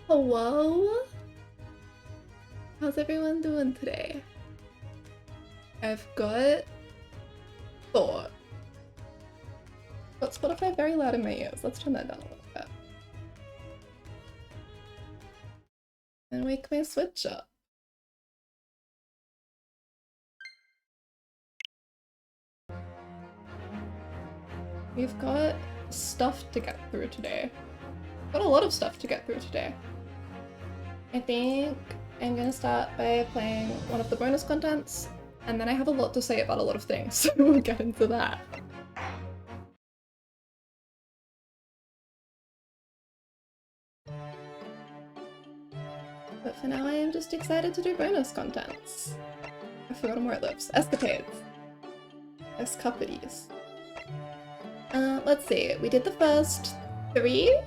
Hello? How's everyone doing today? I've got thought. Got Spotify very loud in my ears. Let's turn that down a little bit. And wake my Switch up. We've got stuff to get through today. Got a lot of stuff to get through today. I think I'm gonna start by playing one of the bonus contents, and then I have a lot to say about a lot of things, so we'll get into that. But for now I am just excited to do bonus contents. I've forgotten where it lives. Escapades. Escapades. Let's see, we did the first 3.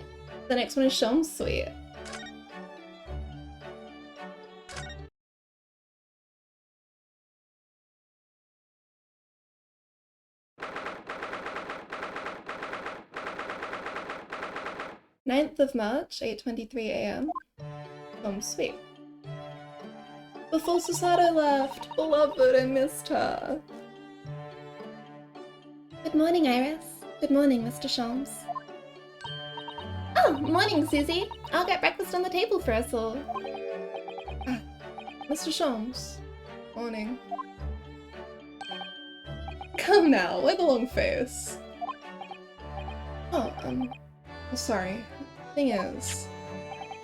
The next one is Shom's Suite. Ninth of March, 8:23 AM. Shom's Suite. Before Susato left! Beloved, I missed her! Good morning, Iris. Good morning, Mr. Shom's. Oh, morning, Susie. I'll get breakfast on the table for us all. Ah, Mr. Shom's. Morning. Come now, why the long face? Oh, sorry. Thing is,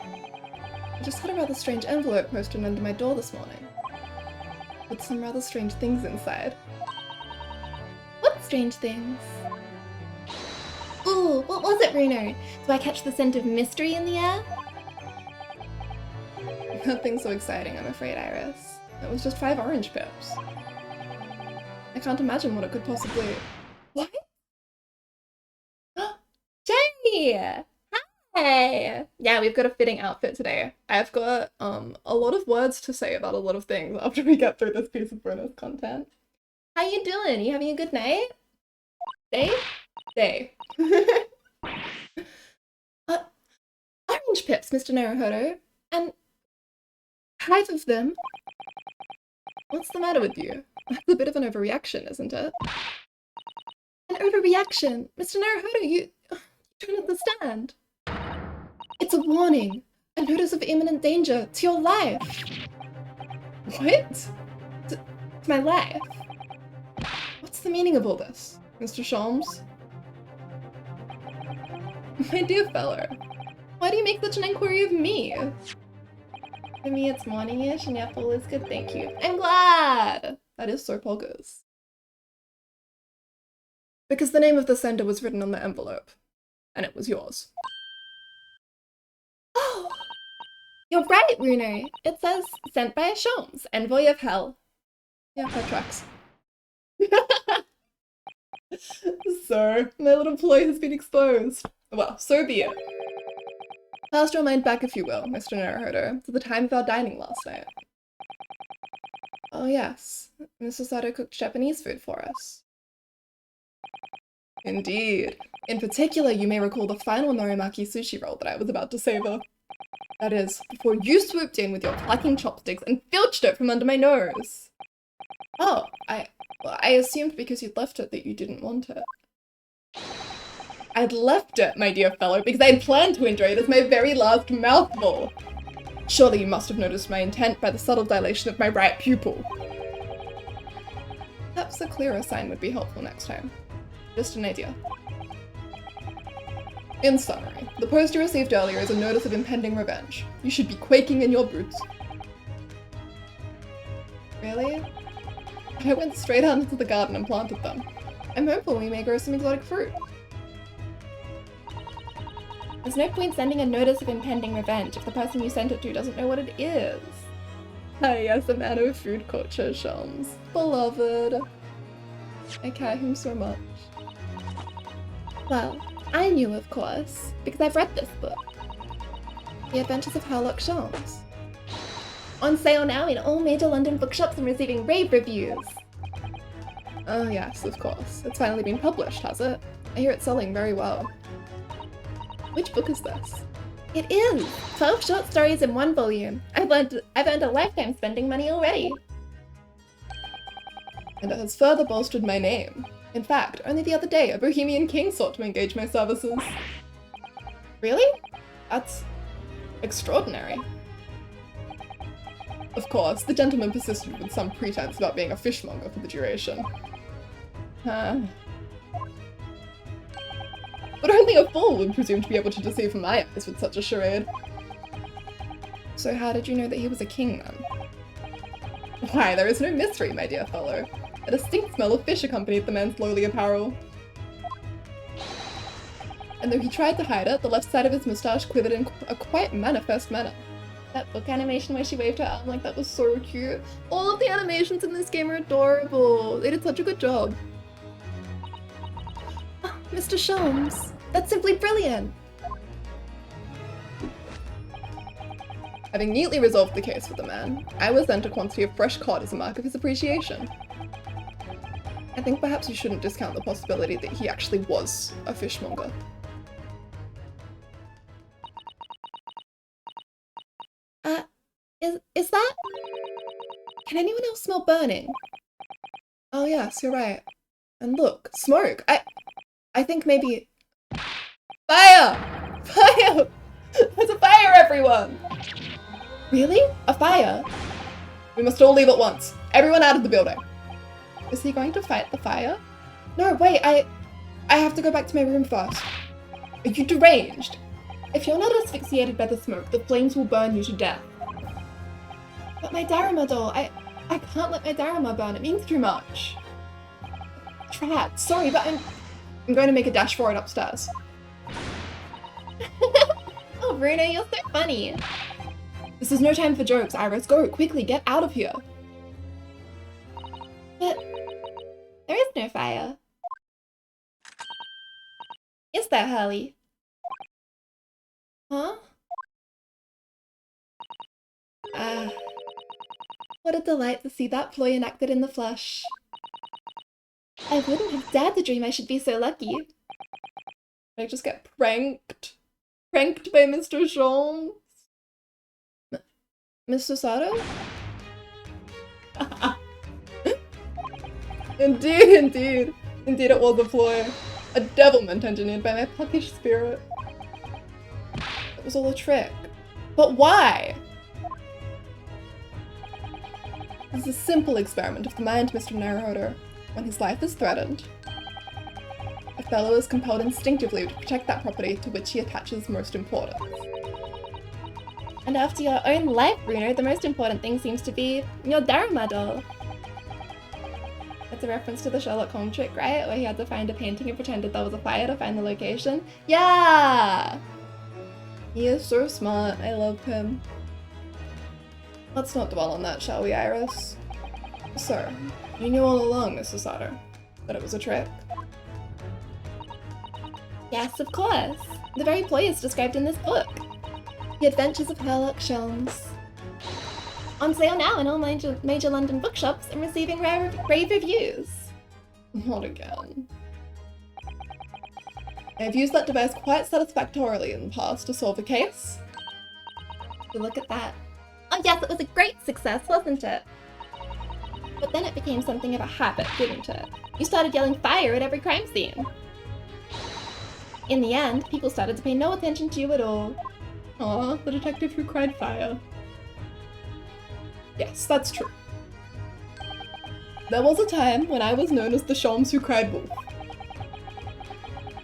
I just had a rather strange envelope posted under my door this morning. With some rather strange things inside. What strange things? Ooh, what was it, Bruno? Do I catch the scent of mystery in the air? Nothing so exciting, I'm afraid, Iris. It was just 5 orange pips. I can't imagine what it could possibly... What? Jenny! Hi! Yeah, we've got a fitting outfit today. I've got a lot of words to say about a lot of things after we get through this piece of bonus content. How you doing? You having a good night? Day? Day. Orange pips, Mr. Naruhodo. And 5 of them. What's the matter with you? That's a bit of an overreaction, isn't it? An overreaction? Mr. Naruhodo, you don't understand. It's a warning. A notice of imminent danger to your life. What? To my life? What's the meaning of all this, Mr. Shom's? My dear fellow, why do you make such an inquiry of me? For me, it's morning-ish, and yeah, all is good, thank you. I'm glad! That is so poggers. Because the name of the sender was written on the envelope, and it was yours. Oh! You're right, Bruno! It says, sent by a Shom's, envoy of hell. Yeah, that tracks. So, my little ploy has been exposed. Well, so be it. Cast your mind back, if you will, Mr. Naruhodo, to the time of our dining last night. Oh yes, Mr. Sato cooked Japanese food for us. Indeed. In particular, you may recall the final norimaki sushi roll that I was about to savor. That is, before you swooped in with your clacking chopsticks and filched it from under my nose. Oh, I assumed because you'd left it that you didn't want it. I'd left it, my dear fellow, because I had planned to enjoy it as my very last mouthful. Surely you must have noticed my intent by the subtle dilation of my right pupil. Perhaps a clearer sign would be helpful next time. Just an idea. In summary, the post you received earlier is a notice of impending revenge. You should be quaking in your boots. Really? I went straight out into the garden and planted them. I'm hopeful we may grow some exotic fruit. There's no point sending a notice of impending revenge if the person you sent it to doesn't know what it is. Ah yes, a man of food culture, Shom's. Beloved. I care him so much. Well, I knew, of course, because I've read this book. The Adventures of Sherlock Holmes. On sale now in all major London bookshops and receiving rave reviews. Oh yes, of course. It's finally been published, has it? I hear it's selling very well. Which book is this? It is! 12 short stories in one volume. I've earned a lifetime spending money already. And it has further bolstered my name. In fact, only the other day, a Bohemian king sought to engage my services. Really? That's extraordinary. Of course, the gentleman persisted with some pretense about being a fishmonger for the duration. But only a fool would presume to be able to deceive my eyes with such a charade. So how did you know that he was a king, then? Why, there is no mystery, my dear fellow. A distinct smell of fish accompanied the man's lowly apparel. And though he tried to hide it, the left side of his moustache quivered in a quite manifest manner. That book animation where she waved her arm like that was so cute. All of the animations in this game are adorable. They did such a good job. Oh, Mr. Sholmes, that's simply brilliant. Having neatly resolved the case for the man, I was sent a quantity of fresh cod as a mark of his appreciation. I think perhaps you shouldn't discount the possibility that he actually was a fishmonger. Is that? Can anyone else smell burning? Oh yes, you're right. And look, smoke! I think maybe... Fire! Fire! There's a fire, everyone! Really? A fire? We must all leave at once. Everyone out of the building. Is he going to fight the fire? No, wait, I have to go back to my room first. Are you deranged? If you're not asphyxiated by the smoke, the flames will burn you to death. But my Daruma doll, I can't let my Daruma burn, it means too much. Drat, sorry, but I'm going to make a dash for it upstairs. Oh, Bruno, you're so funny. This is no time for jokes, Iris. Go, quickly, get out of here. But there is no fire. Is there, Hurley? Huh? What a delight to see that ploy enacted in the flesh. I wouldn't have dared to dream I should be so lucky. Did I just get pranked? Pranked by Mr. Sholmes? Mr. Sato? Indeed it was a ploy. A devilment engineered by my puckish spirit. It was all a trick. But why? This is a simple experiment of the mind, Mr. Naruhodo. When his life is threatened, a fellow is compelled instinctively to protect that property to which he attaches most importance. And after your own life, Bruno, the most important thing seems to be your Daruma doll. It's a reference to the Sherlock Holmes trick, right? Where he had to find a painting and pretended there was a fire to find the location. Yeah! He is so smart. I love him. Let's not dwell on that, shall we, Iris? So, you knew all along, Mrs. Sato, that it was a trick? Yes, of course. The very ploy is described in this book. The Adventures of Sherlock Holmes. On sale now in all major London bookshops and receiving rave reviews. Not again. I have used that device quite satisfactorily in the past to solve a case. Look at that. Oh yes, it was a great success, wasn't it? But then it became something of a habit, didn't it? You started yelling fire at every crime scene. In the end, people started to pay no attention to you at all. Aw, the detective who cried fire. Yes, that's true. There was a time when I was known as the Sholmes who cried wolf.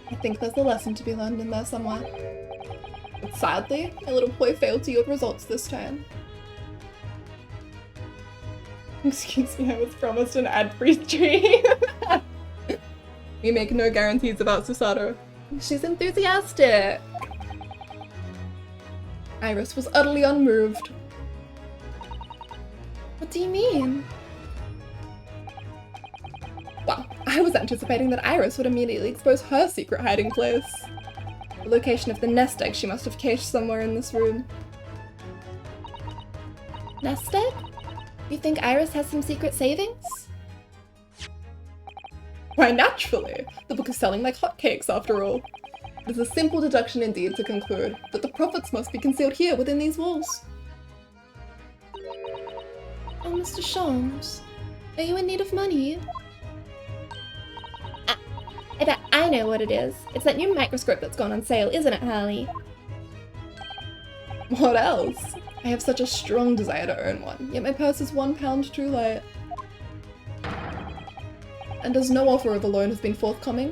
I think there's a lesson to be learned in there somewhere. But sadly, my little boy failed to yield results this time. Excuse me, I was promised an ad-free stream. We make no guarantees about Susato. She's enthusiastic. Iris was utterly unmoved. What do you mean? Well, I was anticipating that Iris would immediately expose her secret hiding place. The location of the nest egg she must have cached somewhere in this room. Nest egg? You think Iris has some secret savings? Why, naturally! The book is selling like hotcakes after all. It is a simple deduction indeed to conclude that the profits must be concealed here within these walls. Oh, Mr. Sholmes, are you in need of money? I bet I know what it is. It's that new microscope that's gone on sale, isn't it, Harley? What else? I have such a strong desire to own one, yet my purse is £1 too light. And as no offer of a loan has been forthcoming,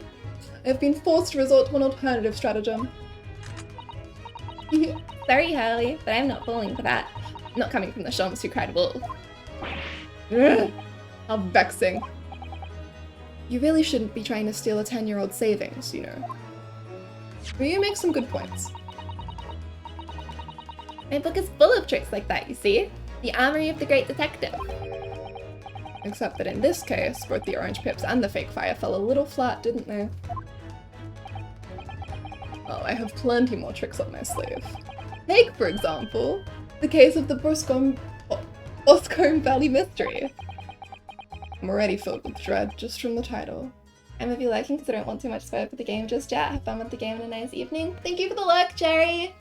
I have been forced to resort to an alternative stratagem. Sorry, Harley, but I'm not falling for that. Not coming from the Sholmes who cried wolf. Ugh, how vexing. You really shouldn't be trying to steal a 10-year-old savings, you know. But you make some good points. My book is full of tricks like that, you see? The armory of the great detective. Except that in this case, both the orange pips and the fake fire fell a little flat, didn't they? Oh, I have plenty more tricks up my sleeve. Take, for example, the case of the Boscombe Valley mystery. I'm already filled with dread just from the title. I'm of your liking because I don't want too much spoil for the game just yet. Have fun with the game and a nice evening. Thank you for the luck, Jerry!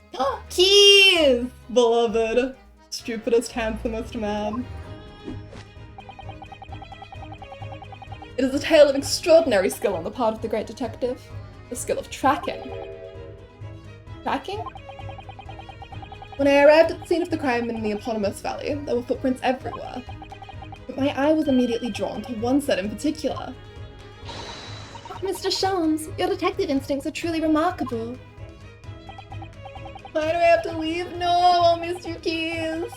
Keys! Beloved. Stupidest, handsomest man. It is a tale of extraordinary skill on the part of the great detective. The skill of tracking. Tracking? When I arrived at the scene of the crime in the eponymous valley, there were footprints everywhere. But my eye was immediately drawn to one set in particular. Oh, Mr. Sholmes, your detective instincts are truly remarkable. Why do I have to leave? No, I'll miss you, Keys.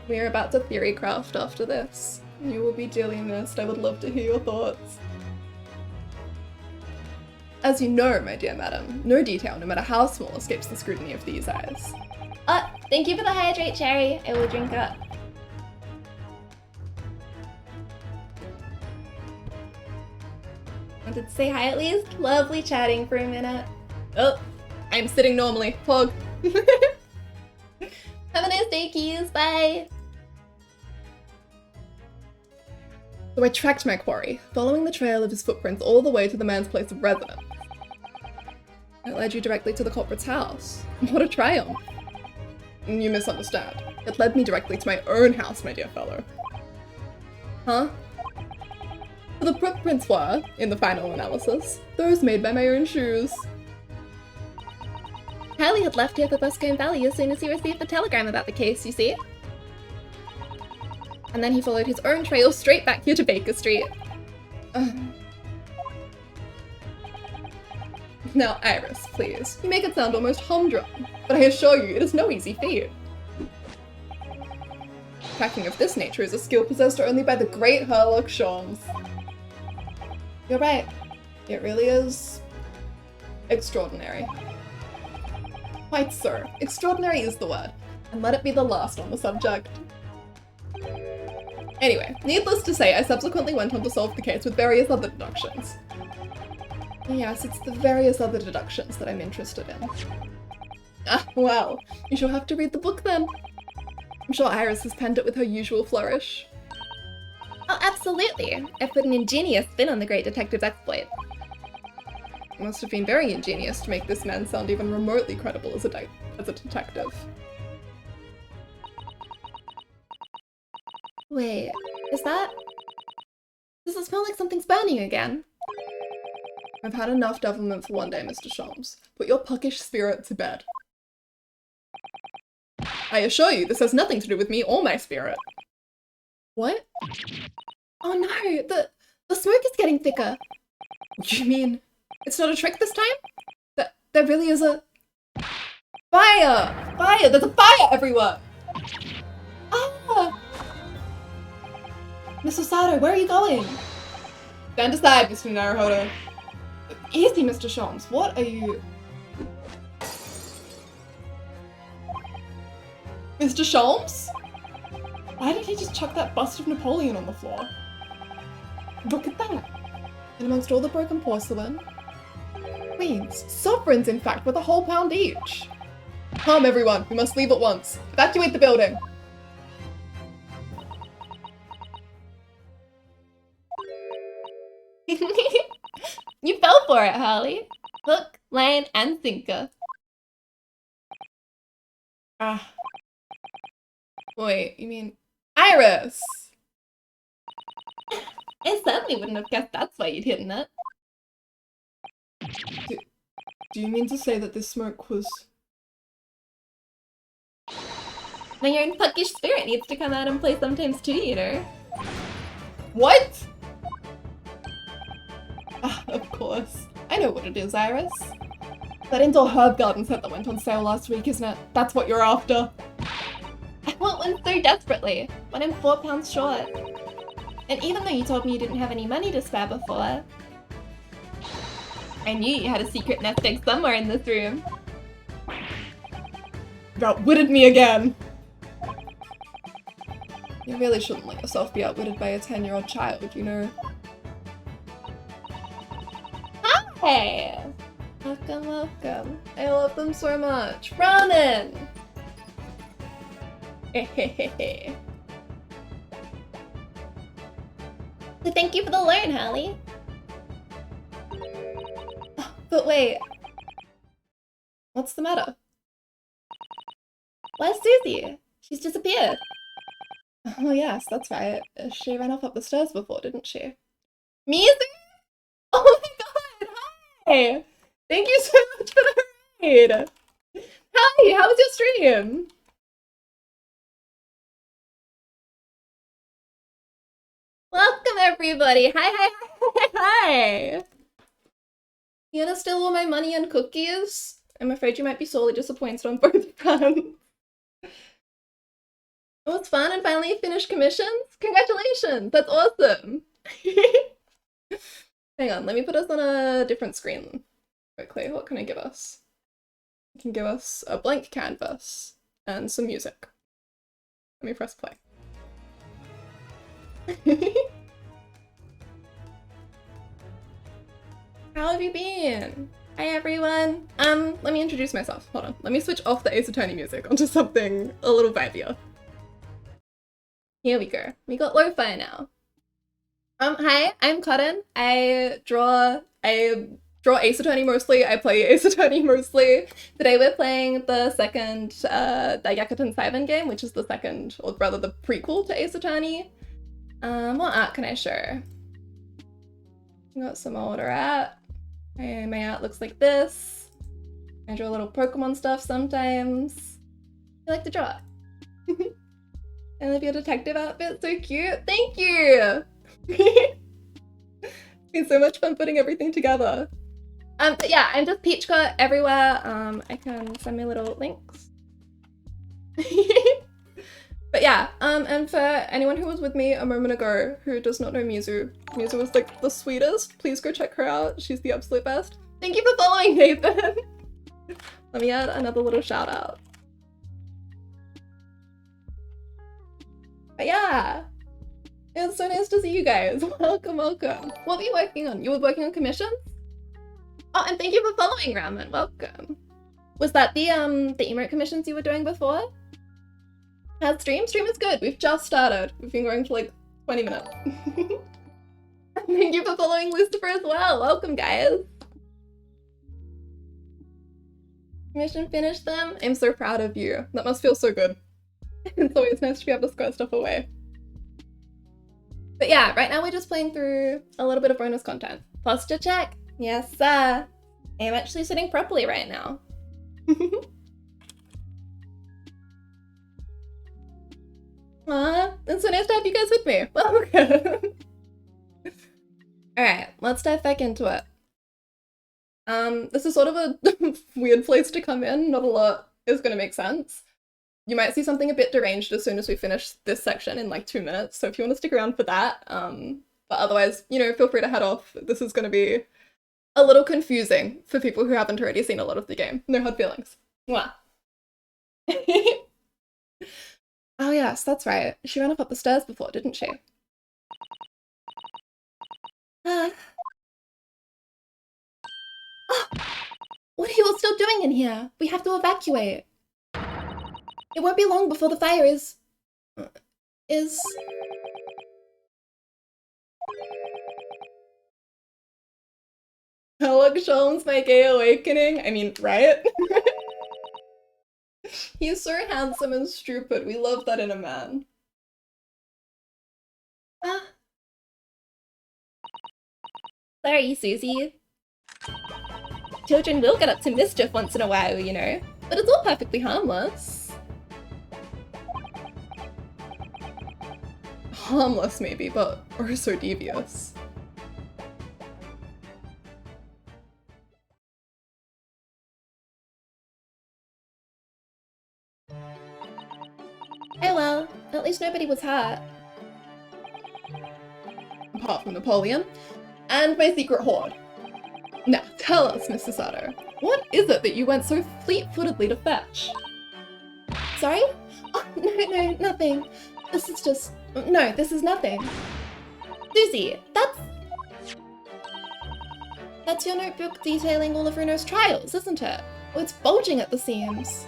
We are about to theorycraft after this. You will be dearly missed. I would love to hear your thoughts. As you know, my dear madam, no detail, no matter how small, escapes the scrutiny of these eyes. Oh, thank you for the hydrate, Cherry. I will drink up. Wanted to say hi at least? Lovely chatting for a minute. Oh, I'm sitting normally. Plug. Have a nice day, Keys. Bye. So I tracked my quarry, following the trail of his footprints all the way to the man's place of residence. It led you directly to the culprit's house. What a triumph! You misunderstand. It led me directly to my own house, my dear fellow. Huh? The footprints were, in the final analysis, those made by my own shoes. Harley had left here for Boscombe Valley as soon as he received the telegram about the case, you see? And then he followed his own trail straight back here to Baker Street. Now, Iris, please. You make it sound almost humdrum, but I assure you it is no easy feat. Tracking of this nature is a skill possessed only by the great Sherlock Sholmes. You're right. It really is extraordinary. Quite so. Extraordinary is the word, and let it be the last on the subject. Anyway, needless to say, I subsequently went on to solve the case with various other deductions. Yes, it's the various other deductions that I'm interested in. Ah, well, you shall have to read the book then. I'm sure Iris has penned it with her usual flourish. Oh, absolutely. I've put an ingenious spin on the great detective's exploit. It must have been very ingenious to make this man sound even remotely credible as a detective. Wait, does it smell like something's burning again? I've had enough devilment for one day, Mr. Sholmes. Put your puckish spirit to bed. I assure you, this has nothing to do with me or my spirit. What? Oh no, the smoke is getting thicker. You mean it's not a trick this time? There really is a... Fire! Fire! There's a fire everywhere! Ah! Mr. Sato, where are you going? Stand aside, Mr. Naruhodo. Easy, Mr. Sholmes. What are you... Mr. Sholmes? Why did he just chuck that bust of Napoleon on the floor? Look at that! And amongst all the broken porcelain... Queens. Sovereigns, in fact, with a whole pound each. Come, everyone. We must leave at once. Evacuate the building. for it, Harley. Hook, line, and sinker. Ah. Wait, you mean Iris? I certainly wouldn't have guessed that's why you'd hidden it. Do you mean to say that this smoke was... Now your own puckish spirit needs to come out and play sometimes too, you know? What? Ah, of course. I know what it is, Iris. That indoor herb garden set that went on sale last week, isn't it? That's what you're after. I want one so desperately, but I'm £4 short. And even though you told me you didn't have any money to spare before, I knew you had a secret nest egg somewhere in this room. You outwitted me again! You really shouldn't let yourself be outwitted by a 10-year-old child, you know? Hey! Welcome, welcome. I love them so much. Ramen! So thank you for the loan, Harley. But wait. What's the matter? Where's Susie? She's disappeared. Oh yes, that's right. She ran off up the stairs before, didn't she? Music? Oh my god, hi! Thank you so much for the raid! Hi, how was your stream? Welcome everybody! Hi! You gonna steal all my money and cookies? I'm afraid you might be sorely disappointed on both fronts. Oh, it's fun and finally finished commissions? Congratulations! That's awesome! Hang on, let me put us on a different screen quickly. What can I give us? I can give us a blank canvas and some music. Let me press play. How have you been? Hi everyone! Let me introduce myself. Hold on. Let me switch off the Ace Attorney music onto something a little vibier. Here we go. We got lo-fi now. Hi, I'm Cotton. I draw Ace Attorney mostly. I play Ace Attorney mostly. Today we're playing the second Yakuten Saiban game, which is the second, or rather the prequel to Ace Attorney. What art can I show? I got some older art. My art looks like this. I draw little Pokemon stuff sometimes. I like to draw. I love your detective outfit, so cute. Thank you! It's been so much fun putting everything together. But yeah, I'm just Peachka everywhere. I can send me little links. But yeah, and for anyone who was with me a moment ago who does not know Mizu, Mizu was like the sweetest. Please go check her out. She's the absolute best. Thank you for following, Nathan. Let me add another little shout out. But yeah, it's so nice to see you guys. Welcome, welcome. What were you working on? You were working on commissions? Oh, and thank you for following, Ramen. Welcome. Was that the emote commissions you were doing before? How's stream? Stream is good. We've just started. We've been going for like 20 minutes. Thank you for following Lucifer as well. Welcome, guys. Commission finished them. I'm so proud of you. That must feel so good. It's always nice to be able to square stuff away. But yeah, right now we're just playing through a little bit of bonus content. Posture check. Yes, sir. I'm actually sitting properly right now. Aw, it's so nice to have you guys with me. Welcome. Alright, let's dive back into it. This is sort of a weird place to come in. Not a lot is going to make sense. You might see something a bit deranged as soon as we finish this section in like 2 minutes, so if you want to stick around for that. But otherwise, you know, feel free to head off. This is going to be a little confusing for people who haven't already seen a lot of the game. No hard feelings. Mwah. Oh yes, that's right. She ran up the stairs before, didn't she? Oh, what are you all still doing in here? We have to evacuate. It won't be long before the fire is... Herlock Sholmes, my gay awakening. I mean, right? He's so handsome and stupid. We love that in a man. Sorry, Susie. Children will get up to mischief once in a while, you know. But it's all perfectly harmless. Harmless, maybe, but also devious. Oh well, at least nobody was hurt. Apart from Napoleon. And my secret hoard. Now, tell us, Mr. Sato, what is it that you went so fleet-footedly to fetch? Sorry? Oh, no, nothing. This is just... No, this is nothing. Susie, that's your notebook detailing all of Runo's trials, isn't it? Oh, it's bulging at the seams.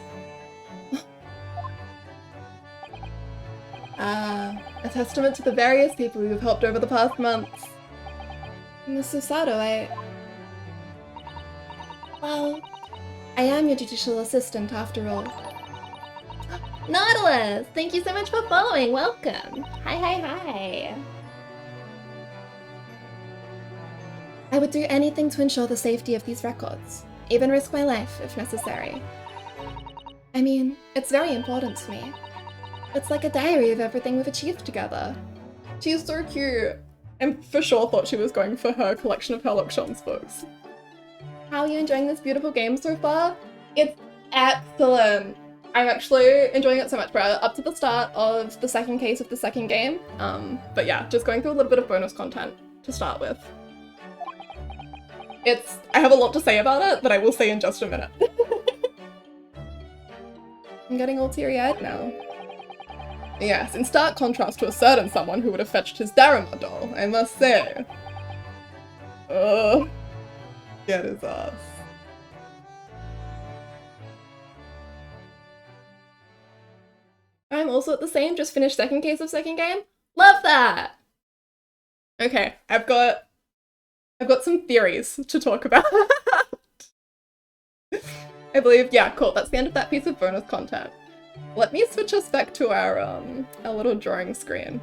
A testament to the various people you've helped over the past months. Mr. Sato, Well, I am your judicial assistant after all. Nautilus! Thank you so much for following, welcome! Hi. I would do anything to ensure the safety of these records, even risk my life if necessary. I mean, it's very important to me. It's like a diary of everything we've achieved together. She's so cute. I for sure thought she was going for her collection of Herlock Sholmes books. How are you enjoying this beautiful game so far? It's excellent. I'm actually enjoying it so much. We're up to the start of the second case of the second game. But yeah, just going through a little bit of bonus content to start with. I have a lot to say about it, but I will say in just a minute. I'm getting all teary-eyed now. Yes, in stark contrast to a certain someone who would have fetched his Daruma doll, I must say. Ugh. Get his ass. I'm also at the same, just finished second case of second game. Love that! Okay, I've got some theories to talk about. I believe, yeah, cool, that's the end of that piece of bonus content. Let me switch us back to our little drawing screen.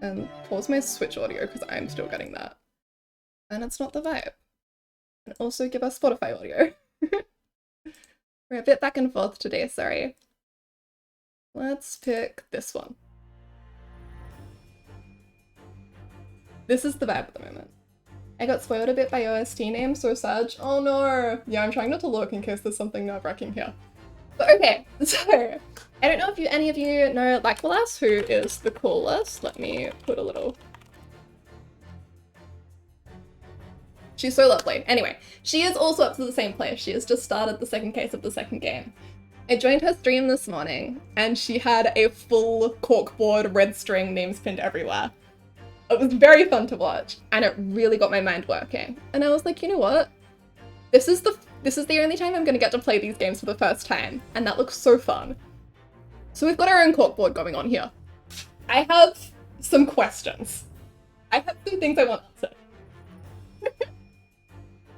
And pause my Switch audio because I'm still getting that. And it's not the vibe. And also give us Spotify audio. We're a bit back and forth today, sorry. Let's pick this one. This is the vibe at the moment. I got spoiled a bit by OST names, so sad. Oh no! Yeah, I'm trying not to look in case there's something nerve-wracking here. But okay, so I don't know if any of you know Laqualas, who is the coolest. Let me put a little... She's so lovely. Anyway, she is also up to the same place. She has just started the second case of the second game. I joined her stream this morning, and she had a full corkboard red string names pinned everywhere. It was very fun to watch, and it really got my mind working. And I was like, you know what? This is the only time I'm gonna get to play these games for the first time, and that looks so fun. So we've got our own corkboard going on here. I have some questions. I have some things I want answered.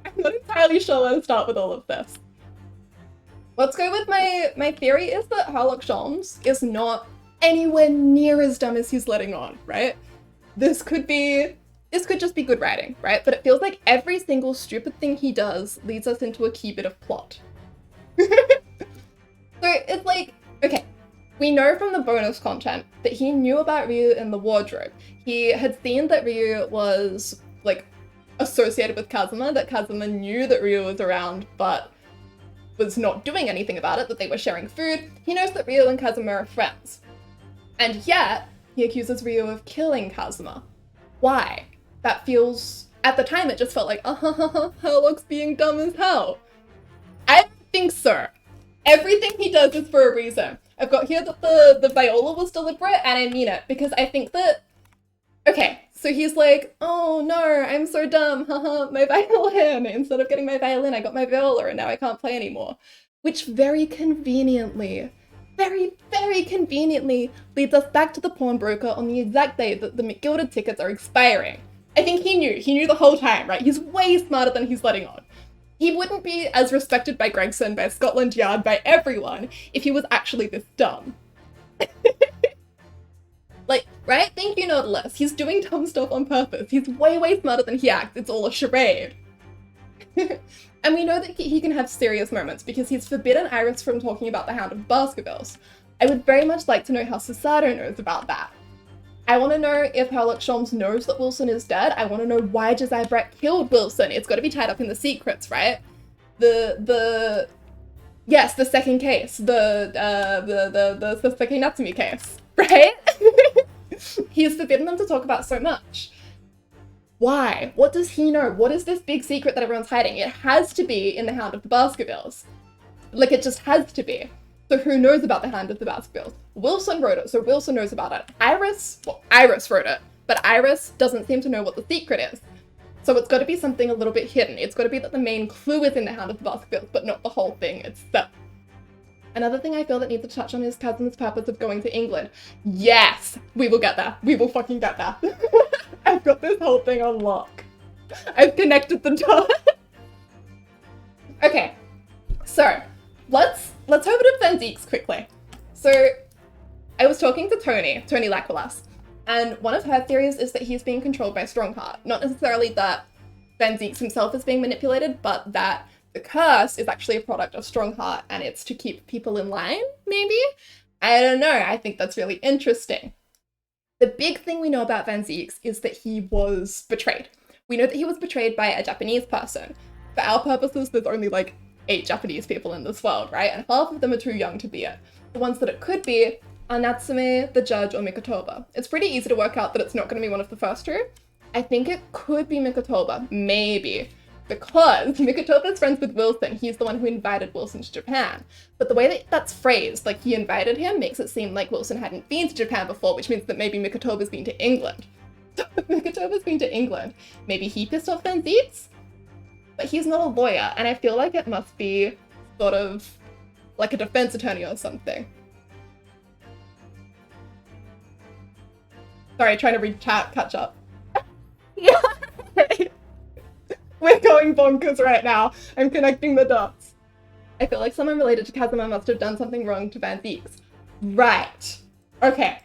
I'm not entirely sure where to start with all of this. Let's go with my theory is that Herlock Sholmes is not anywhere near as dumb as he's letting on, right? This could just be good writing, right? But it feels like every single stupid thing he does leads us into a key bit of plot. So it's like, okay, we know from the bonus content that he knew about Ryu in the wardrobe. He had seen that Ryu was, like, associated with Kazuma, that Kazuma knew that Ryu was around, but was not doing anything about it, that they were sharing food. He knows that Ryu and Kazuma are friends. And yet, he accuses Ryu of killing Kazuma. Why? That feels... At the time, it just felt like, Herlock's being dumb as hell. I don't think so. Everything he does is for a reason. I've got here that the viola was deliberate, and I mean it, because I think that... Okay, so he's like, oh no, I'm so dumb, haha, my violin. Instead of getting my violin, I got my viola, and now I can't play anymore. Which very conveniently, very, very conveniently leads us back to the pawnbroker on the exact day that the McGilded tickets are expiring. I think he knew the whole time, right? He's way smarter than he's letting on. He wouldn't be as respected by Gregson, by Scotland Yard, by everyone, if he was actually this dumb. Like, right? Thank you, Nautilus. He's doing dumb stuff on purpose. He's way, way smarter than he acts. It's all a charade. And we know that he can have serious moments because he's forbidden Iris from talking about the Hound of Baskervilles. I would very much like to know how Susato knows about that. I want to know if Herlock Sholmes knows that Wilson is dead. I want to know why Josiah Brett killed Wilson. It's got to be tied up in the secrets, right? Yes, the second case, the Saseki Natsumi case, right? He's forbidden them to talk about so much. Why? What does he know? What is this big secret that everyone's hiding? It has to be in the Hound of the Baskervilles. Like, it just has to be. So who knows about the Hound of the Baskervilles? Wilson wrote it, so Wilson knows about it. Iris wrote it, but Iris doesn't seem to know what the secret is. So it's got to be something a little bit hidden. It's got to be that the main clue is in the Hound of the Baskervilles, but not the whole thing itself. Another thing I feel that needs to touch on is Cousin's purpose of going to England. Yes! We will get there. We will fucking get there. I've got this whole thing on lock. I've connected the dots. Okay, so let's over to Van Zieks quickly. So I was talking to Tony Laquilas, and one of her theories is that he's being controlled by Strongheart. Not necessarily that Van Zieks himself is being manipulated, but that the curse is actually a product of Strongheart and it's to keep people in line, maybe? I don't know, I think that's really interesting. The big thing we know about Van Zieks is that he was betrayed. We know that he was betrayed by a Japanese person. For our purposes, there's only like 8 Japanese people in this world, right? And half of them are too young to be it. The ones that it could be are Natsume, the judge, or Mikotoba. It's pretty easy to work out that it's not going to be one of the first two. I think it could be Mikotoba, maybe. Because Mikotoba's friends with Wilson, he's the one who invited Wilson to Japan. But the way that that's phrased, like he invited him, makes it seem like Wilson hadn't been to Japan before, which means that maybe Mikotoba's been to England. Mikotoba's been to England. Maybe he pissed off Van Zieks? But he's not a lawyer, and I feel like it must be sort of like a defense attorney or something. Sorry, trying to read chat, catch up. Yeah. We're going bonkers right now. I'm connecting the dots. I feel like someone related to Kazuma must have done something wrong to Van Zieks. Right. Okay.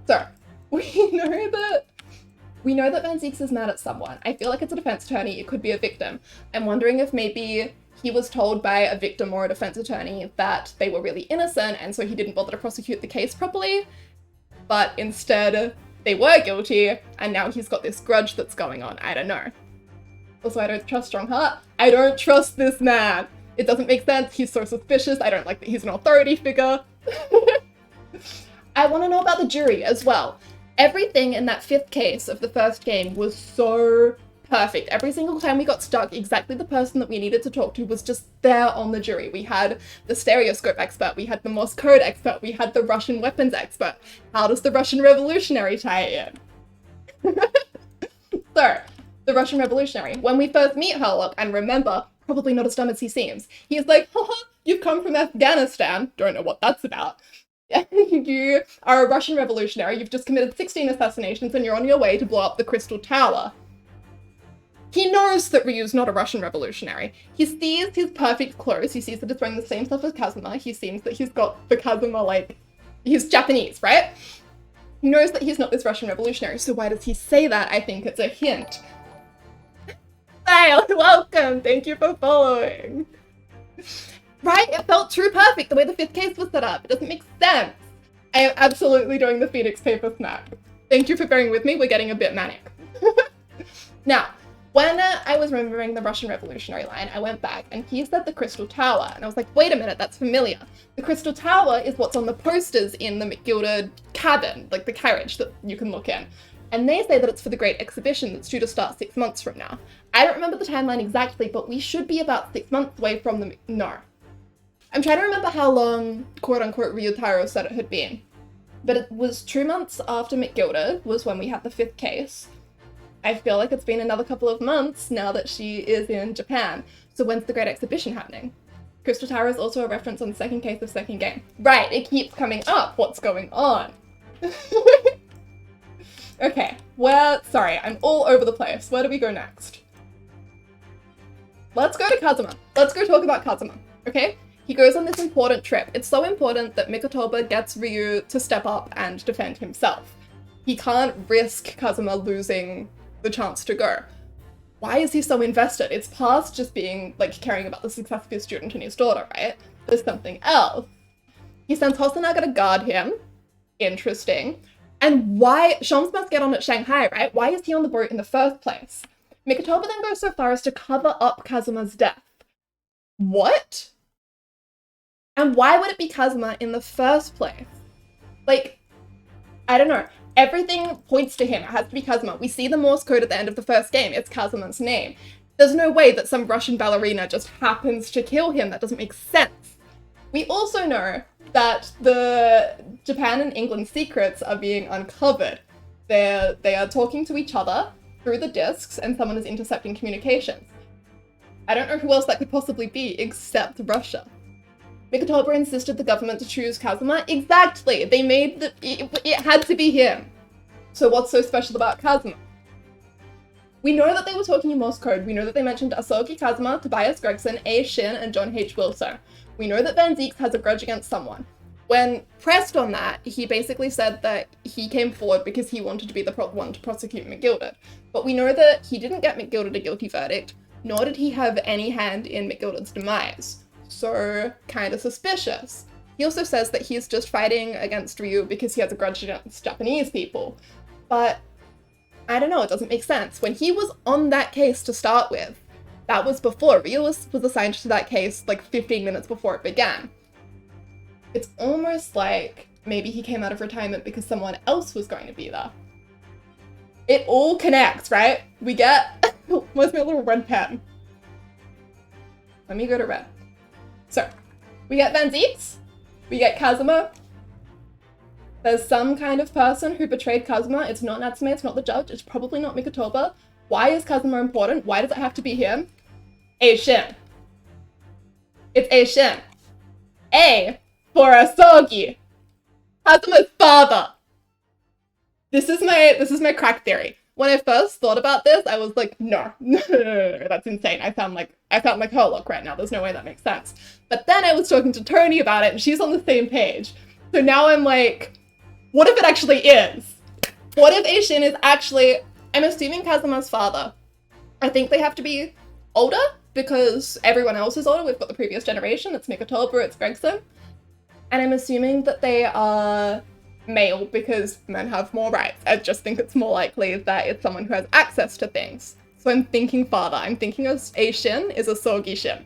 So, we know that Van Zieks is mad at someone. I feel like it's a defense attorney. It could be a victim. I'm wondering if maybe he was told by a victim or a defense attorney that they were really innocent, and so he didn't bother to prosecute the case properly. But instead, they were guilty, and now he's got this grudge that's going on. I don't know. Also, I don't trust Strongheart. I don't trust this man. It doesn't make sense. He's so suspicious. I don't like that he's an authority figure. I want to know about the jury as well. Everything in that 5th case of the first game was so perfect. Every single time we got stuck, exactly the person that we needed to talk to was just there on the jury. We had the stereoscope expert, we had the Morse code expert, we had the Russian weapons expert. How does the Russian Revolutionary tie in? So, the Russian Revolutionary. When we first meet Herlock, and remember, probably not as dumb as he seems, he's like, haha, you've come from Afghanistan. Don't know what that's about. You are a Russian revolutionary. You've just committed 16 assassinations and you're on your way to blow up the Crystal Tower. He knows that Ryu's not a Russian revolutionary. He sees his perfect clothes. He sees that it's wearing the same stuff as Kazuma. He sees that he's got the Kazuma, like, he's Japanese, right? He knows that he's not this Russian revolutionary. So why does he say that? I think it's a hint. Hi, welcome. Thank you for following. Right? It felt too perfect the way the 5th case was set up. It doesn't make sense. I am absolutely doing the Phoenix paper snap. Thank you for bearing with me. We're getting a bit manic. Now, when I was remembering the Russian Revolutionary line, I went back and he said the Crystal Tower. And I was like, wait a minute, that's familiar. The Crystal Tower is what's on the posters in the McGilda cabin, like the carriage that you can look in. And they say that it's for the Great Exhibition that's due to start 6 months from now. I don't remember the timeline exactly, but we should be about 6 months away from the... No. I'm trying to remember how long, quote-unquote, Ryutaro said it had been. But it was 2 months after McGilda was when we had the 5th case. I feel like it's been another couple of months now that she is in Japan. So when's the Great Exhibition happening? Crystal Tower is also a reference on the 2nd case of 2nd game. Right, it keeps coming up. What's going on? Okay, sorry, I'm all over the place. Where do we go next? Let's go to Kazuma. Let's go talk about Kazuma, okay? He goes on this important trip. It's so important that Mikotoba gets Ryu to step up and defend himself. He can't risk Kazuma losing the chance to go. Why is he so invested? It's past just being, like, caring about the success of his student and his daughter, right? There's something else. He sends Hosonaga to guard him. Interesting. And why? Shoms must get on at Shanghai, right? Why is he on the boat in the first place? Mikotoba then goes so far as to cover up Kazuma's death. What? And why would it be Kazuma in the first place? Like, I don't know. Everything points to him. It has to be Kazuma. We see the Morse code at the end of the first game. It's Kazuma's name. There's no way that some Russian ballerina just happens to kill him. That doesn't make sense. We also know that the Japan and England secrets are being uncovered. They are talking to each other through the discs, and someone is intercepting communications. I don't know who else that could possibly be except Russia. Mikotoba insisted the government to choose Kazuma. Exactly! They made it had to be him. So what's so special about Kazuma? We know that they were talking in Morse code. We know that they mentioned Asogi Kazuma, Tobias Gregson, A. Shin, and John H. Wilson. We know that Van Zieks has a grudge against someone. When pressed on that, he basically said that he came forward because he wanted to be the one to prosecute McGilded. But we know that he didn't get McGilded a guilty verdict, nor did he have any hand in McGilded's demise. So, kind of suspicious. He also says that he's just fighting against Ryu because he has a grudge against Japanese people. But, I don't know, it doesn't make sense. When he was on that case to start with, that was before. Ryu was assigned to that case like 15 minutes before it began. It's almost like maybe he came out of retirement because someone else was going to be there. It all connects, right? We get... Where's my little red pen? Let me go to red. So, we get Van Zieks, we get Kazuma. There's some kind of person who betrayed Kazuma. It's not Natsume, it's not the judge, it's probably not Mikotoba. Why is Kazuma important? Why does it have to be him? A. Shin. It's A. Shin. A for Asogi. Kazuma's father. This is my crack theory. When I first thought about this, I was like, no, that's insane. I sound like Herlock right now. There's no way that makes sense. But then I was talking to Tony about it, and she's on the same page. So now I'm like, what if it actually is? What if A. Shin is actually, I'm assuming Kazuma's father. I think they have to be older, because everyone else is older. We've got the previous generation. It's Mikotoba, it's Gregson. And I'm assuming that they are male because men have more rights. I just think it's more likely that it's someone who has access to things. So I'm thinking father. I'm thinking A. Shin is Asogi Shin.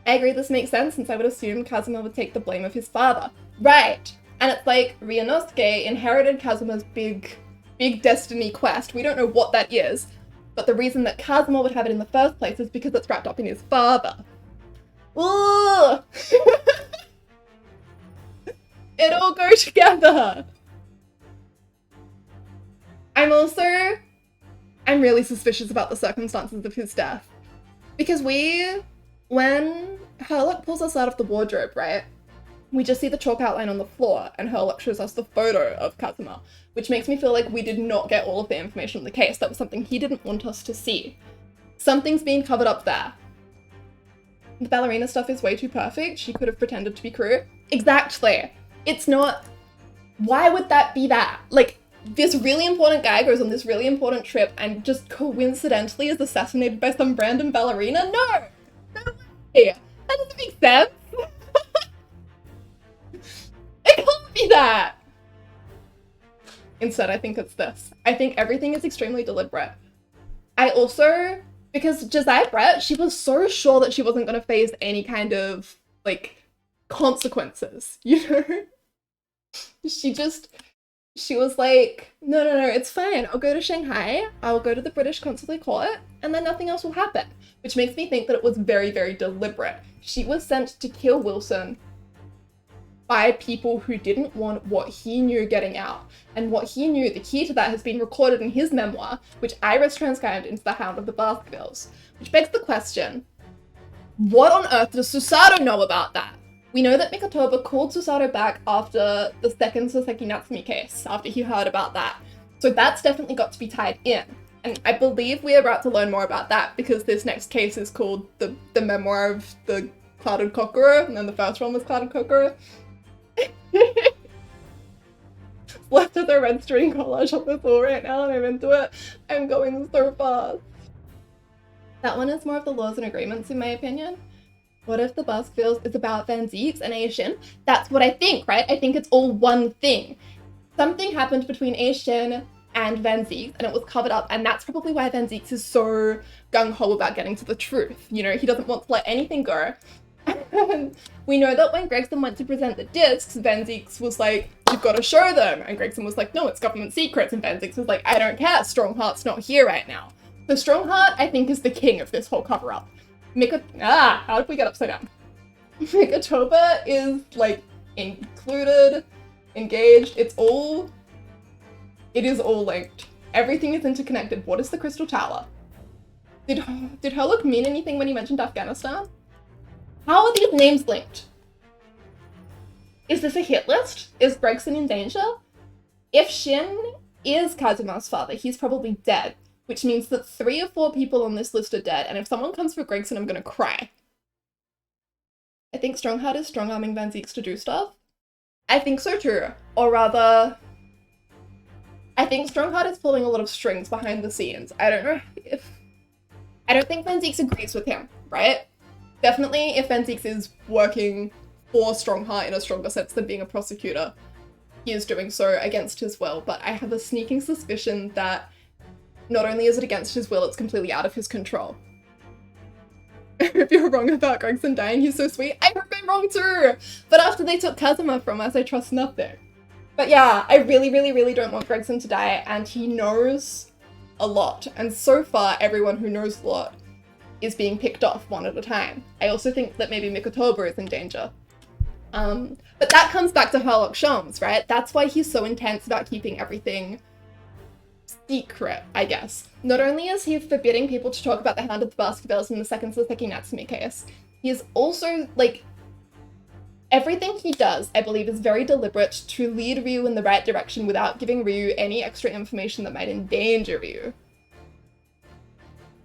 I agree this makes sense since I would assume Kazuma would take the blame of his father. Right. And it's like Ryunosuke inherited Kazuma's big destiny quest. We don't know what that is, but the reason that Kazuma would have it in the first place is because it's wrapped up in his father. Ooh! It all goes together. I'm really suspicious about the circumstances of his death. Because when Herlock pulls us out of the wardrobe, right? We just see the chalk outline on the floor, and Herlock shows us the photo of Kazuma, which makes me feel like we did not get all of the information on the case. That was something he didn't want us to see. Something's being covered up there. The ballerina stuff is way too perfect. She could have pretended to be crew. Exactly. It's not... Why would that be that? Like, this really important guy goes on this really important trip and just coincidentally is assassinated by some random ballerina? No! No way! That doesn't make sense! It can't be that! Instead, I think it's this. I think everything is extremely deliberate. I also... Because Josiah Brett, she was so sure that she wasn't going to face any kind of, like, consequences, you know? She was like, no, it's fine. I'll go to Shanghai, I'll go to the British consular court, and then nothing else will happen. Which makes me think that it was very, very deliberate. She was sent to kill Wilson by people who didn't want what he knew getting out. And what he knew, the key to that has been recorded in his memoir, which Iris transcribed into The Hound of the Baskervilles. Which begs the question, what on earth does Susato know about that? We know that Mikotoba called Susato back after the second Soseki Natsume case, after he heard about that. So that's definitely got to be tied in. And I believe we are about to learn more about that because this next case is called the Memoir of the Clouded Kokoro, and then the first one was Clouded Kokoro. Left with a red string collage on this wall right now and I'm into it. I'm going so fast. That one is more of the laws and agreements in my opinion. What if the Baskervilles is about Van Zieks and Aishin? That's what I think, right? I think it's all one thing. Something happened between Aishin and Van Zieks and it was covered up, and that's probably why Van Zieks is so gung-ho about getting to the truth. You know, he doesn't want to let anything go. And we know that when Gregson went to present the discs, Van Zieks was like, you've got to show them. And Gregson was like, no, it's government secrets. And Van Zieks was like, I don't care. Strongheart's not here right now. So Strongheart, I think, is the king of this whole cover-up. How did we get upside down? Mikatoba is, like, included, engaged. It is all linked. Everything is interconnected. What is the Crystal Tower? Did Herlock mean anything when he mentioned Afghanistan? How are these names linked? Is this a hit list? Is Gregson in danger? If Shin is Kazuma's father, he's probably dead, which means that 3 or 4 people on this list are dead, and if someone comes for Gregson, I'm gonna cry. I think Strongheart is strong-arming Van Zieks to do stuff. I think so too. Or rather, I think Strongheart is pulling a lot of strings behind the scenes. I don't think Van Zieks agrees with him, right? Definitely if Van Zieks is working for Strongheart in a stronger sense than being a prosecutor, he is doing so against his will, but I have a sneaking suspicion that not only is it against his will, it's completely out of his control. If you're wrong about Gregson dying, he's so sweet. I hope I'm wrong too! But after they took Kazuma from us, I trust nothing. But yeah, I really, really, really don't want Gregson to die, and he knows a lot. And so far, everyone who knows a lot is being picked off one at a time. I also think that maybe Mikatoba is in danger. But that comes back to Herlock Sholmes, right? That's why he's so intense about keeping everything secret, I guess. Not only is he forbidding people to talk about the Hand of the Baskervilles in the second Saseki Natsume case, he is also, like, everything he does, I believe, is very deliberate to lead Ryu in the right direction without giving Ryu any extra information that might endanger Ryu.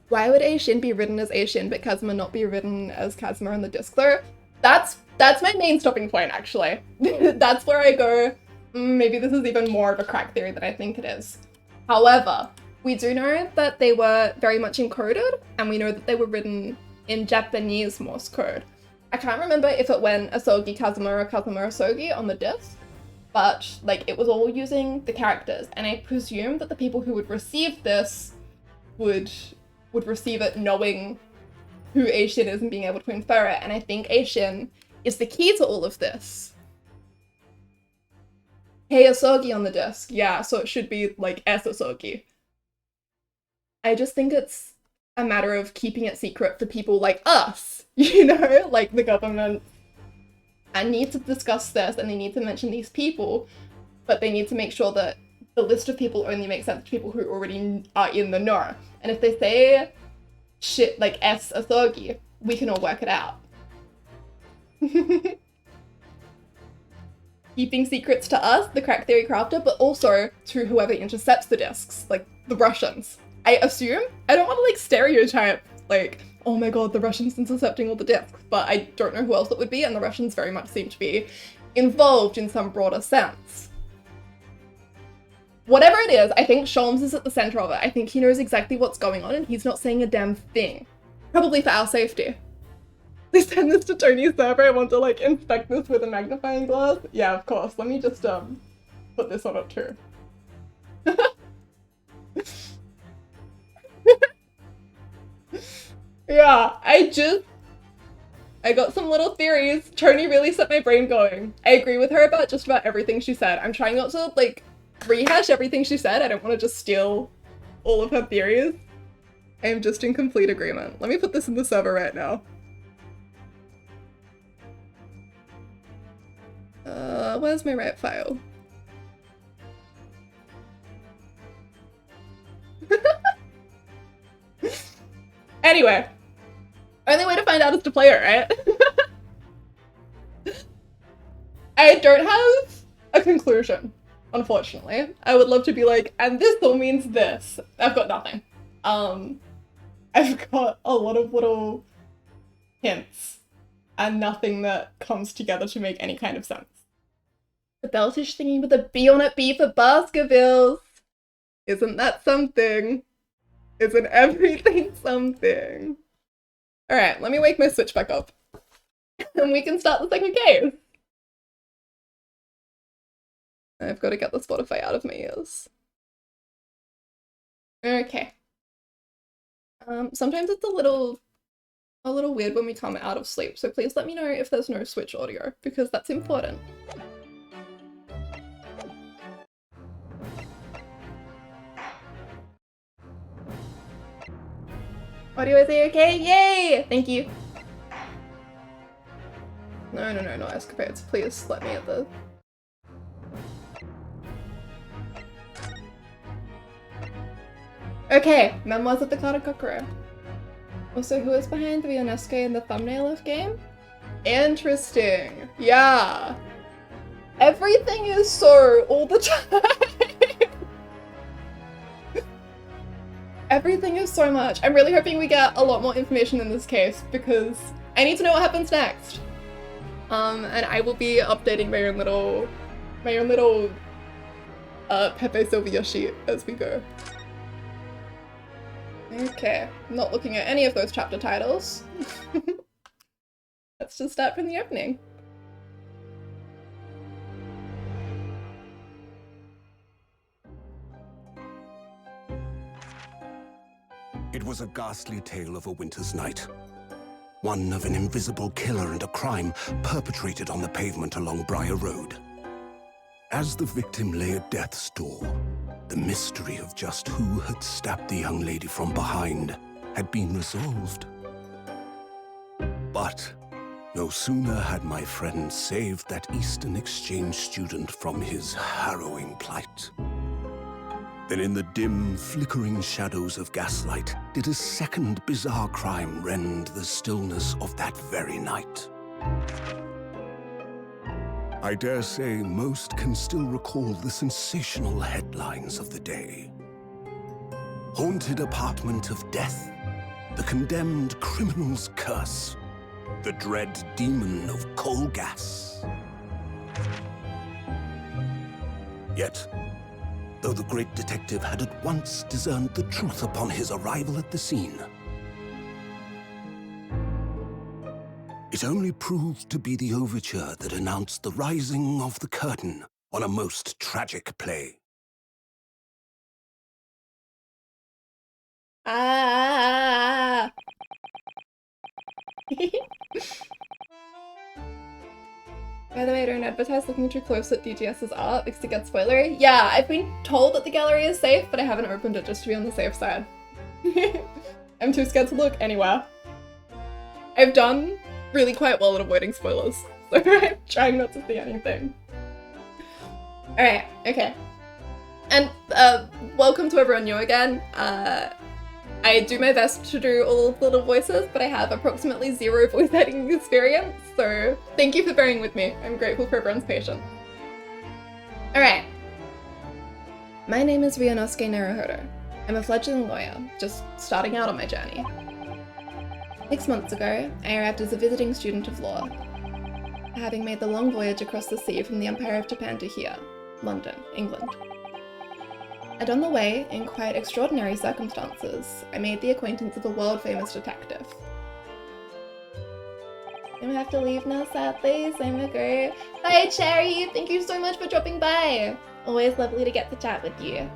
Why would Aishin be written as Aishin, but Kazuma not be written as Kazuma on the disc, though? That's my main stopping point, actually. That's where I go, maybe this is even more of a crack theory than I think it is. However, we do know that they were very much encoded, and we know that they were written in Japanese Morse code. I can't remember if it went Asogi Kazuma or Kazuma Asogi on the disc, but, like, it was all using the characters, and I presume that the people who would receive this would receive it knowing who Aishin is and being able to infer it, and I think Aishin is the key to all of this. Hey Asogi on the disc, yeah, so it should be like S Asogi. I just think it's a matter of keeping it secret for people like us, you know, like the government. I need to discuss this and they need to mention these people, but they need to make sure that the list of people only makes sense to people who already are in the know. And if they say shit like S Asogi, we can all work it out. Keeping secrets to us, the crack theory crafter, but also to whoever intercepts the discs, like the Russians. I assume? I don't want to like stereotype, like, oh my god, the Russians intercepting all the discs, but I don't know who else it would be, and the Russians very much seem to be involved in some broader sense. Whatever it is, I think Sholmes is at the center of it. I think he knows exactly what's going on and he's not saying a damn thing. Probably for our safety. Please send this to Tony's server. I want to like inspect this with a magnifying glass. Yeah, of course. Let me just put this on it too. Yeah, I got some little theories. Tony really set my brain going. I agree with her about just about everything she said. I'm trying not to like rehash everything she said. I don't want to just steal all of her theories. I am just in complete agreement. Let me put this in the server right now. Where's my right file? Anyway, only way to find out is to play it, right? I don't have a conclusion. unfortunately. I would love to be like, and this all means this. I've got nothing. I've got a lot of little hints and nothing that comes together to make any kind of sense. The Beltish thingy with a B on it, B for Baskervilles. Isn't that something? Isn't everything something? Alright, let me wake my Switch back up. And we can start the second case. I've got to get the Spotify out of my ears. Okay. Sometimes it's a little weird when we come out of sleep, so please let me know if there's no Switch audio, because that's important. Audio is okay? Yay! Thank you. No, not escapades. Please let me at the... Okay, Memoirs of the Carter Kokoro. Also, who is behind the Ionesco in the thumbnail of game? Interesting. Yeah. Everything is so all the time. Everything is so much. I'm really hoping we get a lot more information in this case because I need to know what happens next. And I will be updating my own little Pepe Sylvia sheet as we go. Okay, I'm not looking at any of those chapter titles. Let's just start from the opening. It was a ghastly tale of a winter's night. One of an invisible killer and a crime perpetrated on the pavement along Briar Road. As the victim lay at death's door, the mystery of just who had stabbed the young lady from behind had been resolved. But no sooner had my friend saved that Eastern Exchange student from his harrowing plight than in the dim, flickering shadows of gaslight did a second bizarre crime rend the stillness of that very night. I dare say most can still recall the sensational headlines of the day. Haunted apartment of death, the condemned criminal's curse, the dread demon of coal gas. Yet, though the great detective had at once discerned the truth upon his arrival at the scene, it only proved to be the overture that announced the rising of the curtain on a most tragic play. Ah! By the way, don't advertise looking too close at DGS's art because it gets spoilery. Yeah, I've been told that the gallery is safe, but I haven't opened it just to be on the safe side. I'm too scared to look anywhere. I've done really quite well at avoiding spoilers, so I'm trying not to see anything. Alright, okay. And welcome to everyone new again. I do my best to do all of the little voices, but I have approximately 0 voice acting experience, so thank you for bearing with me. I'm grateful for everyone's patience. Alright. My name is Ryunosuke Naruhodo. I'm a fledgling lawyer, just starting out on my journey. 6 months ago, I arrived as a visiting student of law, having made the long voyage across the sea from the Empire of Japan to here, London, England. And on the way, in quite extraordinary circumstances, I made the acquaintance of a world-famous detective. I'm gonna have to leave now, sadly, so I'm gonna go. Hi, Cherry! Thank you so much for dropping by! Always lovely to get to chat with you.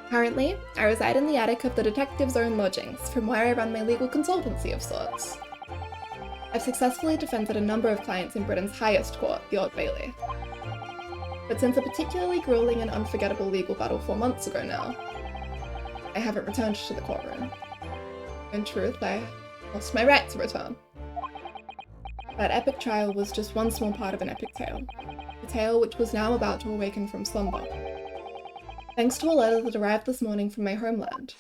Currently, I reside in the attic of the detective's own lodgings, from where I run my legal consultancy of sorts. I've successfully defended a number of clients in Britain's highest court, the Old Bailey. But since a particularly grueling and unforgettable legal battle 4 months ago now, I haven't returned to the courtroom. In truth, I lost my right to return. That epic trial was just one small part of an epic tale, a tale which was now about to awaken from slumber. Thanks to a letter that arrived this morning from my homeland.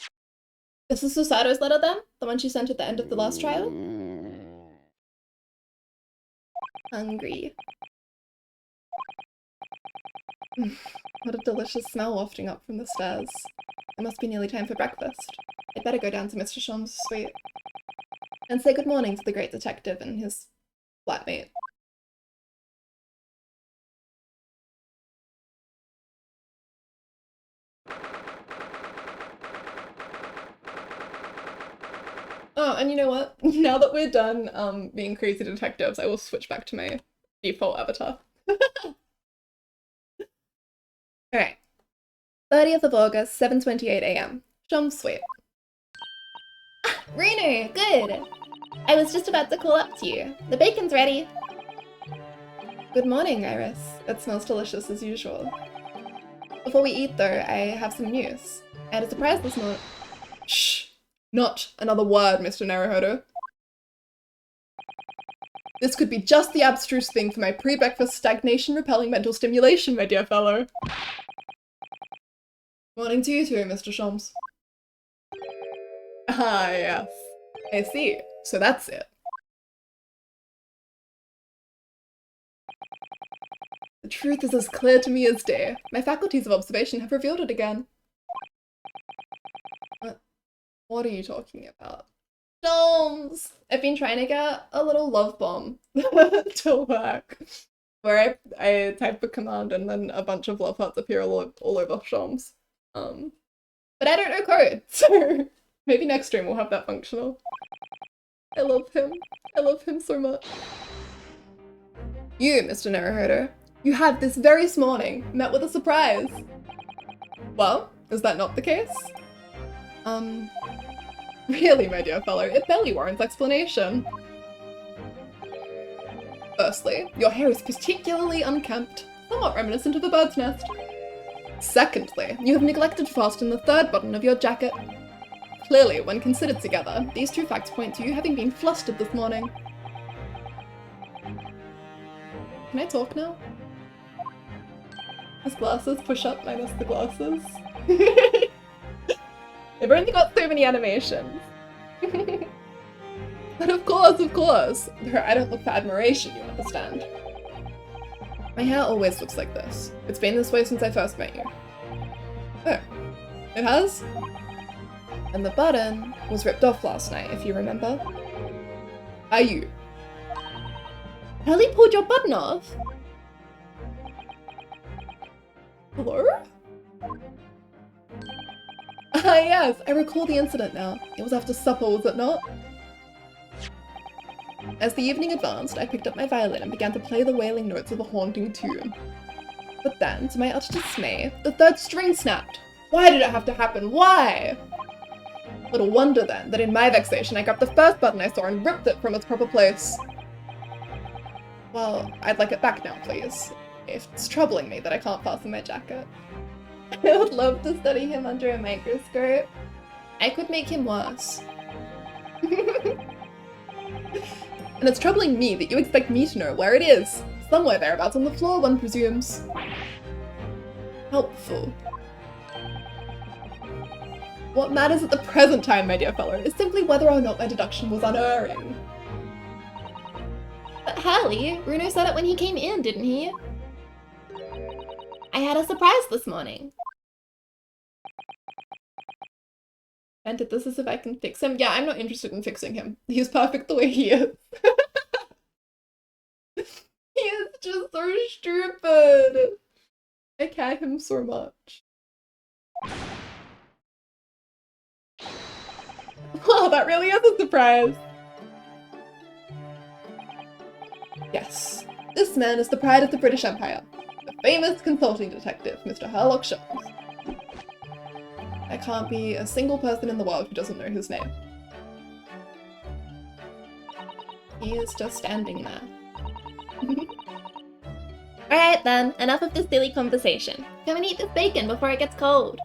This is Susato's letter then? The one she sent at the end of the last trial? Hungry. What a delicious smell wafting up from the stairs. It must be nearly time for breakfast. I'd better go down to Mr. Shom's suite and say good morning to the great detective and his flatmate. Oh, and you know what? Now that we're done being crazy detectives, I will switch back to my default avatar. Alright. 30th of August, 7:28 AM. Shom's suite. Reno, good! I was just about to call up to you. The bacon's ready. Good morning, Iris. It smells delicious as usual. Before we eat, though, I have some news. I had a surprise this morning. Shh! Not another word, Mr. Naruhodo. This could be just the abstruse thing for my pre-breakfast stagnation-repelling mental stimulation, my dear fellow. Morning to you too, Mr. Shoms. Ah, yes. I see. So that's it. The truth is as clear to me as day. My faculties of observation have revealed it again. What are you talking about? Shoms! I've been trying to get a little love bomb to work. Where I type a command and then a bunch of love hearts appear all over Shoms. But I don't know code, so maybe next stream we'll have that functional. I love him. I love him so much. You, Mr. Naruhodo, you have this very morning met with a surprise. Well, is that not the case? Really, my dear fellow, it barely warrants explanation. Firstly, your hair is particularly unkempt, somewhat reminiscent of a bird's nest. Secondly, you have neglected to fasten the third button of your jacket. Clearly, when considered together, these two facts point to you having been flustered this morning. Can I talk now? His glasses push up minus the glasses. They've only got so many animations. But of course, I don't look for admiration, you understand. My hair always looks like this. It's been this way since I first met you. Oh, it has? And the button was ripped off last night, if you remember. Are you? Ellie pulled your button off? Hello? Ah, yes, I recall the incident now. It was after supper, was it not? As the evening advanced, I picked up my violin and began to play the wailing notes of a haunting tune. But then, to my utter dismay, the third string snapped. Why did it have to happen? Why? Little wonder then that in my vexation I grabbed the first button I saw and ripped it from its proper place. Well, I'd like it back now, please. It's troubling me that I can't fasten my jacket. I would love to study him under a microscope. I could make him worse. And it's troubling me that you expect me to know where it is. Somewhere thereabouts on the floor, one presumes. Helpful. What matters at the present time, my dear fellow, is simply whether or not my deduction was unerring. But Harley, Bruno said it when he came in, didn't he? I had a surprise this morning. And this is if I can fix him. Yeah, I'm not interested in fixing him. He's perfect the way he is. He is just so stupid. I care him so much. Wow, that really is a surprise. Yes, this man is the pride of the British Empire. The famous consulting detective, Mr. Sherlock Holmes. There can't be a single person in the world who doesn't know his name. He is just standing there. Alright then, enough of this silly conversation. Come and eat this bacon before it gets cold.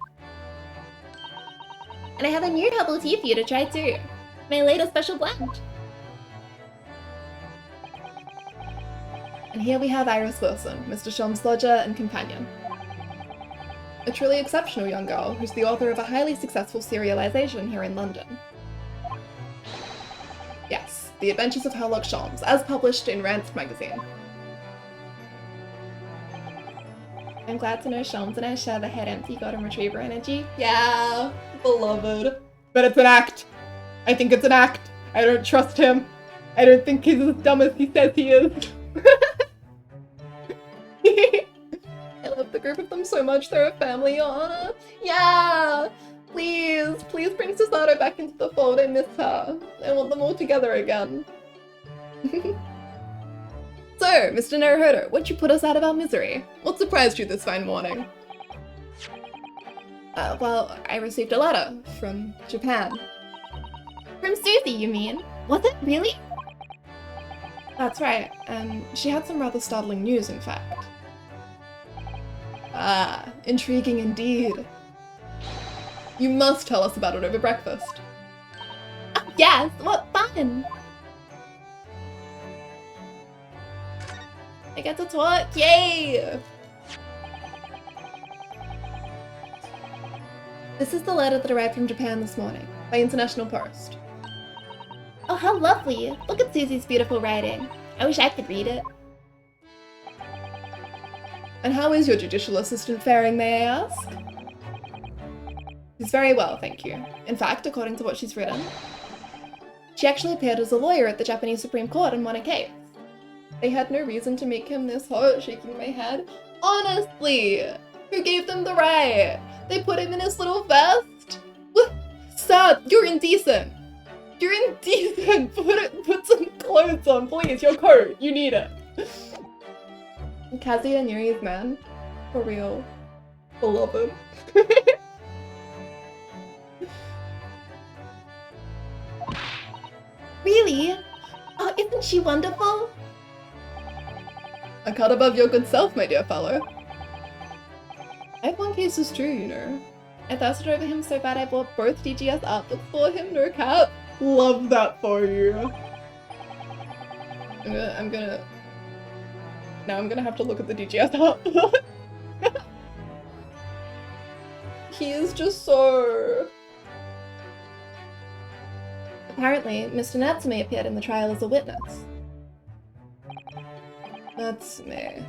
And I have a new herbal tea for you to try too. My latest special blend. And here we have Iris Wilson, Mr. Shom's lodger and companion. A truly exceptional young girl who's the author of a highly successful serialization here in London. Yes, The Adventures of Sherlock Holmes, as published in Rance magazine. I'm glad to know Sholmes and I share the head empty golden retriever energy. Yeah, beloved. But it's an act. I think it's an act. I don't trust him. I don't think he's as dumb as he says he is. I love the group of them so much. They're a family. Aw. Yeah. Please bring Susato back into the fold. I miss her. I want them all together again. So, Mr. Naruhodo, what'd you put us out of our misery? What surprised you this fine morning? Well, I received a letter from Japan. From Susie, you mean? Was it really? That's right, she had some rather startling news, in fact. Ah, intriguing indeed. You must tell us about it over breakfast. Oh, yes, what fun! I get to talk, yay! This is the letter that arrived from Japan this morning, by International Post. Oh, how lovely! Look at Susie's beautiful writing. I wish I could read it. And how is your judicial assistant faring, may I ask? She's very well, thank you. In fact, according to what she's written, she actually appeared as a lawyer at the Japanese Supreme Court and won a case. They had no reason to make him this hot, shaking my head. Honestly! Who gave them the right? They put him in his little vest? What? Sir, you're indecent! You're indecent! Put some clothes on, please, your coat, you need it. Kazuya Nuri's man. For real. Beloved. Really? Oh, isn't she wonderful? A cut above your good self, my dear fellow. I've won cases too, you know. I thirsted over him so bad I bought both DGS art books for him, no cap. Love that for you. Now I'm gonna have to look at the DGS art book. He is just so... Apparently, Mr. Natsume appeared in the trial as a witness. Natsume.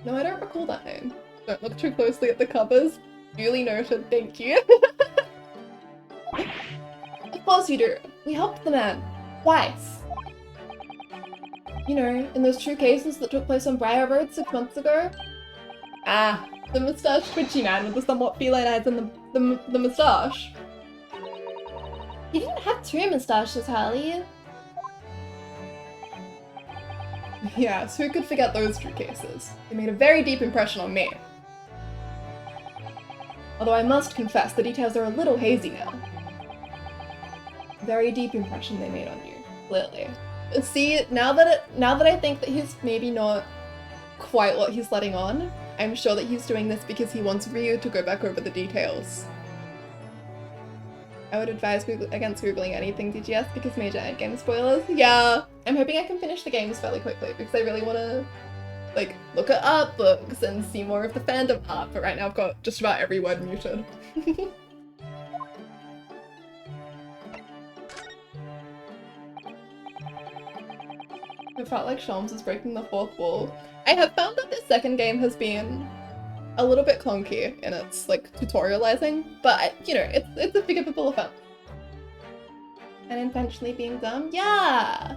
No, I don't recall that name. Don't look too closely at the covers. Duly noted, thank you. Of course you do. We helped the man. Twice. You know, in those 2 cases that took place on Briar Road 6 months ago. Ah, the moustache twitchy man with the somewhat feline eyes and the moustache. He didn't have 2 moustaches, Harley. Yes, who could forget those 2 cases? They made a very deep impression on me. Although I must confess, the details are a little hazy now. Very deep impression they made on you, clearly. See, now that I think that he's maybe not quite what he's letting on, I'm sure that he's doing this because he wants Ryu to go back over the details. I would advise against googling anything DGS because major endgame spoilers. Yeah, I'm hoping I can finish the games fairly quickly because I really want to, like, look at art books and see more of the fandom art, but right now I've got just about every word muted. It felt like Sholmes was breaking the 4th wall. I have found that this second game has been a little bit clunky in its, like, tutorializing, but, you know, it's a forgivable offense. And intentionally being dumb? Yeah!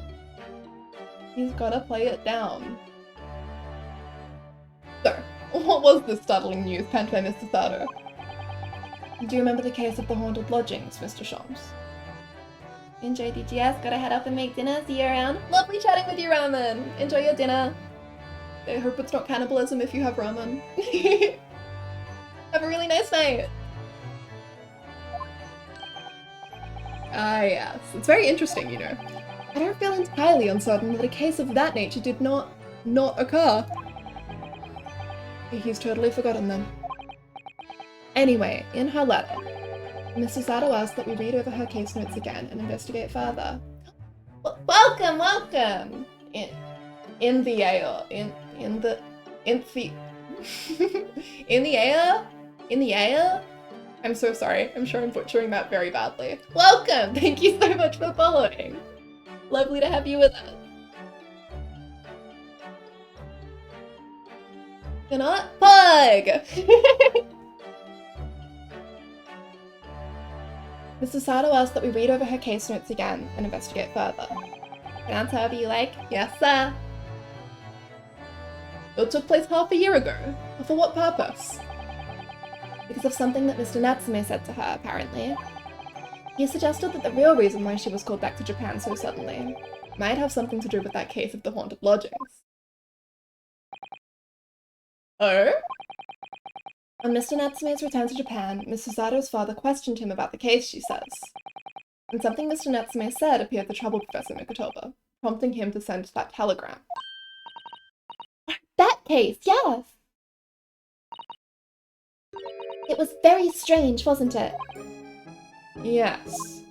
He's gotta play it down. So, what was this startling news penned by Mr. Sato? Do you remember the case of the haunted lodgings, Mr. Sholmes? Enjoy DGS, gotta head up and make dinner, see you around. Lovely chatting with you, Ramen! Enjoy your dinner. I hope it's not cannibalism if you have ramen. Have a really nice night! Ah yes, it's very interesting, you know. I don't feel entirely uncertain that a case of that nature did not occur. He's totally forgotten them. Anyway, in her letter, Mrs. Sato asked that we read over her case notes again and investigate further. Welcome, welcome! In the air. I'm so sorry. I'm sure I'm butchering that very badly. Welcome! Thank you so much for following. Lovely to have you with us. You're not? Pug! Mr. Sato asked that we read over her case notes again and investigate further. Can answer however you like. Yes, sir. It took place half a year ago. For what purpose? Because of something that Mr. Natsume said to her, apparently. He suggested that the real reason why she was called back to Japan so suddenly might have something to do with that case of the haunted lodgings. Oh? On Mr. Natsume's return to Japan, Mr. Sato's father questioned him about the case, she says. And something Mr. Natsume said appeared to trouble Professor Mikotoba, prompting him to send that telegram. That case, yes! It was very strange, wasn't it? Yes.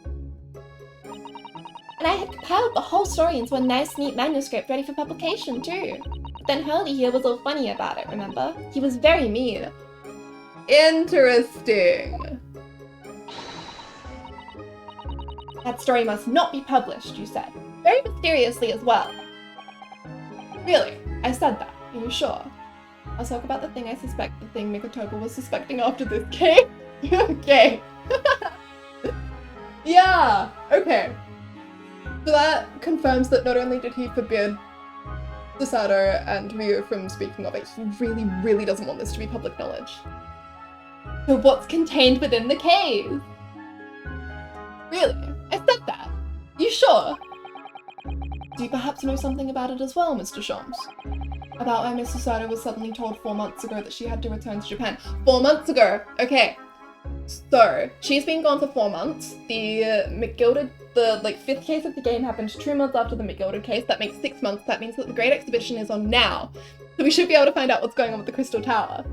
And I had compiled the whole story into a nice, neat manuscript ready for publication, too. But then Hurley here was all funny about it, remember? He was very mean. Interesting. That story must not be published, you said. Very mysteriously as well. Really? I said that. Are you sure? I'll talk about the thing Mikotoba was suspecting after this case. Okay. Yeah, okay. So that confirms that not only did he forbid Susato and Ryu from speaking of it, he really, really doesn't want this to be public knowledge. So what's contained within the cave? Really? I said that. You sure? Do you perhaps know something about it as well, Mr. Shams? About why Miss Susato was suddenly told 4 months ago that she had to return to Japan. 4 months ago! Okay. So, she's been gone for 4 months. The McGilded, the 5th case of the game happened 2 months after the McGilded case. That makes 6 months. That means that the Great Exhibition is on now. So we should be able to find out what's going on with the Crystal Tower.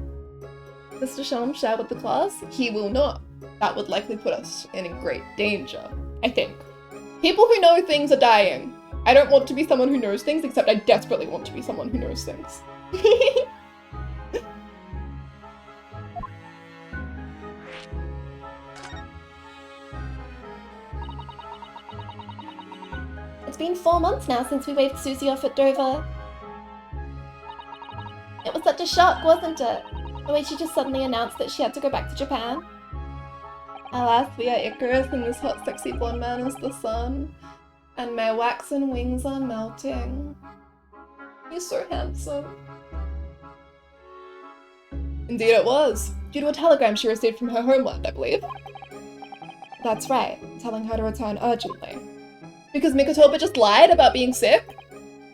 Mr. Shams share with the class? He will not. That would likely put us in great danger, I think. People who know things are dying. I don't want to be someone who knows things, except I desperately want to be someone who knows things. It's been 4 months now since we waved Susie off at Dover. It was such a shock, wasn't it? The way she just suddenly announced that she had to go back to Japan. Alas, we are Icarus and this hot sexy blonde man is the sun. And my waxen wings are melting. He's so handsome. Indeed it was. Due to a telegram she received from her homeland, I believe. That's right, telling her to return urgently. Because Mikotoba just lied about being sick?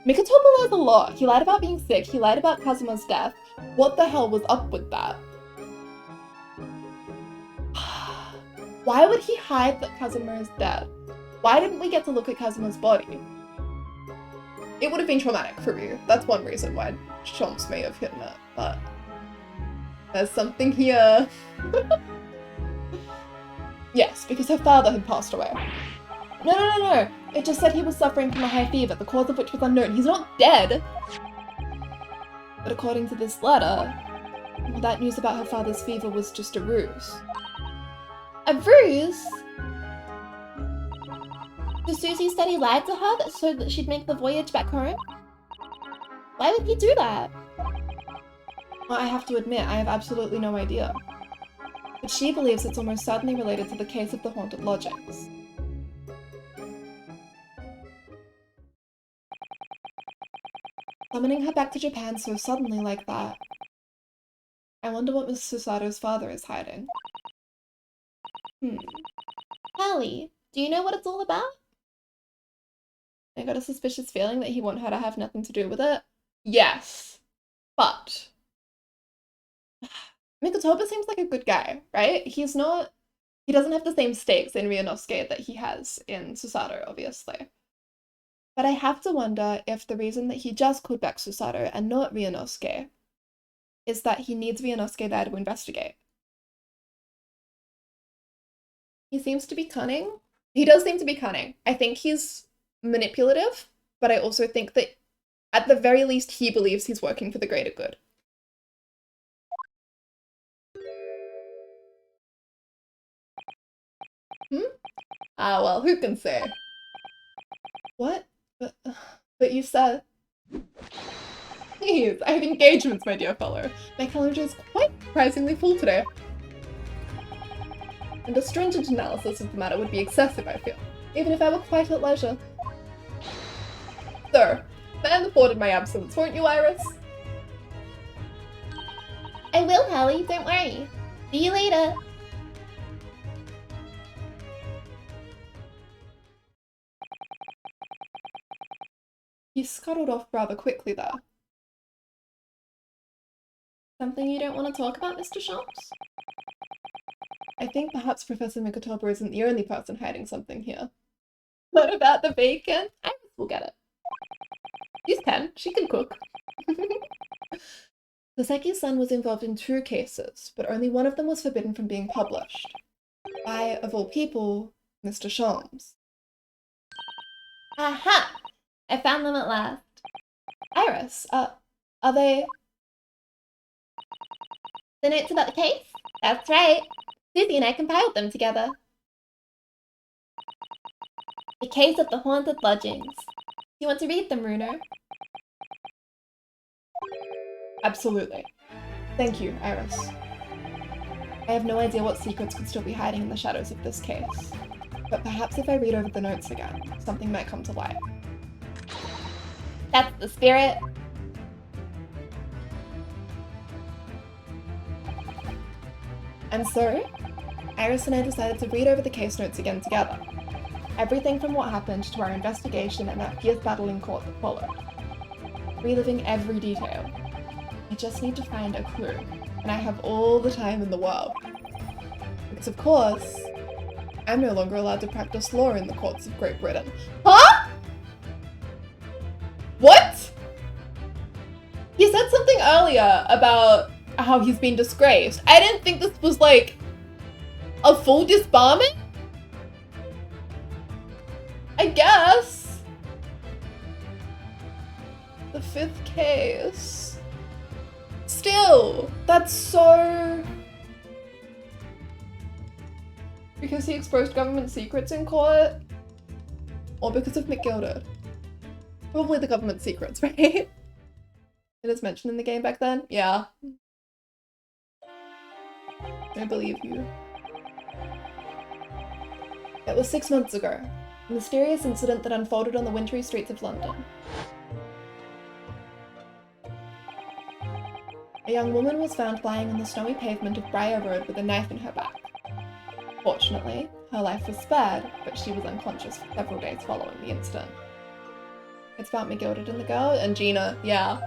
Mikotoba lies a lot. He lied about being sick, he lied about Kazuma's death. What the hell was up with that? Why would he hide that Kazuma is dead? Why didn't we get to look at Kazuma's body? It would have been traumatic for Ryu. That's one reason why Chomps may have hidden it, but there's something here. Yes, because her father had passed away. No. It just said he was suffering from a high fever, the cause of which was unknown. He's not dead! But according to this letter, that news about her father's fever was just a ruse. A ruse? So Susie said he lied to her so that she'd make the voyage back home? Why would he do that? Well, I have to admit, I have absolutely no idea. But she believes it's almost certainly related to the case of the haunted lodgings. Summoning her back to Japan so suddenly like that. I wonder what Miss Susato's father is hiding. Hallie, do you know what it's all about? I got a suspicious feeling that he want her to have nothing to do with it. Yes, but Mikotoba seems like a good guy, right? He doesn't have the same stakes in Ryunosuke that he has in Susato, obviously. But I have to wonder if the reason that he just called back Susato and not Ryunosuke is that he needs Ryunosuke there to investigate. He seems to be cunning. He does seem to be cunning. I think he's manipulative, but I also think that at the very least he believes he's working for the greater good. Ah, well, who can say? What? But you said... Please, I have engagements, my dear fellow. My calendar is quite surprisingly full today. And a stringent analysis of the matter would be excessive, I feel, even if I were quite at leisure. Sir, man the fort in my absence, won't you, Iris? I will, Hallie, don't worry. See you later. He scuttled off rather quickly there. Something you don't want to talk about, Mr. Shops? I think perhaps Professor Mikotoba isn't the only person hiding something here. What about the bacon? Iris will get it. She's 10. She can cook. Saseki's-san was involved in 2 cases, but only one of them was forbidden from being published. By, of all people, Mr. Shams. Aha! I found them at last. Iris, are they... The notes about the case? That's right. Susie and I compiled them together. The case of the haunted lodgings. You want to read them, Runo? Absolutely. Thank you, Iris. I have no idea what secrets could still be hiding in the shadows of this case, but perhaps if I read over the notes again, something might come to light. That's the spirit. And so, Iris and I decided to read over the case notes again together. Everything from what happened to our investigation and that fierce battle in court that followed. Reliving every detail. I just need to find a clue, and I have all the time in the world. Because of course, I'm no longer allowed to practice law in the courts of Great Britain. Huh? What? He said something earlier about how he's been disgraced. I didn't think this was like a full disbarment? I guess. The 5th case. Still, that's so... Because he exposed government secrets in court? Or because of McGilded? Probably the government secrets, right? It is mentioned in the game back then? Yeah. I believe you. It was 6 months ago. A mysterious incident that unfolded on the wintry streets of London. A young woman was found lying on the snowy pavement of Briar Road with a knife in her back. Fortunately, her life was spared, but she was unconscious for several days following the incident. It's about McGilded and the girl, and Gina, yeah.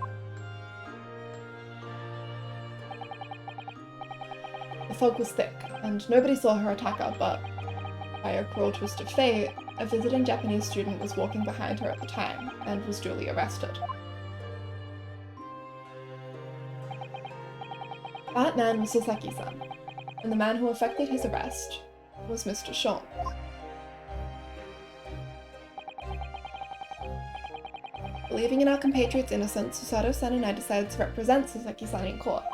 The fog was thick, and nobody saw her attacker, but by a cruel twist of fate, a visiting Japanese student was walking behind her at the time, and was duly arrested. That man was Saseki-san, and the man who effected his arrest was Mr. Shams. Believing in our compatriot's innocence, Susato-san and I decided to represent Saseki-san in court.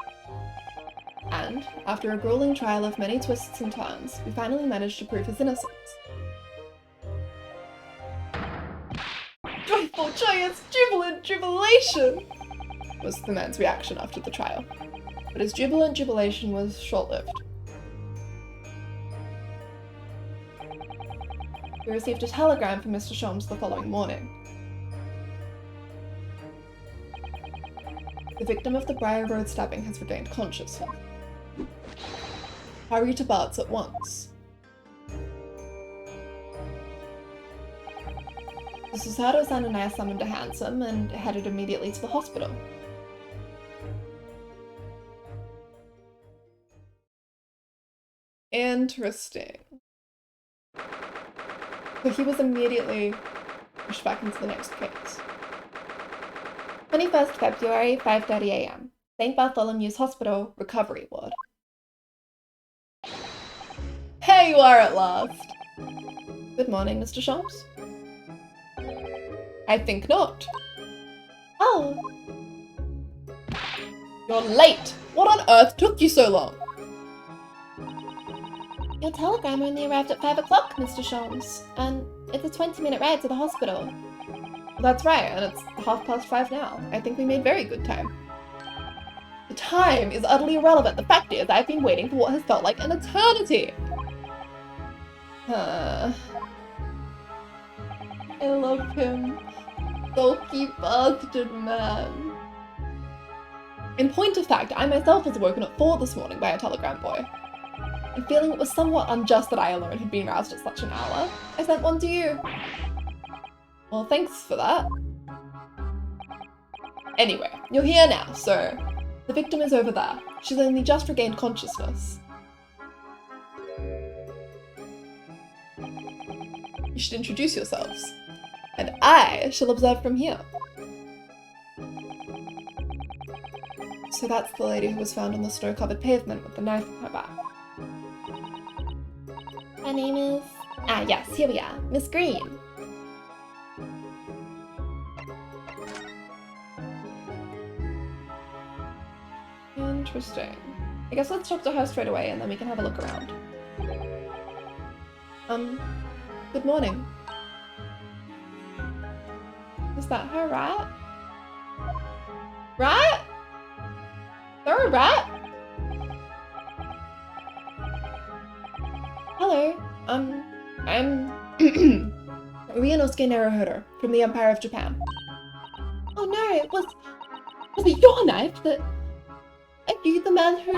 And, after a grueling trial of many twists and turns, we finally managed to prove his innocence. Joyful, joyous, jubilant jubilation! Was the man's reaction after the trial. But his jubilant jubilation was short-lived. We received a telegram from Mr. Shams the following morning. The victim of the Briar Road stabbing has regained consciousness. Hurry to Bart's at once. The Susato-san and I summoned a hansom and headed immediately to the hospital. Interesting. So he was immediately pushed back into the next case. 21st February, 5:30 AM. St. Bartholomew's Hospital, Recovery Ward. Here you are at last! Good morning, Mr. Shams. I think not. Oh, You're late! What on earth took you so long? your telegram only arrived at 5 o'clock, Mr. Shams, and it's a 20-minute ride to the hospital. That's right, and it's 5:30 now. I think we made very good time. The time is utterly irrelevant. The fact is, I've been waiting for what has felt like an eternity. I love him. Sulky bastard man. In point of fact, I myself was woken at 4 this morning by a telegram boy. And feeling it was somewhat unjust that I alone had been roused at such an hour, I sent one to you. Well, thanks for that. Anyway, you're here now, so the victim is over there. She's only just regained consciousness. You should introduce yourselves, and I shall observe from here. So that's the lady who was found on the snow-covered pavement with the knife in her back. Her name is... Ah, yes, here we are. Miss Green. Interesting. I guess let's talk to her straight away and then we can have a look around. Good morning. Is that her rat? Rat? Is there a rat? Hello. I'm Ryunosuke Naruhodo from the Empire of Japan. Oh no, was it your knife that... Are you the man who...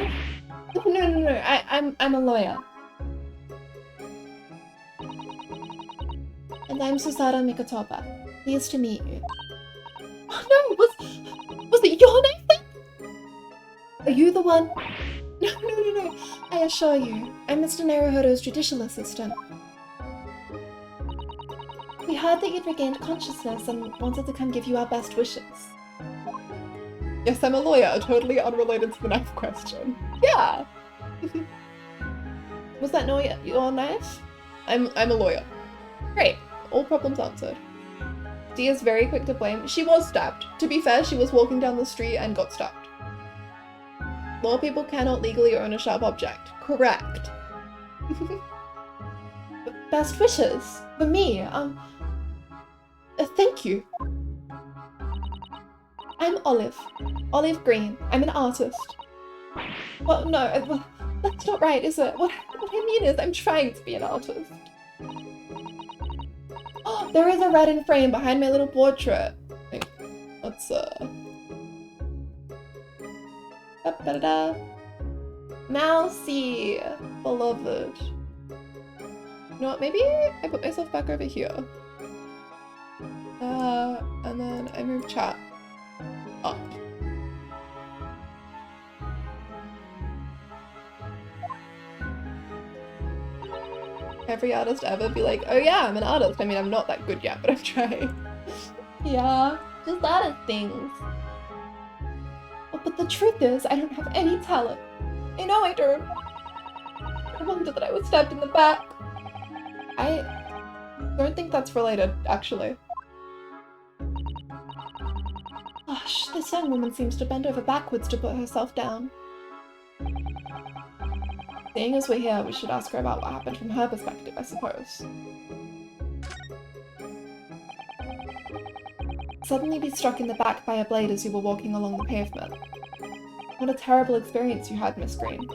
No, I'm a lawyer. And I'm Susato Mikotoba. Pleased to meet you. Oh no, was it your knife then? Are you the one? No. I assure you, I'm Mr. Naruhodo's judicial assistant. We heard that you'd regained consciousness and wanted to come give you our best wishes. Yes, I'm a lawyer, totally unrelated to the knife question. Yeah! Was that not your knife? I'm a lawyer. Great, all problems answered. Dia's very quick to blame. She was stabbed. To be fair, she was walking down the street and got stabbed. Law people cannot legally own a sharp object. Correct. Best wishes? For me? Thank you. I'm Olive. Olive Green. I'm an artist. Well, no, that's not right, is it? What I mean is, I'm trying to be an artist. Oh, there is a red in frame behind my little portrait. Let's, da-da-da. Mousy, beloved. You know what, maybe I put myself back over here. And then I move chat up. Every artist ever be like, oh yeah, I'm an artist. I mean, I'm not that good yet, but I'm trying. Yeah, just artist things. Oh, but the truth is, I don't have any talent. I know I don't. I wonder that I was stabbed in the back. I don't think that's related, actually. Gosh, this young woman seems to bend over backwards to put herself down. Seeing as we're here, we should ask her about what happened from her perspective, I suppose. Suddenly be struck in the back by a blade as you were walking along the pavement. What a terrible experience you had, Miss Green.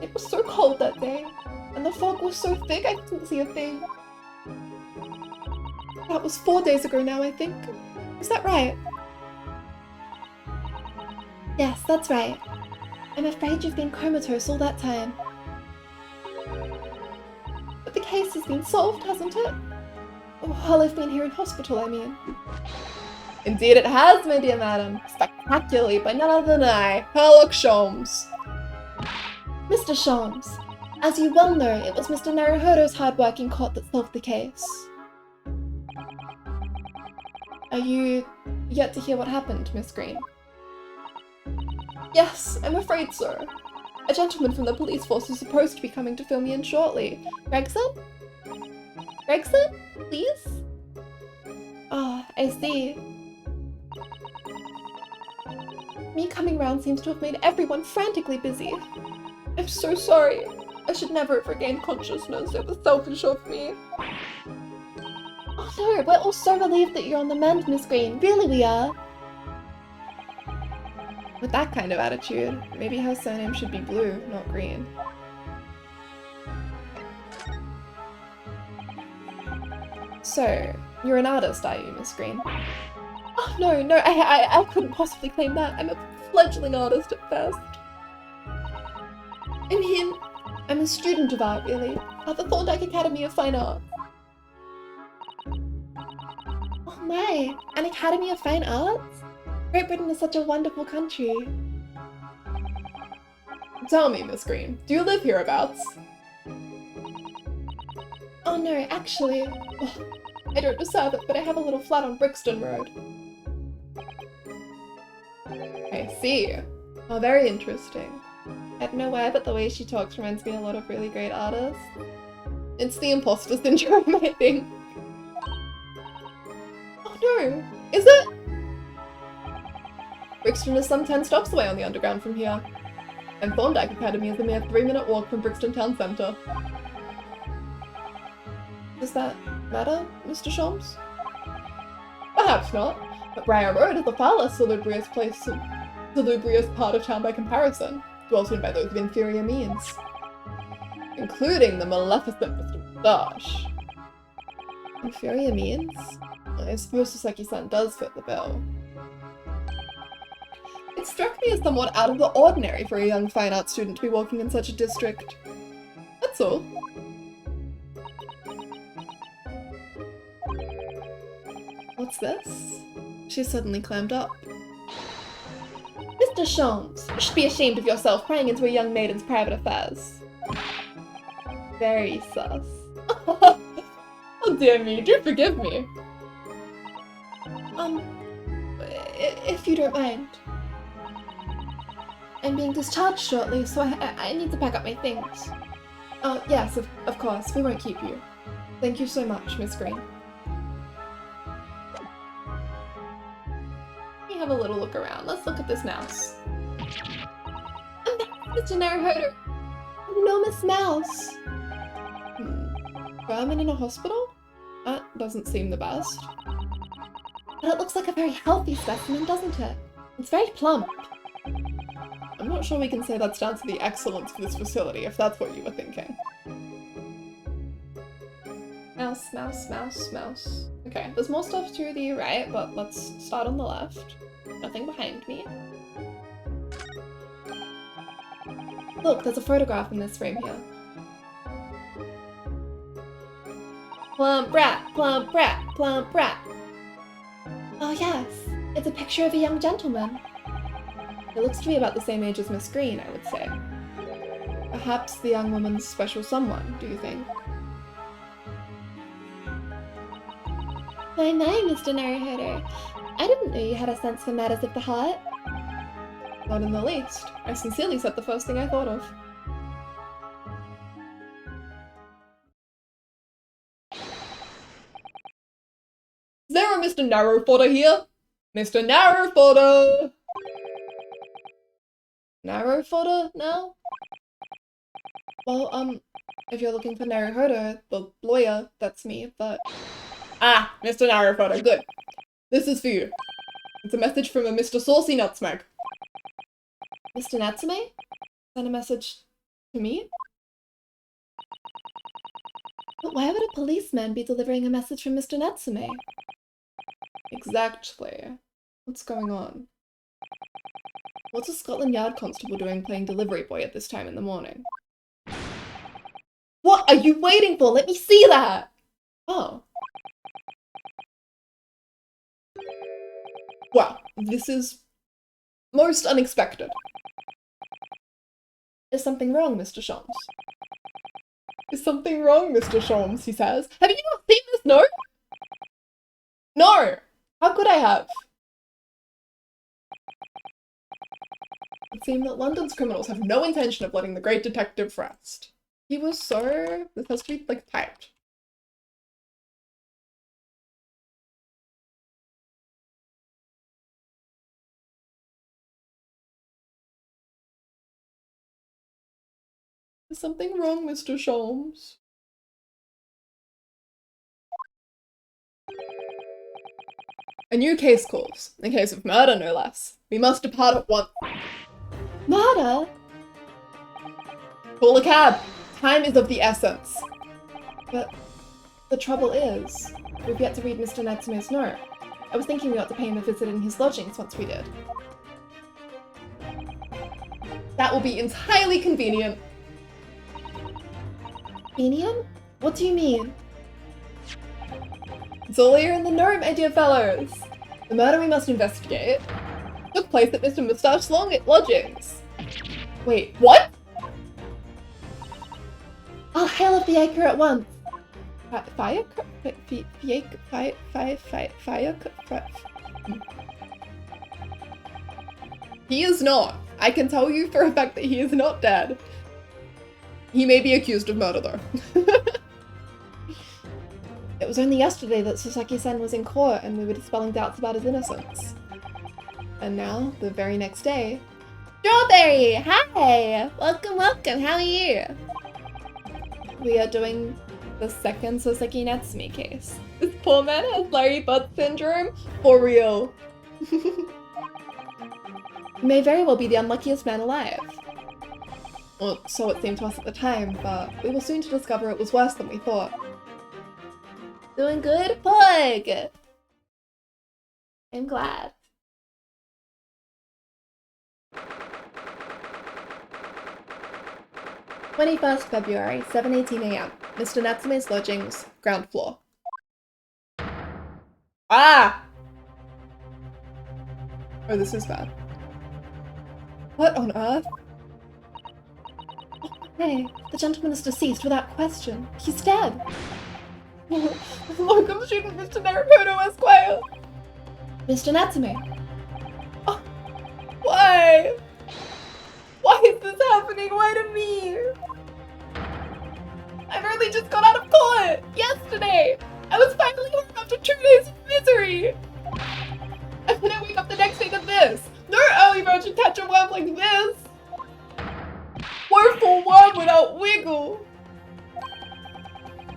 It was so cold that day, and the fog was so thick I couldn't see a thing. That was 4 days ago now, I think. Is that right? Yes, that's right. I'm afraid you've been comatose all that time. But the case has been solved, hasn't it? While I've been here in hospital, I mean. Indeed it has, my dear madam. Spectacularly, by none other than I, Sherlock Sholmes. Mr. Sholmes, as you well know, it was Mr. Naruhodo's hard-working court that solved the case. Are you yet to hear what happened, Miss Green? Yes, I'm afraid so. A gentleman from the police force is supposed to be coming to fill me in shortly. Gregson? Gregson? Please? Ah, I see. Me coming round seems to have made everyone frantically busy. I'm so sorry. I should never have regained consciousness. It was selfish of me. Oh no, we're all so relieved that you're on the mend, Miss Green. Really we are. With that kind of attitude, maybe her surname should be Blue, not Green. So, you're an artist, are you, Miss Green? Oh no, I couldn't possibly claim that. I'm a fledgling artist at best. I mean, I'm a student of art, really, at the Thorndyke Academy of Fine Arts. Oh my, an Academy of Fine Arts? Great Britain is such a wonderful country. Tell me, Miss Green, do you live hereabouts? Oh no, actually, I don't deserve it, but I have a little flat on Brixton Road. I see. Oh, very interesting. I don't know why, but the way she talks reminds me a lot of really great artists. It's the imposter syndrome, I think. Oh no! Is it? Brixton is some 10 stops away on the underground from here. And Thorndyke Academy is a mere 3-minute walk from Brixton Town Centre. Does that matter, Mr. Sholmes? Perhaps not, but Briar Road is a far less salubrious part of town by comparison, dwelt in by those of inferior means. Including the maleficent Mr. Moustache. Inferior means? I suppose Saseki-san does fit the bill. It struck me as somewhat out of the ordinary for a young fine arts student to be walking in such a district. That's all. What's this? She suddenly clammed up. Mr. Sholmes, you should be ashamed of yourself prying into a young maiden's private affairs. Very sus. Oh dear me, do forgive me. If you don't mind. I'm being discharged shortly, so I need to pack up my things. Oh, yes, of course, we won't keep you. Thank you so much, Miss Green. Let me have a little look around. Let's look at this mouse. Mr. Naruhodo, an enormous mouse. Vermin in a hospital? That doesn't seem the best. But it looks like a very healthy specimen, doesn't it? It's very plump. I'm not sure we can say that's down to the excellence of this facility, if that's what you were thinking. Mouse, mouse, mouse, mouse. Okay, there's more stuff to the right, but let's start on the left. Nothing behind me. Look, there's a photograph in this frame here. Plump brat, plump brat, plump brat. Oh yes, it's a picture of a young gentleman. It looks to be about the same age as Miss Green, I would say. Perhaps the young woman's special someone, do you think? My, Mr. Naruhodo. I didn't know you had a sense for matters of the heart. Not in the least. I sincerely said the first thing I thought of. Is there a Mr. Narrowfodder here? Mr. Narrowfodder! Narrowfodder now? Well, if you're looking for Naruhodo, the lawyer, that's me, but... Ah, Mr. Narrowfodder, good. This is for you. It's a message from a Mr. Saucy Nutsmeg. Mr. Natsume? Send a message to me? But why would a policeman be delivering a message from Mr. Natsume? Exactly. What's going on? What's a Scotland Yard constable doing playing delivery boy at this time in the morning? What are you waiting for? Let me see that! Oh. Wow, this is most unexpected. Is something wrong, Mr. Sholmes? Is something wrong, Mr. Sholmes, he says. Have you not seen this note? No! How could I have? It seems that London's criminals have no intention of letting the great detective rest. He was so... This has to be, like, typed. Is something wrong, Mr. Sholmes? A new case calls. A case of murder, no less. We must depart at once. Murder? Call a cab. Time is of the essence. But the trouble is, we've yet to read Mr. Natsume's note. I was thinking we ought to pay him a visit in his lodgings once we did. That will be entirely convenient. Convenient? What do you mean? It's all here in the note, my dear fellows. The murder we must investigate took place at Mr. Moustache's lodgings. Wait, What? I'll hail up the acre at once. He is not. I can tell you for a fact that he is not dead. He may be accused of murder, though. It was only yesterday that Sasaki-san was in court and we were dispelling doubts about his innocence. And now, the very next day... Strawberry! Hi! Welcome, welcome, how are you? We are doing the second Sasaki Natsume case. This poor man has Larry Bud syndrome? For real. He may very well be the unluckiest man alive. Well, so it seemed to us at the time, but we were soon to discover it was worse than we thought. Doing good, Pug? I'm glad. February, 7:18 AM. Mr. Natsume's lodgings, ground floor. Ah! Oh, this is bad. What on earth? Oh, hey, the gentleman is deceased without question. He's dead. Look, I'm shooting Mr. Naruhodo, Esquire! Mr. Natsume. Oh, why? Why is this happening? Why to me? I've only just got out of court! Yesterday! I was finally home after 2 days of misery! And then I wake up the next day to this! No early bird should catch a worm like this! Woeful worm without wiggle!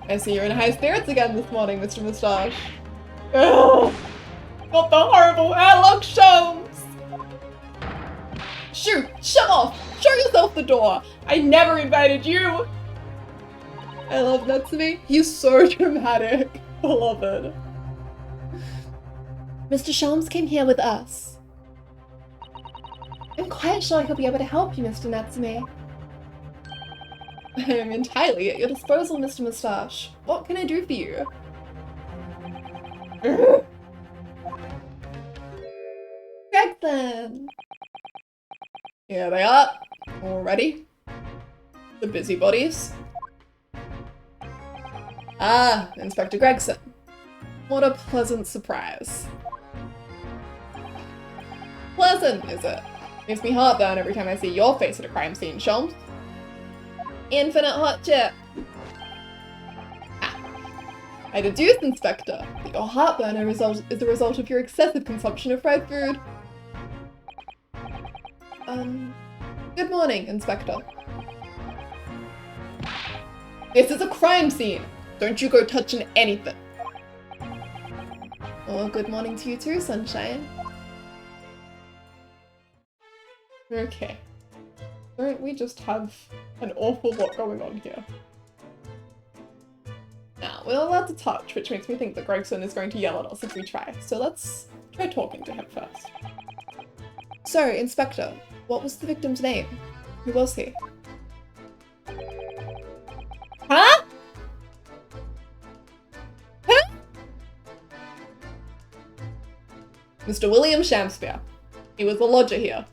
I see you're in high spirits again this morning, Mr. Moustache. Ugh! Not the horrible airlock shows! Shoo! Shut off! Show yourself the door! I never invited you! I love Natsume. He's so dramatic. Beloved. Mr. Sholmes came here with us. I'm quite sure he'll be able to help you, Mr. Natsume. I am entirely at your disposal, Mr. Moustache. What can I do for you? Gregson! Here they are. All ready? The busybodies. Ah, Inspector Gregson. What a pleasant surprise. Pleasant, is it? Makes me heartburn every time I see your face at a crime scene, Sholmes. Infinite hot chip. Ah. I deduce, Inspector, that your heartburn is a result of your excessive consumption of fried food. Good morning, Inspector. This is a crime scene. Don't you go touching anything. Oh, good morning to you too, Sunshine. Okay. Don't we just have an awful lot going on here? Now, we're not allowed to touch, which makes me think that Gregson is going to yell at us if we try. So let's try talking to him first. So, Inspector, what was the victim's name? Who was he? Huh? Huh? Mr. William Shamspeare. He was a lodger here.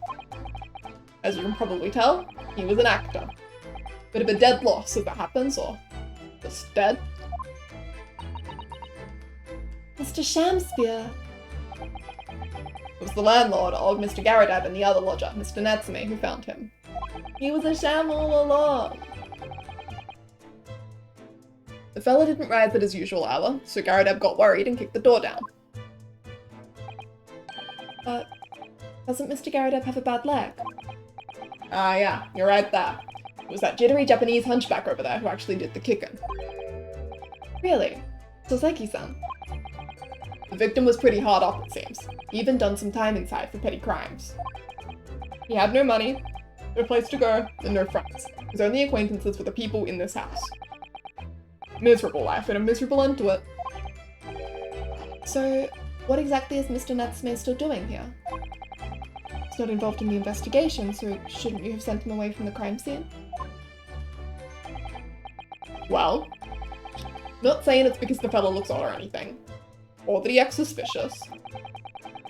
As you can probably tell, he was an actor. Bit of a dead loss if that happens, or just dead. Mr. Shamspeare. It was the landlord, old Mr. Garadab, and the other lodger, Mr. Natsume, who found him. He was a sham all along. The fella didn't rise at his usual hour, so Garadab got worried and kicked the door down. But doesn't Mr. Garadab have a bad leg? Ah yeah, you're right there. It was that jittery Japanese hunchback over there who actually did the kicking. Really? Soseki-san. The victim was pretty hard up, it seems. He even done some time inside for petty crimes. He had no money, no place to go, and no friends. His only acquaintances were the people in this house. Miserable life, and a miserable end to it. So, what exactly is Mr. Natsume still doing here? He's not involved in the investigation, so shouldn't you have sent him away from the crime scene? Well, not saying it's because the fella looks odd or anything, or that he acts suspicious,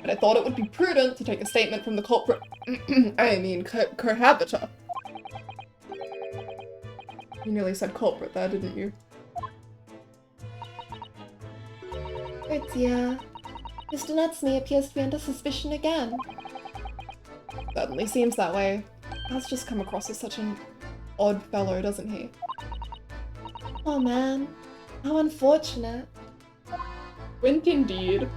but I thought it would be prudent to take a statement from the culprit, cohabiter. You nearly said culprit there, didn't you? Oh dear. Mr. Natsume appears to be under suspicion again. Certainly seems that way. Has just come across as such an odd fellow, doesn't he? Oh man, how unfortunate. Wink indeed.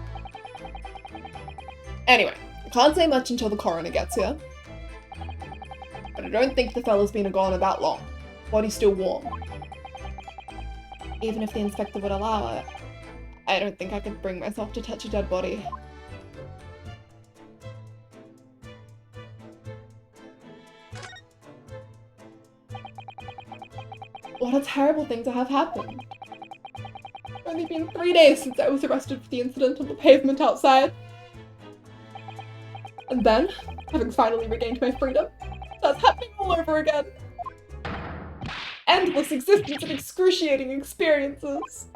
Anyway, I can't say much until the coroner gets here. But I don't think the fella's been a goner that long. Body's still warm. Even if the inspector would allow it, I don't think I could bring myself to touch a dead body. What a terrible thing to have happen. It's only been 3 days since I was arrested for the incident on the pavement outside. And then, having finally regained my freedom, that's happening all over again. Endless existence of excruciating experiences.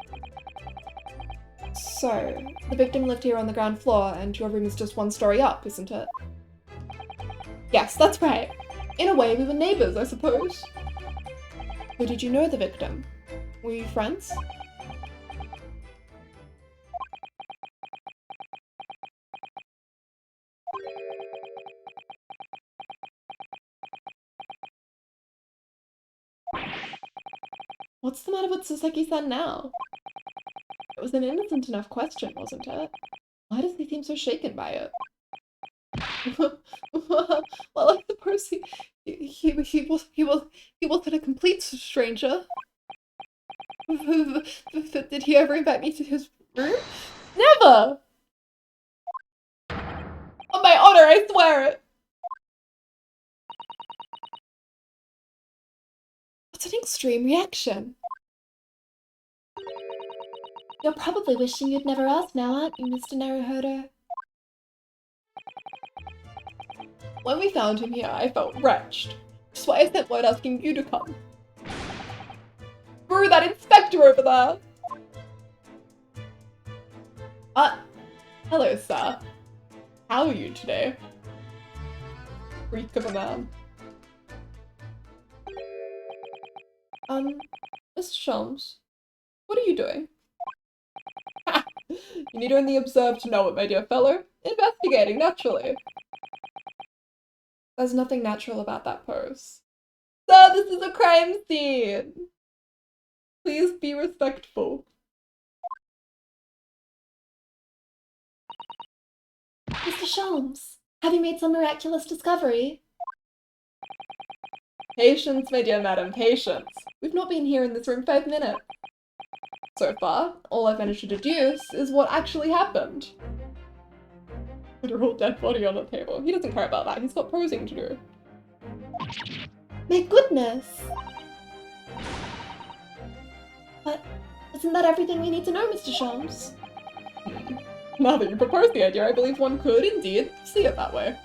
So, the victim lived here on the ground floor, and your room is just one story up, isn't it? Yes, that's right. In a way, we were neighbours, I suppose. Who did you know the victim? Were you friends? What's the matter with Soseki-san now? It was an innocent enough question, wasn't it? Why does he seem so shaken by it? Well, I suppose he wasn't a complete stranger. Did he ever invite me to his room? Never! On my honor, I swear it! What an extreme reaction. You're probably wishing you'd never asked now, aren't you, Mr. Naruhodo? When we found him here, I felt wretched. Which is why I sent word asking you to come. Screw that inspector over there! Hello, sir. How are you today? Freak of a man. Mr. Sholmes, what are you doing? You need only observe to know it, my dear fellow. Investigating, naturally. There's nothing natural about that pose. Sir, this is a crime scene! Please be respectful. Mr. Sholmes, have you made some miraculous discovery? Patience, my dear madam, patience. We've not been here in this room 5 minutes. So far, all I've managed to deduce is what actually happened. Literal dead body on the table. He doesn't care about that, he's got posing to do. My goodness! But isn't that everything we need to know, Mr. Sholmes? Now that you propose the idea, I believe one could, indeed, see it that way.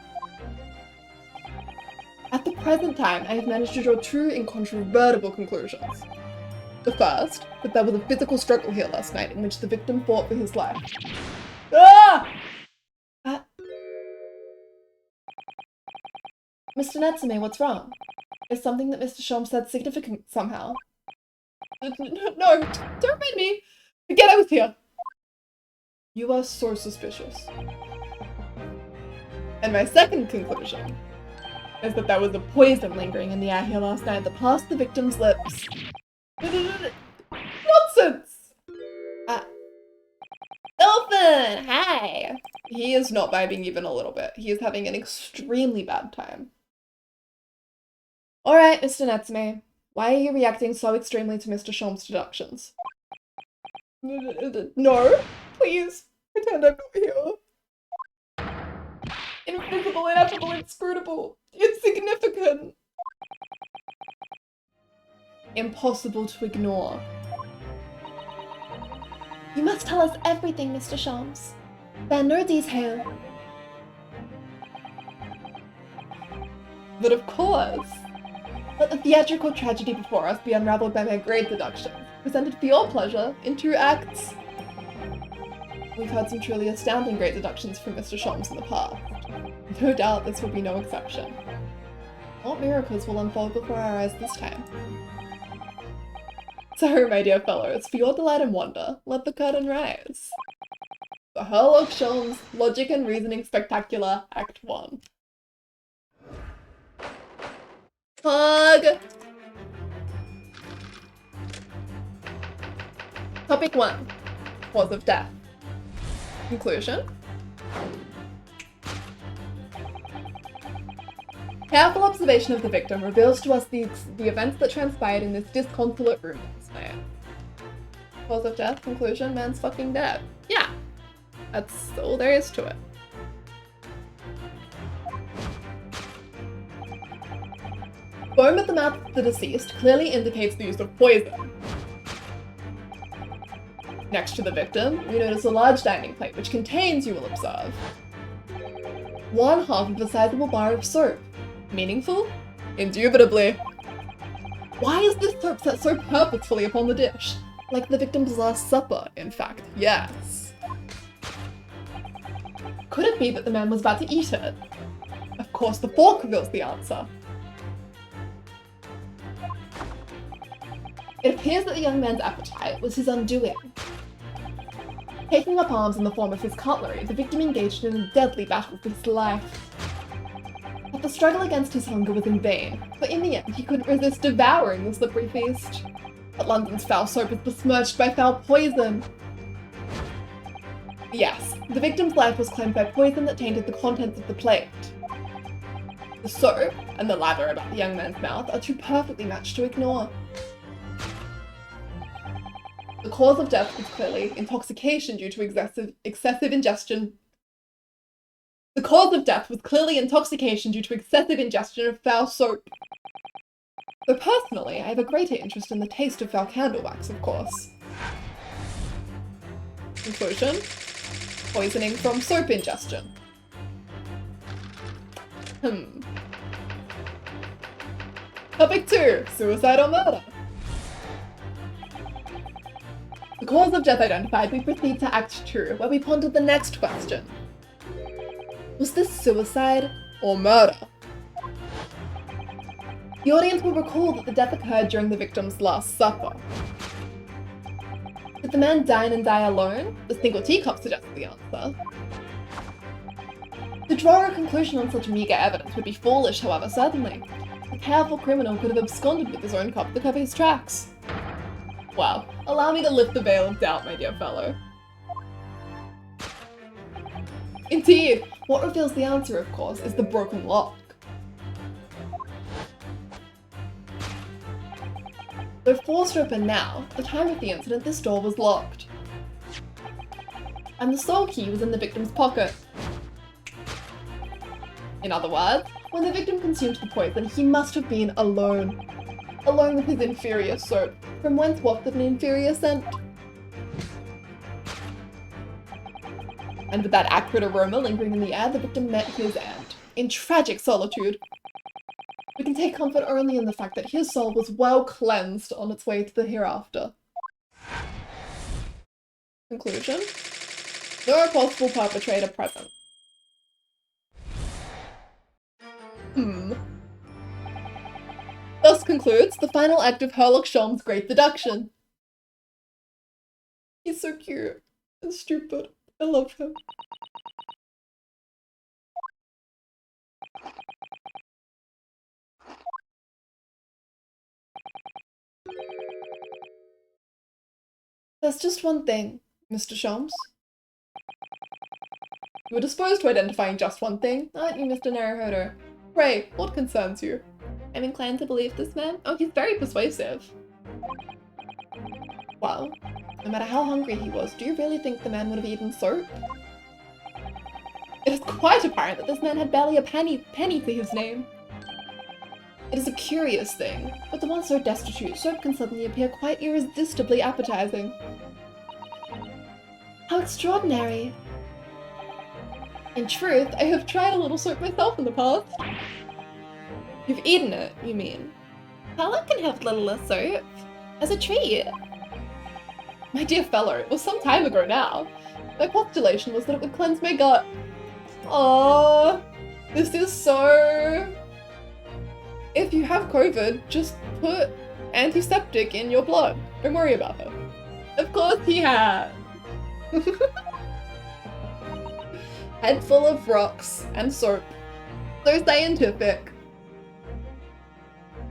At the present time, I have managed to draw 2 incontrovertible conclusions. The first, that there was a physical struggle here last night in which the victim fought for his life. Ah! Mr. Natsume, what's wrong? Is something that Mr. Sholmes said significant somehow? No, don't mind me. Forget I was here. You are so suspicious. And my second conclusion is that there was a poison lingering in the air here last night that passed the victim's lips. Nonsense! Dolphin! Hi! He is not vibing even a little bit. He is having an extremely bad time. Alright, Mr. Natsume. Why are you reacting so extremely to Mr. Sholmes' deductions? No, please. Pretend I'm not here. Invisible, ineffable, inscrutable, insignificant. Impossible to ignore. You must tell us everything, Mr. Shams. Spare no detail. But of course. Let the theatrical tragedy before us be unraveled by my grade deduction, presented for your pleasure in 2 acts. We've had some truly astounding grade deductions from Mr. Shams in the past. No doubt this will be no exception. What miracles will unfold before our eyes this time? So, my dear fellows, for your delight and wonder, let the curtain rise. The Sherlock Holmes Logic and Reasoning Spectacular, Act 1. Hug! Topic 1. Cause of death. Conclusion. Careful observation of the victim reveals to us the events that transpired in this disconsolate room last night. Cause of death, conclusion, man's fucking dead. Yeah, that's all there is to it. Foam at the mouth of the deceased clearly indicates the use of poison. Next to the victim, we notice a large dining plate which contains, you will observe, 1/2 of a sizable bar of soap. Meaningful? Indubitably. Why is this soap set so purposefully upon the dish? Like the victim's last supper, in fact. Yes. Could it be that the man was about to eat it? Of course, the fork reveals the answer. It appears that the young man's appetite was his undoing. Taking up arms in the form of his cutlery, the victim engaged in a deadly battle for his life. But the struggle against his hunger was in vain, for in the end he couldn't resist devouring the slippery feast. But London's foul soap is besmirched by foul poison. Yes, the victim's life was claimed by poison that tainted the contents of the plate. The soap, and the lather about the young man's mouth, are too perfectly matched to ignore. The cause of death was clearly intoxication due to excessive ingestion. The cause of death was clearly intoxication due to excessive ingestion of foul soap. Though personally, I have a greater interest in the taste of foul candle wax, of course. Conclusion: poisoning from soap ingestion. Topic 2: suicide or murder. The cause of death identified, we proceed to Act 2, where we ponder the next question. Was this suicide or murder? The audience will recall that the death occurred during the victim's last supper. Did the man dine and die alone? The single teacup suggests the answer. To draw a conclusion on such meagre evidence would be foolish, however, certainly. A careful criminal could have absconded with his own cup to cover his tracks. Well, allow me to lift the veil of doubt, my dear fellow. Indeed, what reveals the answer, of course, is the broken lock. Though forced open now, at the time of the incident this door was locked. And the sole key was in the victim's pocket. In other words, when the victim consumed the poison, he must have been alone. Alone with his inferior soap, from whence wafted an inferior scent. And with that acrid aroma lingering in the air, the victim met his end, in tragic solitude. We can take comfort only in the fact that his soul was well cleansed on its way to the hereafter. Conclusion: no possible perpetrator present. Thus concludes the final act of Sherlock Holmes' Great Deduction. He's so cute and stupid. I love him. There's just one thing, Mr. Holmes. You were disposed to identifying just one thing, aren't you, Mr. Naruhodo? Pray, what concerns you? I'm inclined to believe this man. Oh, he's very persuasive. Well, No matter how hungry he was, do you really think the man would have eaten soap? It is quite apparent that this man had barely a penny to his name. It is a curious thing, but to one so destitute, soap can suddenly appear quite irresistibly appetizing. How extraordinary! In truth, I have tried a little soap myself in the past. You've eaten it, you mean? Paula can have little soap. As a treat. My dear fellow, it was some time ago now. My postulation was that it would cleanse my gut. Oh, this is so... If you have COVID, just put antiseptic in your blood. Don't worry about it. Of course he had. Head full of rocks and soap. So scientific.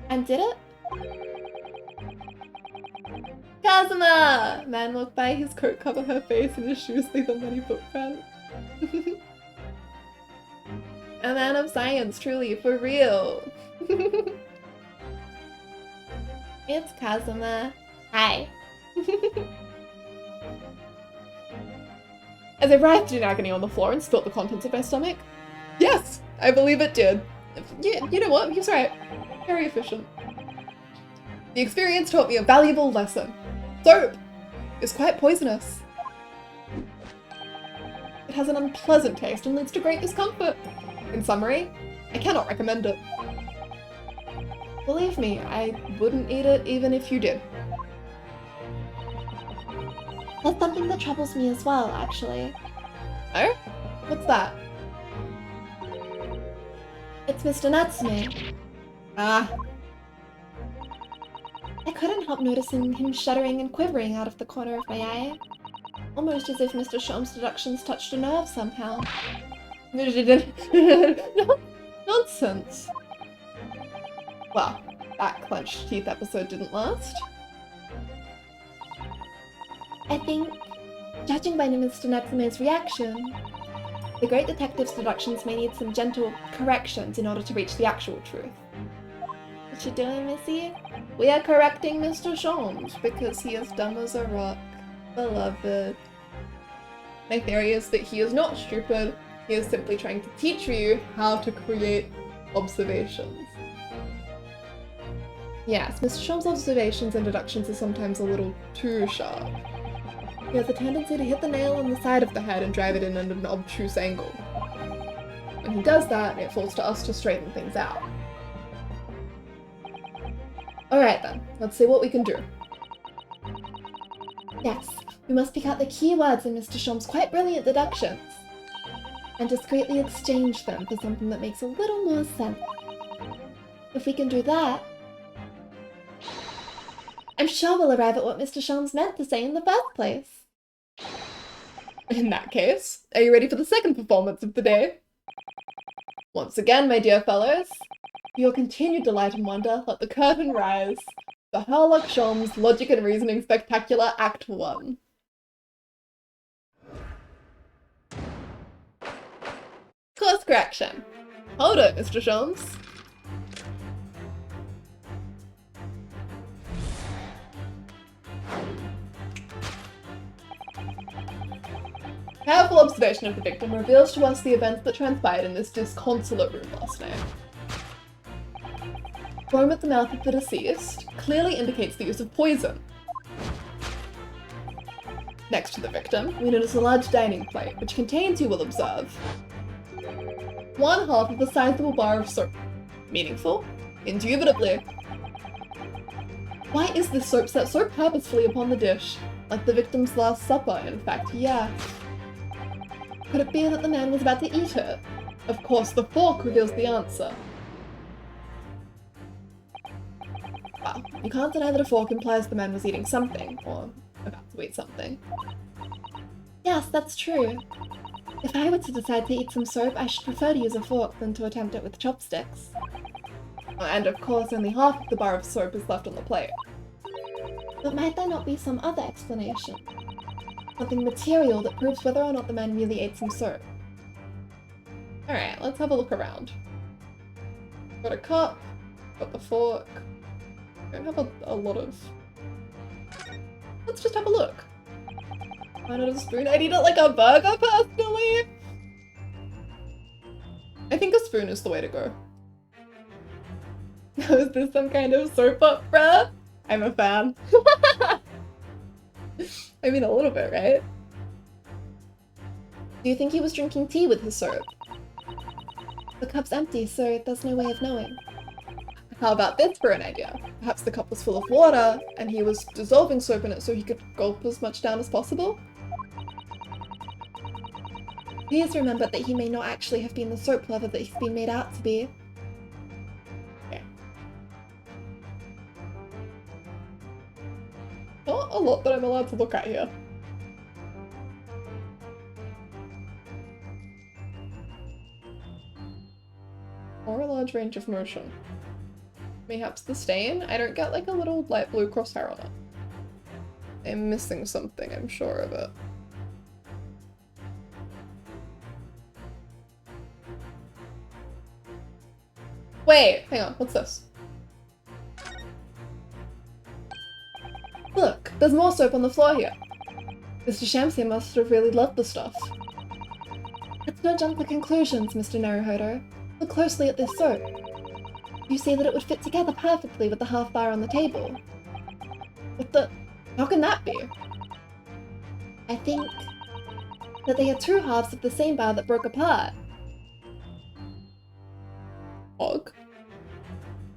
And did it? Kazuma! Man walked by, his coat covered her face and his shoes leave a muddy footprint. A man of science, truly, for real. It's Kazuma. Hi. As I writhed in agony on the floor and spilt the contents of my stomach. Yes, I believe it did. You know what? He's right. Very efficient. The experience taught me a valuable lesson. Soap is quite poisonous. It has an unpleasant taste and leads to great discomfort. In summary, I cannot recommend it. Believe me, I wouldn't eat it even if you did. That's something that troubles me as well, actually. Oh? What's that? It's Mr. Natsume. Ah. I couldn't help noticing him shuddering and quivering out of the corner of my eye. Almost as if Mr. Shom's deductions touched a nerve somehow. Nonsense. Well, that clenched teeth episode didn't last. I think, judging by Mr. Natsume's reaction, the great detective's deductions may need some gentle corrections in order to reach the actual truth. What you doing, Missy? We are correcting Mr. Shomes because he is dumb as a rock. Beloved. My theory is that he is not stupid, he is simply trying to teach you how to create observations. Yes, Mr. Shomes' observations and deductions are sometimes a little too sharp. He has a tendency to hit the nail on the side of the head and drive it in at an obtuse angle. When he does that, it falls to us to straighten things out. Alright then, let's see what we can do. Yes, we must pick out the key words in Mr. Shom's quite brilliant deductions, and discreetly exchange them for something that makes a little more sense. If we can do that, I'm sure we'll arrive at what Mr. Shom's meant to say in the first place. In that case, are you ready for the second performance of the day? Once again, my dear fellows, for your continued delight and wonder, let the curtain rise. The Sherlock Holmes Logic and Reasoning Spectacular Act 1. Course correction. Hold it, Mr. Holmes. Careful observation of the victim reveals to us the events that transpired in this disconsolate room last night. Foam at the mouth of the deceased clearly indicates the use of poison. Next to the victim, we notice a large dining plate, which contains, you will observe, 1/2 of a sizable bar of soap. Meaningful? Indubitably. Why is this soap set so purposefully upon the dish? Like the victim's last supper, in fact, yes. Could it be that the man was about to eat it? Of course, the fork reveals the answer. Well, you can't deny that a fork implies the man was eating something, or about to eat something. Yes, that's true. If I were to decide to eat some soap, I should prefer to use a fork than to attempt it with chopsticks. And of course, only half of the bar of soap is left on the plate. But might there not be some other explanation? Something material that proves whether or not the man really ate some soap. Alright, let's have a look around. Got a cup, got the fork. Don't have a lot of... Let's just have a look. Why not a spoon? I'd eat it like a burger, personally. I think a spoon is the way to go. Is this some kind of soap opera? I'm a fan. I mean, a little bit, right? Do you think he was drinking tea with his soap? The cup's empty, so there's no way of knowing. How about this for an idea? Perhaps the cup was full of water, and he was dissolving soap in it so he could gulp as much down as possible? Please remember that he may not actually have been the soap lover that he's been made out to be. Okay. Not a lot that I'm allowed to look at here. Or a large range of motion. Mayhaps the stain? I don't get like a little light blue crosshair on it. I'm missing something, I'm sure of it. Wait, hang on, what's this? Look, there's more soap on the floor here. Mr. Shamsi must have really loved the stuff. Let's not jump to conclusions, Mr. Naruhodo. Look closely at this soap. You see that it would fit together perfectly with the half bar on the table. What the? How can that be? I think that they are two halves of the same bar that broke apart. Og.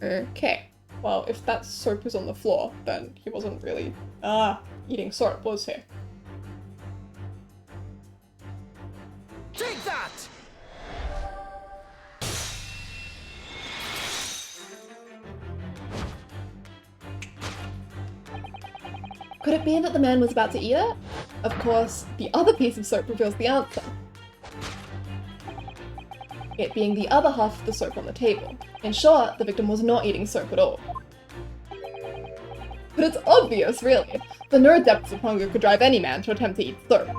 Okay. Well, if that soap is on the floor, then he wasn't really, eating soap, was he? Take that! Could it be that the man was about to eat it? Of course, the other piece of soap reveals the answer. It being the other half of the soap on the table. In short, the victim was not eating soap at all. But it's obvious, really, that no depths of hunger could drive any man to attempt to eat soap.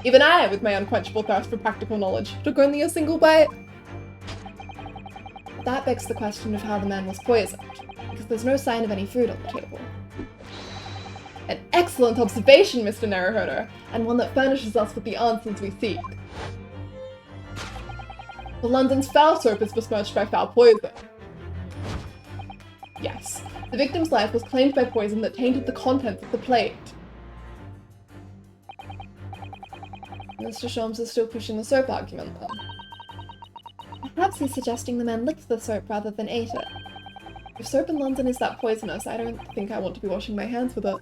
Even I, with my unquenchable thirst for practical knowledge, took only a single bite. That begs the question of how the man was poisoned, because there's no sign of any food on the table. An excellent observation, Mr. Naruhodo, and one that furnishes us with the answers we seek. The London's foul soap is besmirched by foul poison. Yes, the victim's life was claimed by poison that tainted the contents of the plate. Mr. Sholmes is still pushing the soap argument, then. Perhaps he's suggesting the man licked the soap rather than ate it. If soap in London is that poisonous, I don't think I want to be washing my hands with it.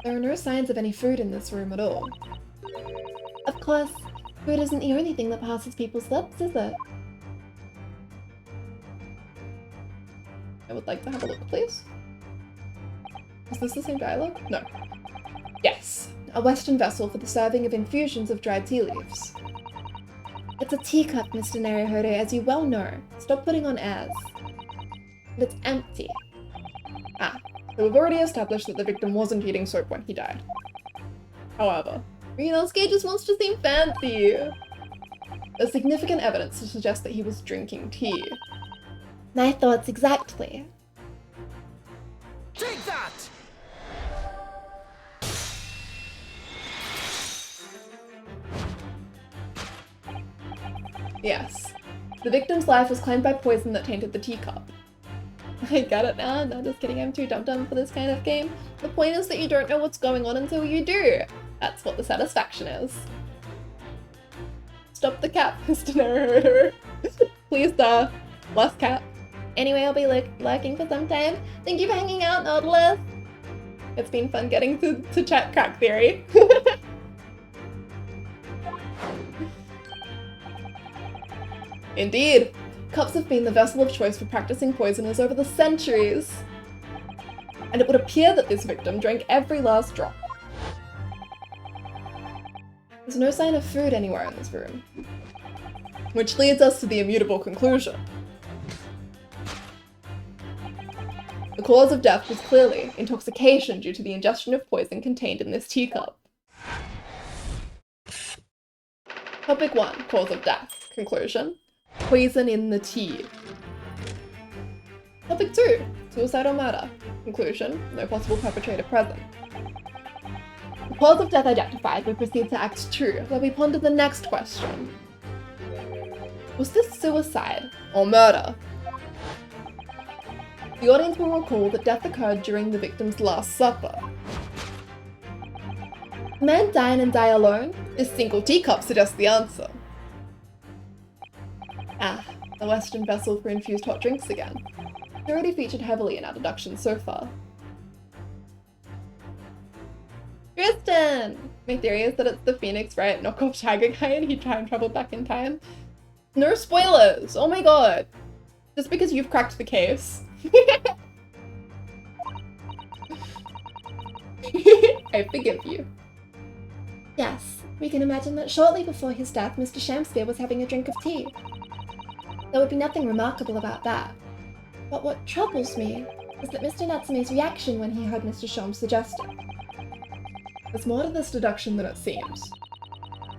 There are no signs of any food in this room at all. Of course, food isn't the only thing that passes people's lips, is it? I would like to have a look, please. Is this the same dialogue? No. Yes. A Western vessel for the serving of infusions of dried tea leaves. It's a teacup, Mr. Naruhodo, as you well know. Stop putting on airs. And it's empty. Ah, so we've already established that the victim wasn't eating soap when he died. However, Ryunosuke just wants to seem fancy. There's significant evidence to suggest that he was drinking tea. My thoughts exactly. Take that! Yes. The victim's life was claimed by poison that tainted the teacup. I get it now. No, just kidding. I'm too dumb for this kind of game. The point is that you don't know what's going on until you do. That's what the satisfaction is. Stop the cap, Mr. Naruhodo. Please, less cap. Anyway, I'll be lurking for some time. Thank you for hanging out, Nautilus. It's been fun getting to chat crack theory. Indeed. Cups have been the vessel of choice for practicing poisoners over the centuries. And it would appear that this victim drank every last drop. There's no sign of food anywhere in this room. Which leads us to the immutable conclusion. The cause of death was clearly intoxication due to the ingestion of poison contained in this teacup. Topic 1, cause of death. Conclusion. Poison in the tea. Topic 2, suicide or murder. Conclusion, no possible perpetrator present. Cause of death identified, we proceed to Act 2, where we ponder the next question. Was this suicide or murder? The audience will recall that death occurred during the victim's last supper. Men dine and die alone? This single teacup suggests the answer. Ah, the Western vessel for infused hot drinks again. It's already featured heavily in our deductions so far. Tristan! My theory is that it's the Phoenix Wright knockoff Tiger guy and he time traveled back in time. No spoilers! Oh my god! Just because you've cracked the case. I forgive you. Yes, we can imagine that shortly before his death, Mr. Shamspeare was having a drink of tea. There would be nothing remarkable about that. But what troubles me is that Mr. Natsume's reaction when he heard Mr. Shams suggest it. There's more to this deduction than it seems.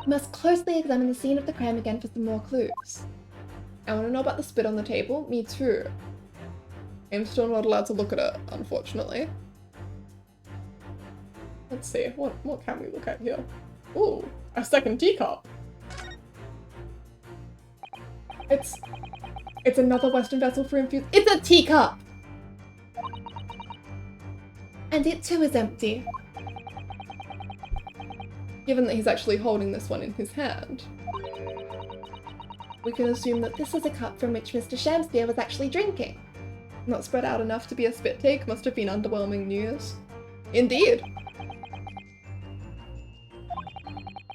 We must closely examine the scene of the crime again for some more clues. I want to know about the spit on the table. Me too. I'm still not allowed to look at it, unfortunately. Let's see, what can we look at here? Ooh, a second teacup. It's another Western vessel for infused. It's a teacup! And it too is empty. Given that he's actually holding this one in his hand, we can assume that this is a cup from which Mr. Shamspeare was actually drinking. not spread out enough to be a spit take. Must have been underwhelming news. Indeed.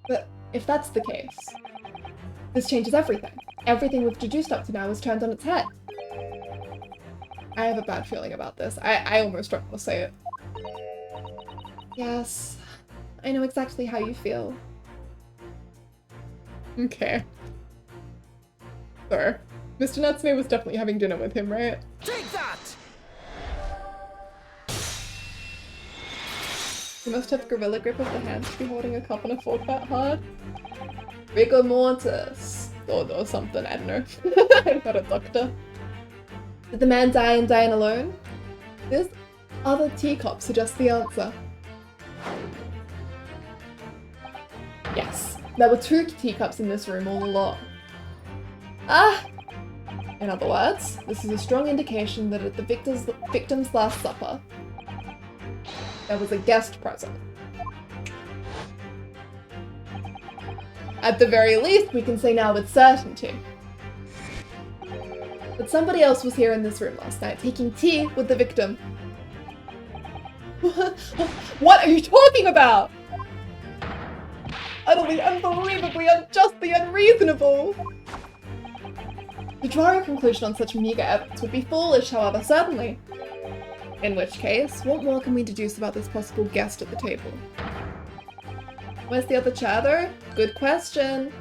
But if that's the case, this changes everything. Everything we've deduced up to now is turned on its head. I have a bad feeling about this. I almost don't want to say it. Yes, I know exactly how you feel. Okay. So, Mr. Natsume was definitely having dinner with him, right? Take that! You must have gorilla grip of the hand to be holding a cup and a fork that hard. Rigor mortis. Or something, I don't know. I'm not a doctor. Did the man die and die alone? This other teacup suggests the answer. Yes, there were 2 teacups in this room all along. Ah! In other words, this is a strong indication that at the victim's last supper, there was a guest present. At the very least, we can say now with certainty that somebody else was here in this room last night, taking tea with the victim. What are you talking about? Utterly, unbelievably, unjustly unreasonable! To draw a conclusion on such meagre evidence would be foolish, however, certainly. In which case, what more can we deduce about this possible guest at the table? Where's the other chair, though? Good question.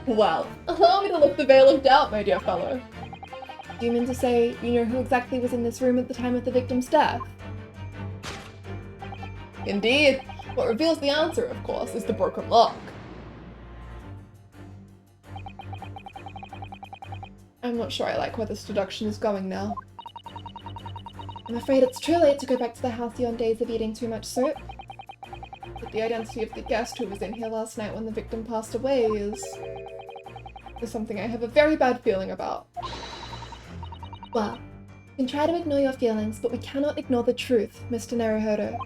Well, allow me to lift the veil of doubt, my dear fellow. Do you mean to say you know who exactly was in this room at the time of the victim's death? Indeed. What reveals the answer, of course, is the broken lock. I'm not sure I like where this deduction is going now. I'm afraid it's too late to go back to the halcyon days of eating too much soup. But the identity of the guest who was in here last night when the victim passed away is something I have a very bad feeling about. Well, we can try to ignore your feelings, but we cannot ignore the truth, Mr. Naruhodo.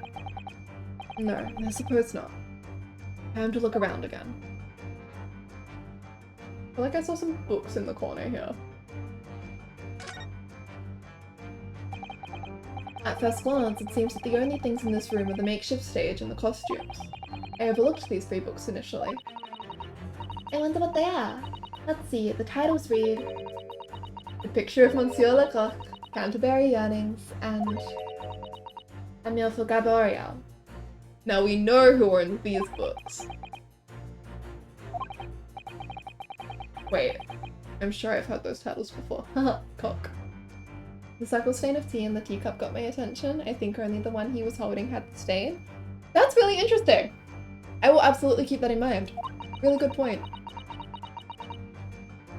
No, I suppose not. Time to look around again. I feel like I saw some books in the corner here. At first glance, it seems that the only things in this room are the makeshift stage and the costumes. I overlooked these 3 books initially. I wonder what they are. Let's see, the titles read The Picture of Monsieur Lecoq, Canterbury Yearnings, and Emile for Gaboriel. Now we know who owned these books. Wait, I'm sure I've heard those titles before. Haha, cock. The circle stain of tea in the teacup got my attention. I think only the one he was holding had the stain. That's really interesting! I will absolutely keep that in mind. Really good point.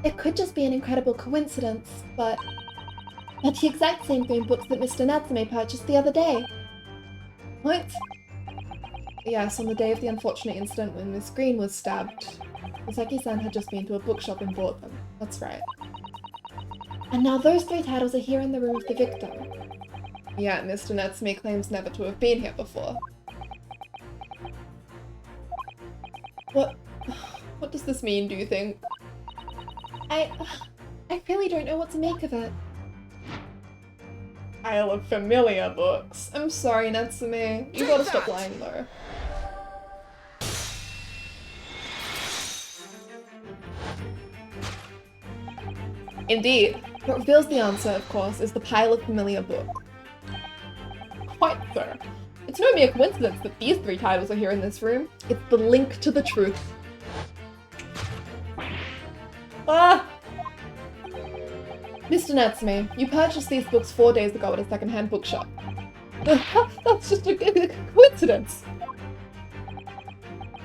It could just be an incredible coincidence, but the exact same 3 books that Mr. Natsume purchased the other day. What? Yes, on the day of the unfortunate incident when Miss Green was stabbed, Saseki-san had just been to a bookshop and bought them. That's right. And now those 3 titles are here in the room of the victim. Yeah, Mr. Natsume claims never to have been here before. What does this mean, do you think? I really don't know what to make of it. Pile of familiar books. I'm sorry, Natsume. You gotta stop lying, though. Indeed. What reveals the answer, of course, is the pile of familiar book. Quite so. It's no mere coincidence that these 3 titles are here in this room. It's the link to the truth. Ah! Mr. Natsume, you purchased these books 4 days ago at a second-hand bookshop. That's just a coincidence.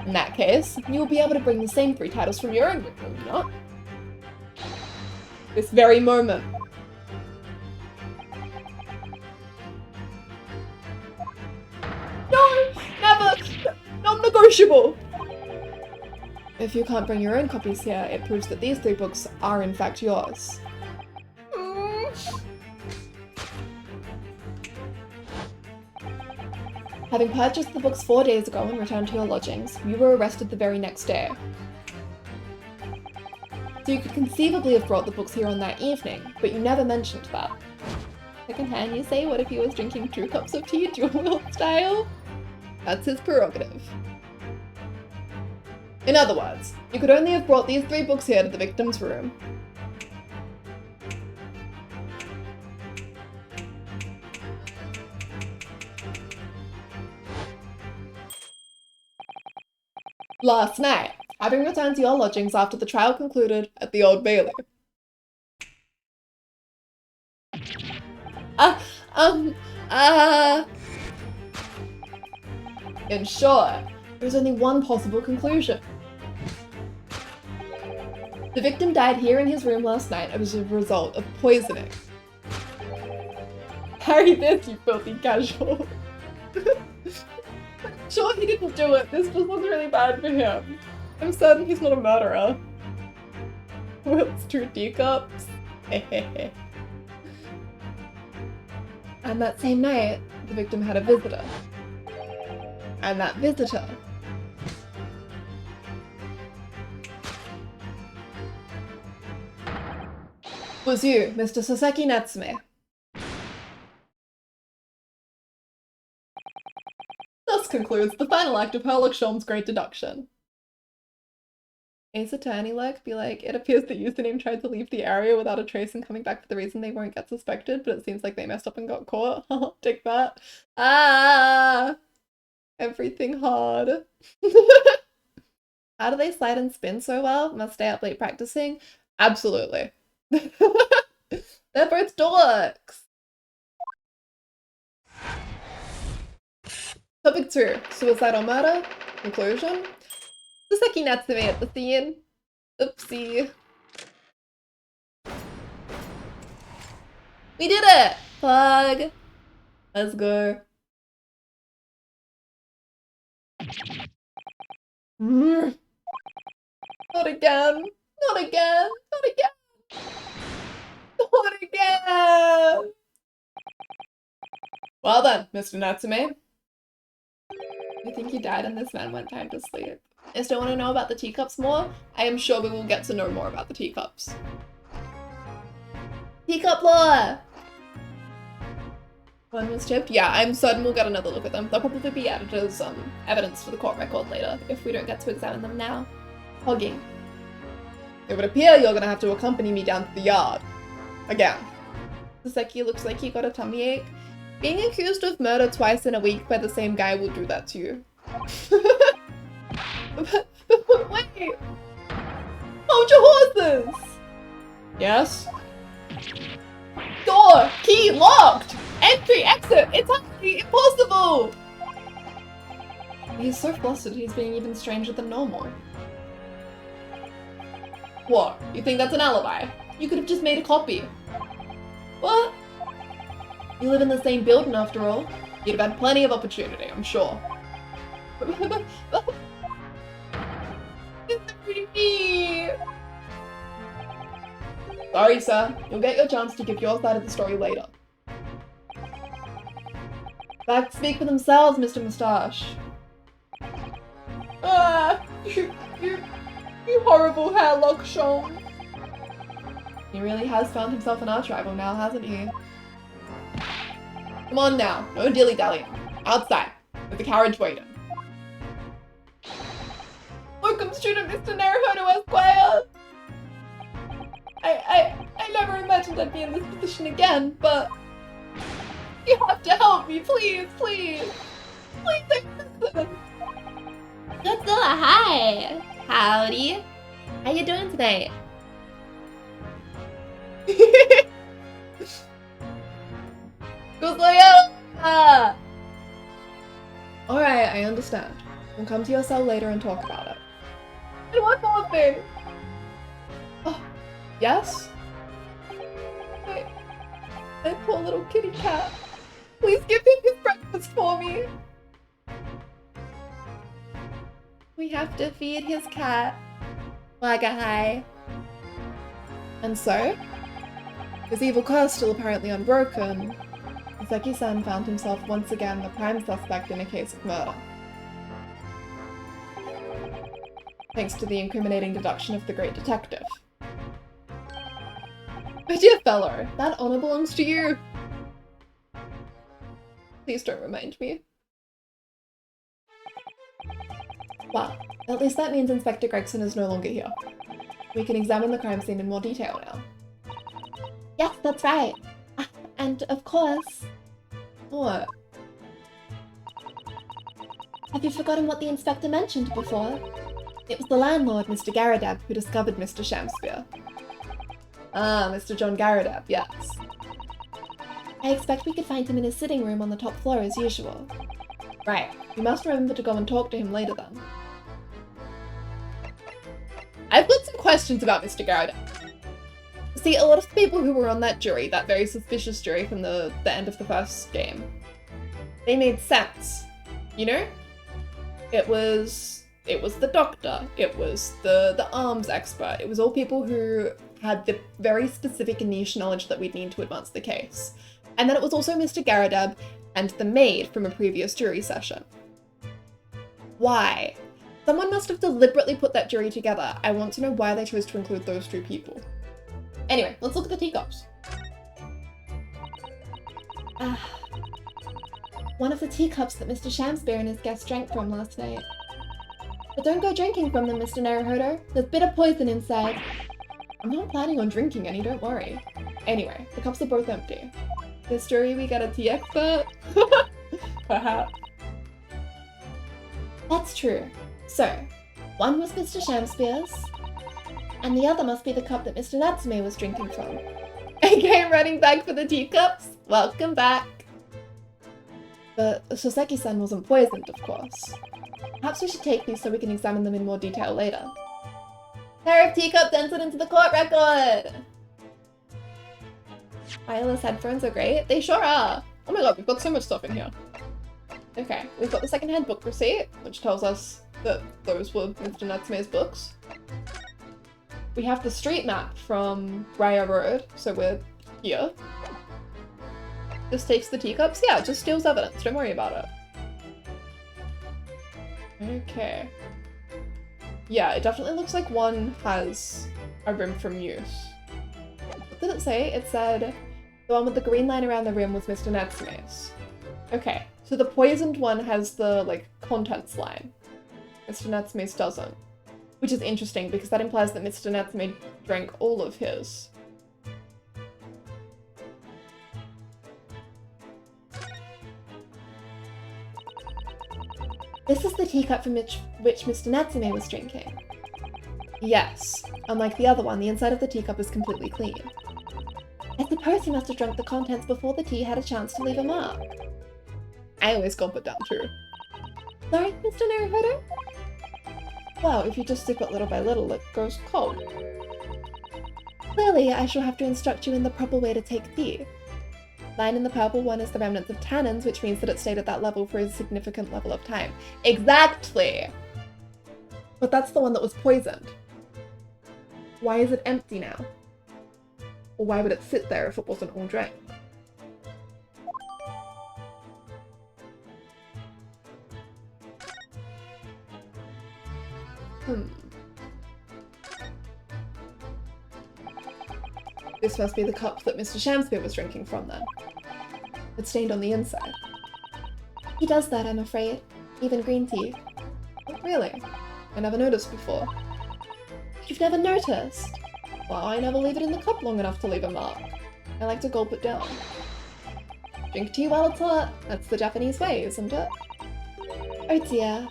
In that case, you will be able to bring the same 3 titles from your own book, will you not? This very moment. No! Never! Non-negotiable! If you can't bring your own copies here, it proves that these 3 books are in fact yours. Having purchased the books 4 days ago and returned to your lodgings, you were arrested the very next day. So you could conceivably have brought the books here on that evening, but you never mentioned that. Secondhand, you say? What if he was drinking 2 cups of tea, dual-wield style? That's his prerogative. In other words, you could only have brought these 3 books here to the victim's room. Last night, having returned to your lodgings after the trial concluded at the Old Bailey. In short, there's only one possible conclusion. The victim died here in his room last night as a result of poisoning. Parry this, you filthy casual. Sure, he didn't do it. This just looks really bad for him. I'm certain he's not a murderer. Wilt's 2 teacups. And that same night, the victim had a visitor. And that visitor was you, Mr. Saseki Natsume. Thus concludes the final act of Herlock Sholm's Great Deduction. Ace Attorney Lurk be like, it appears the username tried to leave the area without a trace and coming back for the reason they won't get suspected, but it seems like they messed up and got caught. Take that. Ah! Everything hard. How do they slide and spin so well? Must stay up late practicing? Absolutely. They're both dorks. Topic 2. Suicide or murder? Conclusion. Saseki Natsume at the scene. Oopsie. We did it! Plug. Let's go. Not again. Not again. Not again. Not again. Well then, Mr. Natsume. You think he died and this man went time to sleep? I still want to know about the teacups more. I am sure we will get to know more about the teacups. Teacup lore! One was chipped? Yeah, I'm certain we'll get another look at them. They'll probably be added as evidence for the court record later, if we don't get to examine them now. Hogging. It would appear you're gonna have to accompany me down to the yard. Again. Saseki looks like he got a tummy ache. Being accused of murder twice in a week by the same guy will do that to you. But wait! Hold your horses! Yes? Door! Key locked! Entry, exit! It's actually impossible! He's so flustered he's being even stranger than normal. What? You think that's an alibi? You could have just made a copy. What? You live in the same building after all. You'd have had plenty of opportunity, I'm sure. It's pretty me. Sorry, sir. You'll get your chance to give your side of the story later. Facts speak for themselves, Mr. Moustache. Ah, you horrible hairlock, Sean. He really has found himself an arch rival now, hasn't he? Come on now, no dilly-dallying. Outside, with the carriage waiting. Welcome, student Mr. Naruhodo Esquire! I never imagined I'd be in this position again, but you have to help me, please, please. Please, listen. Godzilla, hi! Howdy. How you doing tonight? Godzilla! Alright, I understand. We'll come to your cell later and talk about it. And one more thing! Oh, yes? My poor little kitty cat. Please give him his breakfast for me. We have to feed his cat. Wagga hi. And so, his evil curse still apparently unbroken, Seki-san found himself once again the prime suspect in a case of murder. Thanks to the incriminating deduction of the great detective. My dear fellow, that honor belongs to you. Please don't remind me. Well, at least that means Inspector Gregson is no longer here. We can examine the crime scene in more detail now. Yes, that's right. And of course... What? Have you forgotten what the inspector mentioned before? It was the landlord, Mr. Garadab, who discovered Mr. Shamspear. Ah, Mr. John Garadab, yes. I expect we could find him in his sitting room on the top floor as usual. Right, you must remember to go and talk to him later then. I've got some questions about Mr. Garadab. See, a lot of the people who were on that jury, that very suspicious jury from the end of the first game, they made sense, you know? It was the doctor, it was the arms expert, it was all people who had the very specific and niche knowledge that we'd need to advance the case. And then it was also Mr. Garadab and the maid from a previous jury session. Why? Someone must have deliberately put that jury together. I want to know why they chose to include those two people. Anyway, let's look at the teacups. One of the teacups that Mr. Shamspear and his guests drank from last night. But don't go drinking from them, Mr. Naruhodo. There's bitter poison inside. I'm not planning on drinking any, don't worry. Anyway, the cups are both empty. This jury, we got a tea expert? Perhaps. That's true. So, one was Mr. Shamspear's, and the other must be the cup that Mr. Natsume was drinking from. Okay, running back for the teacups? Welcome back. But Soseki-san wasn't poisoned, of course. Perhaps we should take these so we can examine them in more detail later. Pair of teacups entered into the court record! Wireless headphones are great. They sure are. Oh my god, we've got so much stuff in here. Okay, we've got the secondhand book receipt, which tells us that those were Mr. Natsume's books. We have the street map from Briar Road, so we're here. Just takes the teacups? Yeah, it just steals evidence, don't worry about it. Okay. Yeah, it definitely looks like one has a rim from use. What did it say? It said the one with the green line around the rim was Mr. Natsume's. Okay, so the poisoned one has the, like, contents line. Mr. Natsume's doesn't. Which is interesting, because that implies that Mr. Natsume drank all of his. This is the teacup from which Mr. Natsume was drinking. Yes. Unlike the other one, the inside of the teacup is completely clean. I suppose he must have drunk the contents before the tea had a chance to leave a mark. I always gulp it down too. Sorry, Mr. Naruhodo? Well, if you just sip it little by little, it goes cold. Clearly, I shall have to instruct you in the proper way to take tea. Line in the purple one is the remnants of tannins, which means that it stayed at that level for a significant level of time. Exactly! But that's the one that was poisoned. Why is it empty now? Or why would it sit there if it wasn't all drank? This must be the cup that Mr. Shamspeare was drinking from then. It's stained on the inside. He does that, I'm afraid. Even green tea. Oh, really? I never noticed before. You've never noticed? Well, I never leave it in the cup long enough to leave a mark. I like to gulp it down. Drink tea while it's hot. That's the Japanese way, isn't it? Oh dear.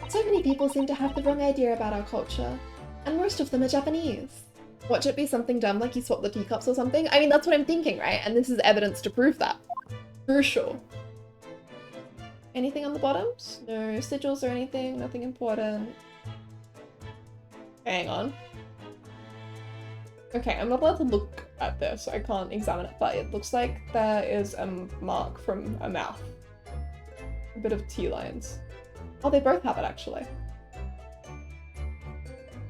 So many people seem to have the wrong idea about our culture. And most of them are Japanese. Watch it be something dumb like you swapped the teacups or something? I mean, that's what I'm thinking, right? And this is evidence to prove that. Crucial. Anything on the bottoms? No sigils or anything? Nothing important. Hang on. Okay, I'm not allowed to look at this. I can't examine it, but it looks like there is a mark from a mouth. A bit of tea lines. Oh, they both have it, actually.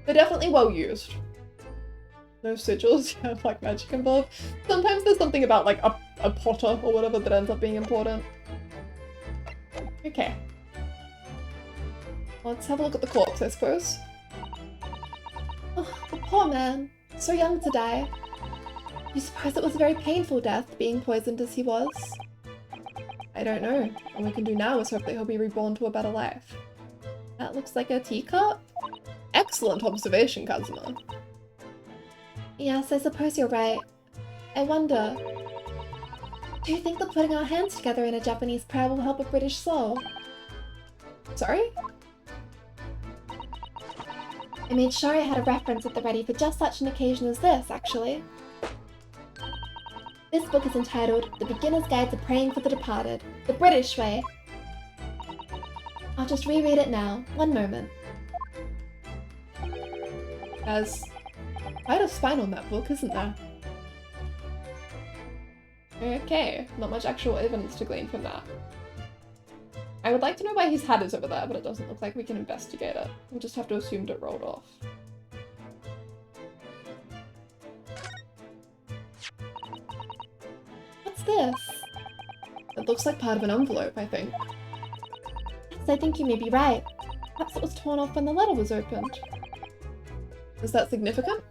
They're definitely well used. No sigils, yeah, black magic involved. Sometimes there's something about like a potter or whatever that ends up being important. Okay. Let's have a look at the corpse, I suppose. Oh, the poor man. So young to die. You suppose it was a very painful death, being poisoned as he was? I don't know. All we can do now is hope that he'll be reborn to a better life. That looks like a teacup? Excellent observation, Kazuma. Yes, I suppose you're right. I wonder... Do you think that putting our hands together in a Japanese prayer will help a British soul? Sorry? I made sure I had a reference at the ready for just such an occasion as this, actually. This book is entitled The Beginner's Guide to Praying for the Departed, the British Way. I'll just reread it now. One moment. There's quite a spine on that book, isn't there? Okay, not much actual evidence to glean from that. I would like to know why his hat is over there, but it doesn't look like we can investigate it. We'll just have to assume it rolled off. What's this? It looks like part of an envelope, I think. Yes, I think you may be right. Perhaps it was torn off when the letter was opened. Is that significant?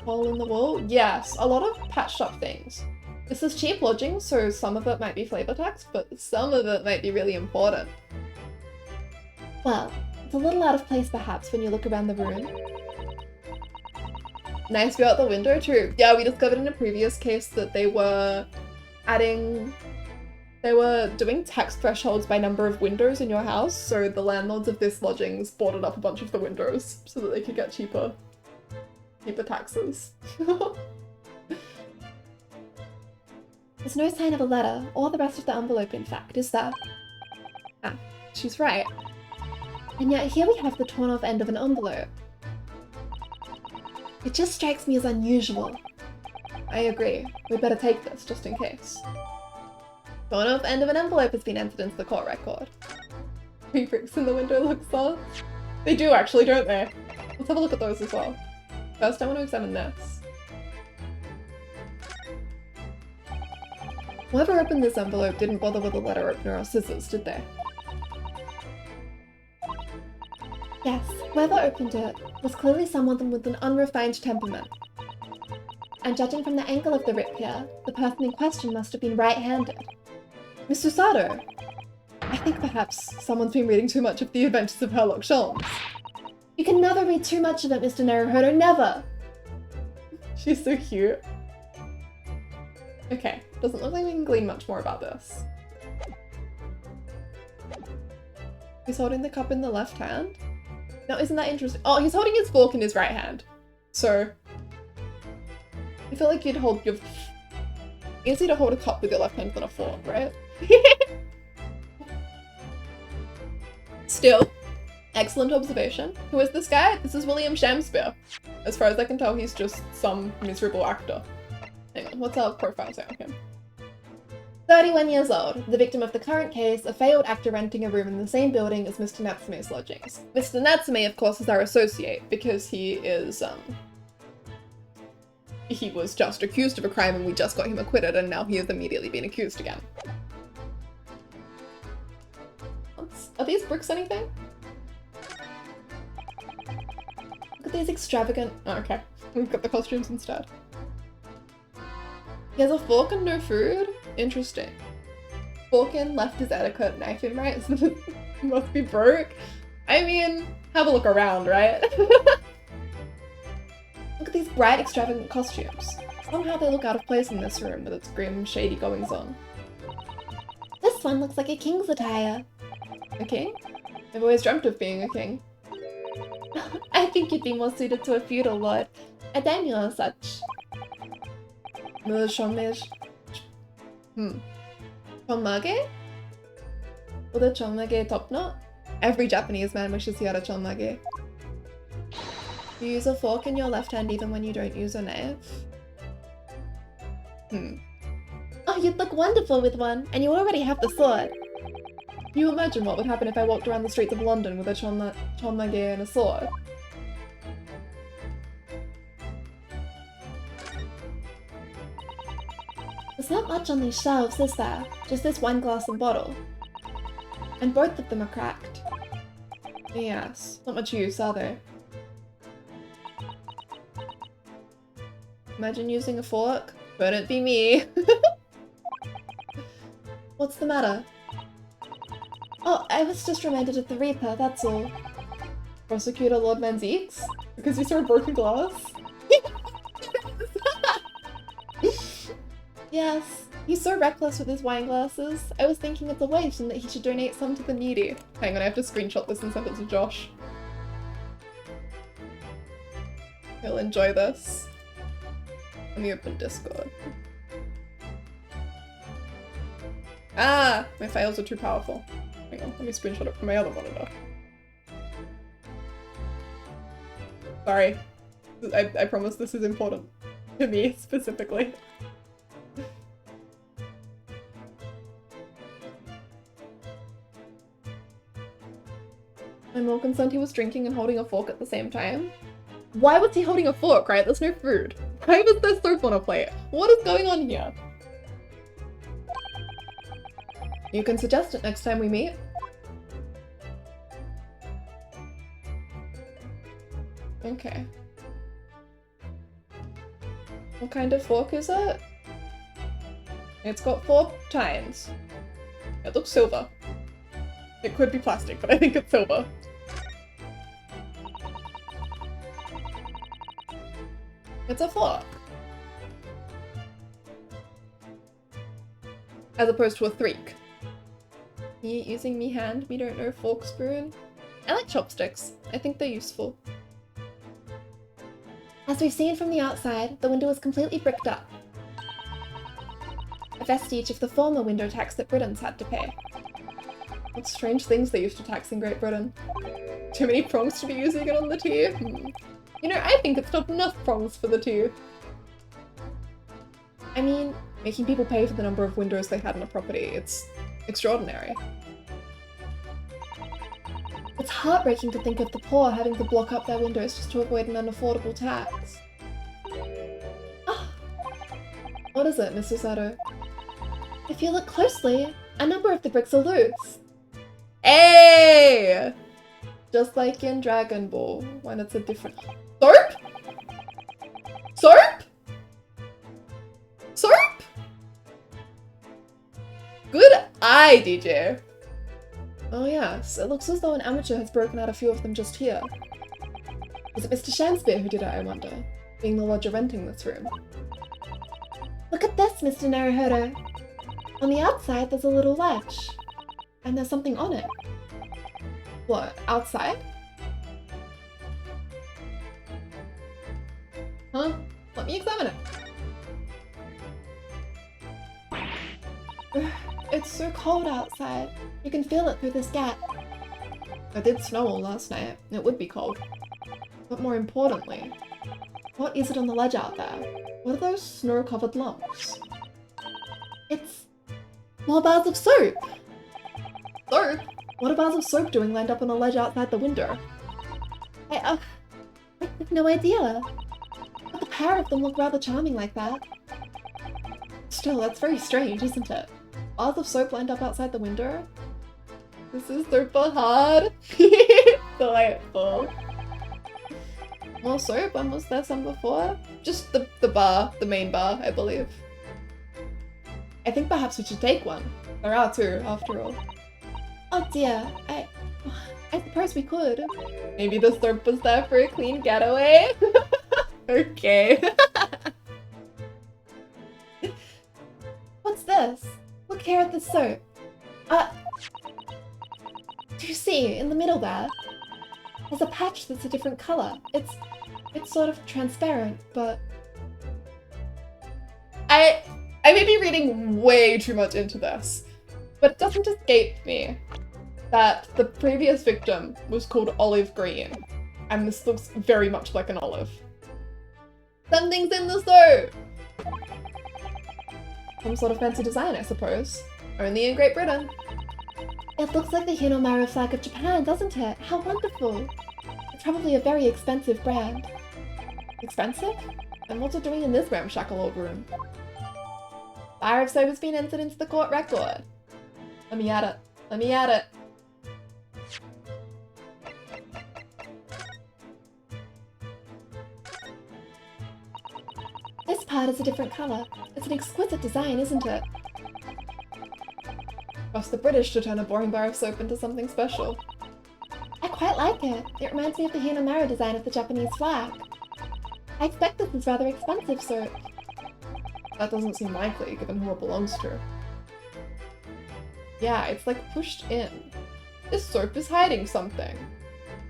Hole in the wall? Yes, a lot of patched up things. This is cheap lodging, so some of it might be flavor text, but some of it might be really important. Well, it's a little out of place perhaps when you look around the room. Nice view out the window too. Yeah, we discovered in a previous case that they were doing tax thresholds by number of windows in your house, so the landlords of this lodgings boarded up a bunch of the windows so that they could get cheaper taxes. There's no sign of a letter, or the rest of the envelope in fact, is there? Ah, she's right. And yet here we have the torn off end of an envelope. It just strikes me as unusual. I agree. We'd better take this, just in case. Torn off end of an envelope has been entered into the court record. 3 bricks in the window looks off. They do actually, don't they? Let's have a look at those as well. First I want to examine this. Whoever opened this envelope didn't bother with a letter opener or scissors, did they? Yes, whoever opened it was clearly someone with an unrefined temperament. And judging from the angle of the rip here, the person in question must have been right-handed. Mr. Sato! I think perhaps someone's been reading too much of The Adventures of Sherlock Holmes. You can never read too much of it, Mr. Naruhodo, never! She's so cute. Okay, doesn't look like we can glean much more about this. He's holding the cup in the left hand. Now, isn't that interesting? Oh, he's holding his fork in his right hand. So, I feel like you'd hold your... Easier to hold a cup with your left hand than a fork, right? Still, excellent observation. Who is this guy? This is William Shakespeare. As far as I can tell, he's just some miserable actor. Hang on, what's our profile say on him? 31 years old, the victim of the current case, a failed actor renting a room in the same building as Mr. Natsume's lodgings. Mr. Natsume, of course, is our associate, because he is, he was just accused of a crime and we just got him acquitted, and now he has immediately been accused again. Are these bricks anything? Look at these extravagant... Oh, okay. We've got the costumes instead. He has a fork and no food? Interesting. Fork in, left is etiquette, knife in right, so this must be broke. I mean, have a look around, right? Look at these bright, extravagant costumes. Somehow they look out of place in this room with its grim, shady goings-on. This one looks like a king's attire. A king? I've always dreamt of being a king. I think you'd be more suited to a feudal lord, a daimyo or such. Chonmage? Chonmage? Will the chonmage top knot? Every Japanese man wishes he had a chonmage. You use a fork in your left hand even when you don't use a knife? Oh, you'd look wonderful with one, and you already have the sword. Can you imagine what would happen if I walked around the streets of London with a chonmage and a sword? There's not much on these shelves, is there? Just this wine glass and bottle. And both of them are cracked. Yes, not much use, are they? Imagine using a fork. Couldn't be me. What's the matter? Oh, I was just reminded of the Reaper, that's all. Prosecutor Lord Manzeeks? Because you saw broken glass? Yes, he's so reckless with his wine glasses. I was thinking it's a waste and that he should donate some to the needy. Hang on, I have to screenshot this and send it to Josh. He'll enjoy this. Let me open Discord. Ah! My files are too powerful. Hang on, let me screenshot it from my other monitor. Sorry. I promise this is important. To me, specifically. I'm more concerned he was drinking and holding a fork at the same time. Why was he holding a fork, right? There's no food. Why was there soap on a plate? What is going on here? You can suggest it next time we meet. Okay. What kind of fork is it? It's got 4 tines. It looks silver. It could be plastic, but I think it's silver. It's a fork. As opposed to a threek. Me using me hand, me don't know fork spoon. I like chopsticks. I think they're useful. As we've seen from the outside, the window is completely bricked up. A vestige of the former window tax that Britons had to pay. What strange things they used to tax in Great Britain. Too many prongs to be using it on the tea? You know, I think it's not enough prongs for the tea. I mean, making people pay for the number of windows they had in a property, it's extraordinary. It's heartbreaking to think of the poor having to block up their windows just to avoid an unaffordable tax. Ah! What is it, Mrs. Sato? If you look closely, a number of the bricks are loose. Hey! Just like in Dragon Ball, when it's a different... Soap? Soap? Soap? Good eye, DJ. Oh yes, it looks as though an amateur has broken out a few of them just here. Was it Mr. Shanspeare who did it, I wonder? Being the lodger renting this room. Look at this, Mr. Naruhodo. On the outside, there's a little ledge. And there's something on it. What, outside? Huh? Let me examine it. It's so cold outside. You can feel it through this gap. It did snow all last night. It would be cold. But more importantly, What is it on the ledge out there? What are those snow-covered lumps? It's more bars of soap! Soap? What are bars of soap doing lined up on a ledge outside the window? I have no idea. But the pair of them look rather charming like that. Still, that's very strange, isn't it? Bars of soap lined up outside the window? This is super hard. Delightful. More soap? When was there some before? Just the bar, the main bar, I believe. I think perhaps we should take one. There are two, after all. Oh dear, I suppose we could. Maybe the soap was there for a clean getaway? Okay. What's this? Look here at the soap. Do you see, in the middle there? There's a patch that's a different color. It's sort of transparent, but... I may be reading way too much into this, but it doesn't escape me that the previous victim was called Olive Green, and this looks very much like an olive. Something's in the soap! Some sort of fancy design, I suppose. Only in Great Britain. It looks like the Hinomaru flag of Japan, doesn't it? How wonderful! It's probably a very expensive brand. Expensive? And what's it doing in this ramshackle old room? Fire of soap has been entered into the court record. Let me at it. Let me at it. This part is a different colour. It's an exquisite design, isn't it? Trust the British to turn a boring bar of soap into something special. I quite like it. It reminds me of the Hinomaru design of the Japanese flag. I expect this is rather expensive soap. That doesn't seem likely, given who it belongs to. Yeah, it's like pushed in. This soap is hiding something.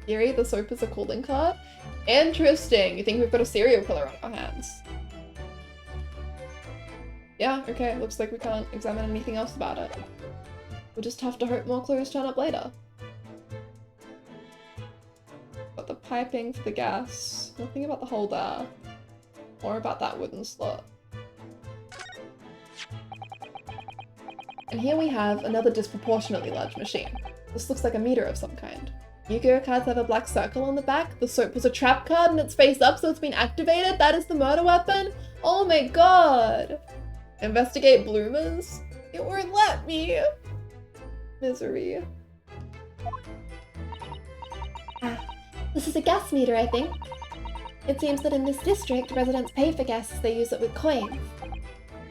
Theory, the soap is a calling card? Interesting! You think we've got a serial killer on our hands? Yeah, okay, looks like we can't examine anything else about it. We'll just have to hope more clues turn up later. Got the piping for the gas. Nothing about the hole there. Or about that wooden slot. And here we have another disproportionately large machine. This looks like a meter of some kind. Yu-Gi-Oh cards have a black circle on the back. The soap was a trap card and it's face up, so it's been activated. That is the murder weapon. Oh my god. Investigate bloomers? It won't let me. Misery. This is a gas meter, I think. It seems that in this district, residents pay for gas as they use it with coins.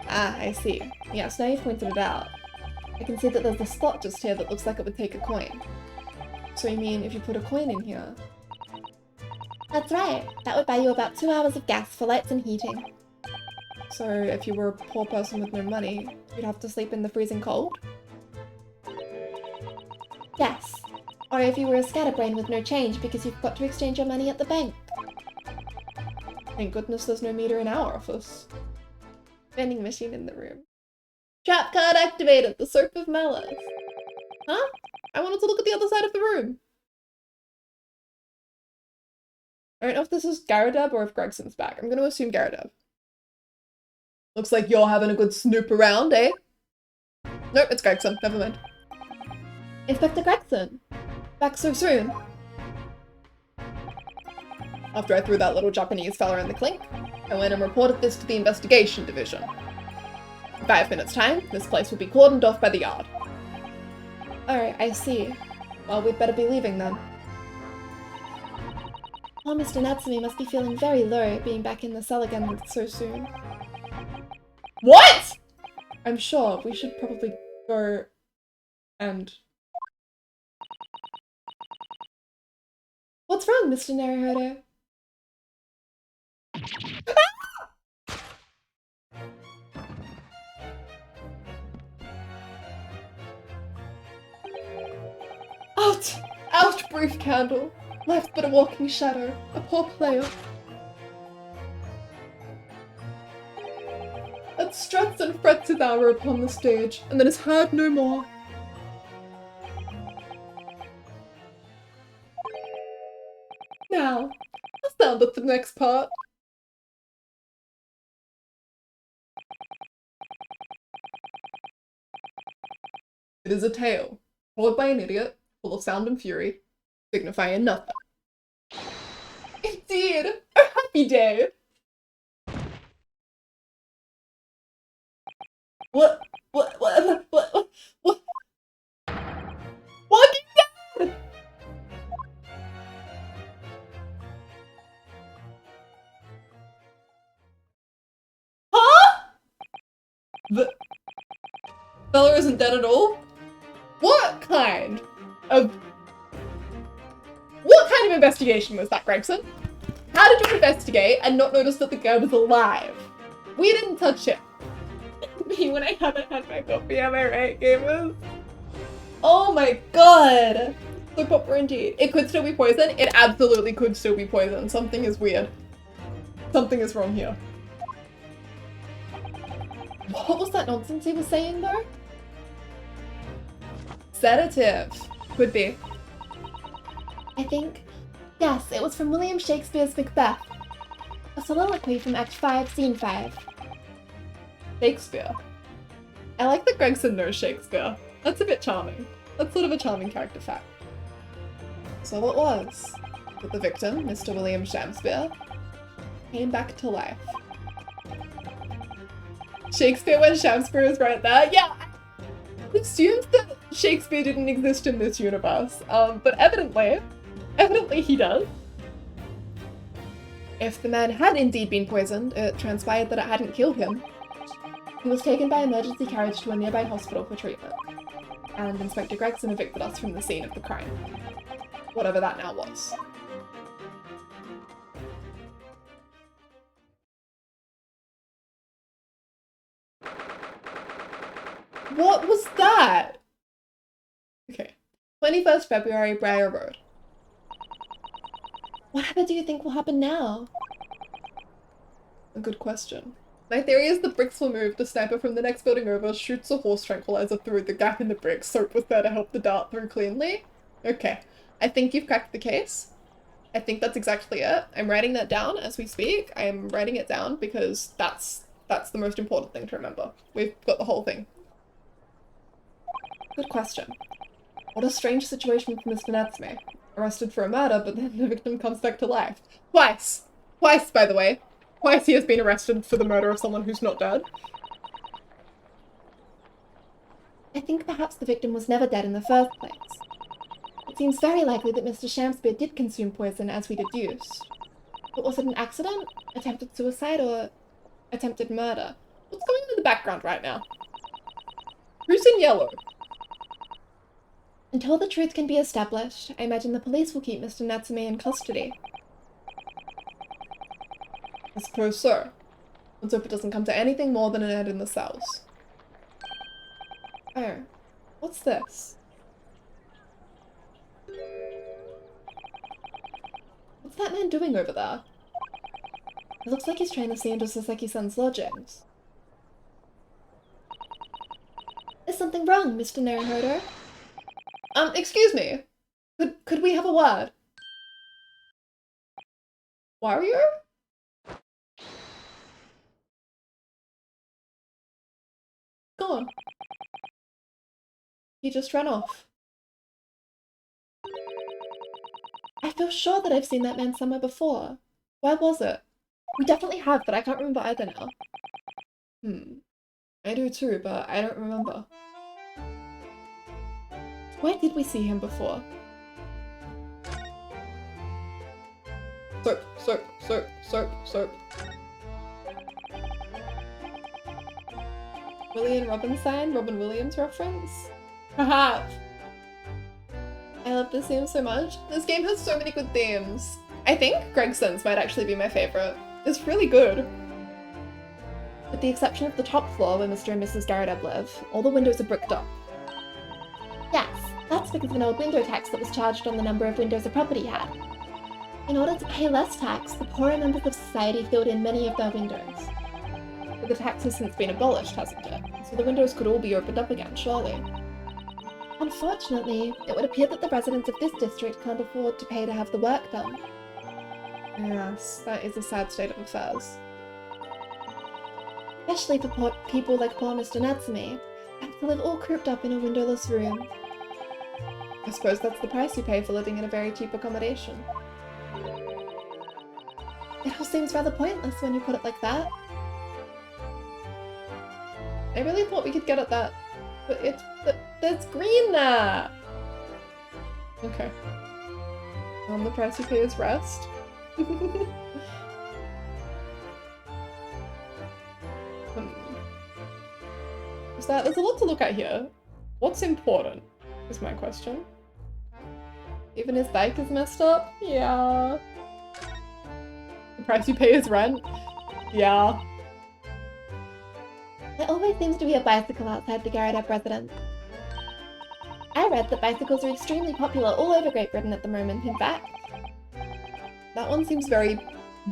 Ah, I see. Yes, now you've pointed it out. I can see that there's a slot just here that looks like it would take a coin. So you mean if you put a coin in here? That's right. That would buy you about 2 hours of gas for lights and heating. So if you were a poor person with no money, you'd have to sleep in the freezing cold? Yes. Or if you were a scatterbrain with no change because you've got to exchange your money at the bank. Thank goodness there's no meter in our office. Vending machine in the room. Trap card activated! The soap of malice. Huh? I wanted to look at the other side of the room. I don't know if this is Garadeb or if Gregson's back. I'm gonna assume Garadeb. Looks like you're having a good snoop around, eh? Nope, it's Gregson. Never mind. Inspector Gregson! Back so soon. After I threw that little Japanese fella in the clink, I went and reported this to the investigation division. In 5 minutes' time, this place will be cordoned off by the yard. Oh, I see. Well, we'd better be leaving then. Poor Mr. Natsumi must be feeling very low, being back in the cell again so soon. What?! I'm sure we should probably go and... What's wrong, Mr. Naruhodo? Out! Out, brief candle! Left but a walking shadow, a poor player. That struts and frets his hour upon the stage, and then is heard no more. Now, astound at the next part. It is a tale, told by an idiot, full of sound and fury, signifying nothing. Indeed, a happy day! What? Walking Dead! Huh? The fella isn't dead at all? What kind of investigation was that, Gregson? How did you investigate and not notice that the guy was alive? We didn't touch him. Me when I haven't had my coffee, am I right, gamers? Oh my god! So proper indeed. It could still be poison. It absolutely could still be poison. Something is weird. Something is wrong here. What was that nonsense he was saying though? Sedative. Could be. I think, yes, it was from William Shakespeare's Macbeth. A soliloquy from Act 5, Scene 5. Shakespeare. I like that Gregson knows Shakespeare. That's a bit charming. That's sort of a charming character fact. So it was that the victim, Mr. William Shakespeare, came back to life. Shakespeare when Shakespeare is right there? Yeah! I assumed that Shakespeare didn't exist in this universe, but evidently he does. If the man had indeed been poisoned, it transpired that it hadn't killed him. He was taken by emergency carriage to a nearby hospital for treatment, and Inspector Gregson evicted us from the scene of the crime. Whatever that now was. What was that? Okay. 21st February, Briar Road. Whatever do you think will happen now? A good question. My theory is the bricks were moved. The sniper from the next building over shoots a horse tranquilizer through the gap in the bricks. Soap was there to help the dart through cleanly. Okay. I think you've cracked the case. I think that's exactly it. I'm writing that down as we speak. I'm writing it down because that's the most important thing to remember. We've got the whole thing. Good question. What a strange situation for Mr. Natsume. Arrested for a murder, but then the victim comes back to life. Twice! Twice, by the way. Twice he has been arrested for the murder of someone who's not dead. I think perhaps the victim was never dead in the first place. It seems very likely that Mr. Shakespeare did consume poison, as we deduced. But was it an accident, attempted suicide, or attempted murder? What's going on in the background right now? Who's in yellow? Until the truth can be established, I imagine the police will keep Mr. Natsume in custody. I suppose so. Let's hope it doesn't come to anything more than an end in the cells. Oh, what's this? What's that man doing over there? It looks like he's trying to see into Saseki-san's lodgings. Is something wrong, Mr. Naruhodo? Excuse me. Could we have a word? Warrior? Gone. He just ran off. I feel sure that I've seen that man somewhere before. Where was it? We definitely have, but I can't remember either now. I do too, but I don't remember. Where did we see him before? Soap, soap, soap, soap, soap. William Robinson? Robin Williams reference? Haha! I love this game so much. This game has so many good themes. I think Gregson's might actually be my favorite. It's really good. With the exception of the top floor where Mr. and Mrs. Garrett live, all the windows are bricked up. Yes, that's because of an old window tax that was charged on the number of windows a property had. In order to pay less tax, the poorer members of society filled in many of their windows. But the tax has since been abolished, hasn't it? So the windows could all be opened up again, surely. Unfortunately, it would appear that the residents of this district can't afford to pay to have the work done. Yes, that is a sad state of affairs. Especially for people like poor Mr. Natsume. At to live all cooped up in a windowless room. I suppose that's the price you pay for living in a very cheap accommodation. It all seems rather pointless when you put it like that. I really thought we could get at that, but there's green there! Okay. The price you pay is rest. There's a lot to look at here. What's important, is my question. Even his bike is messed up? Yeah. The price you pay is rent? Yeah. There always seems to be a bicycle outside the Garrett residence. I read that bicycles are extremely popular all over Great Britain at the moment, in fact. That one seems very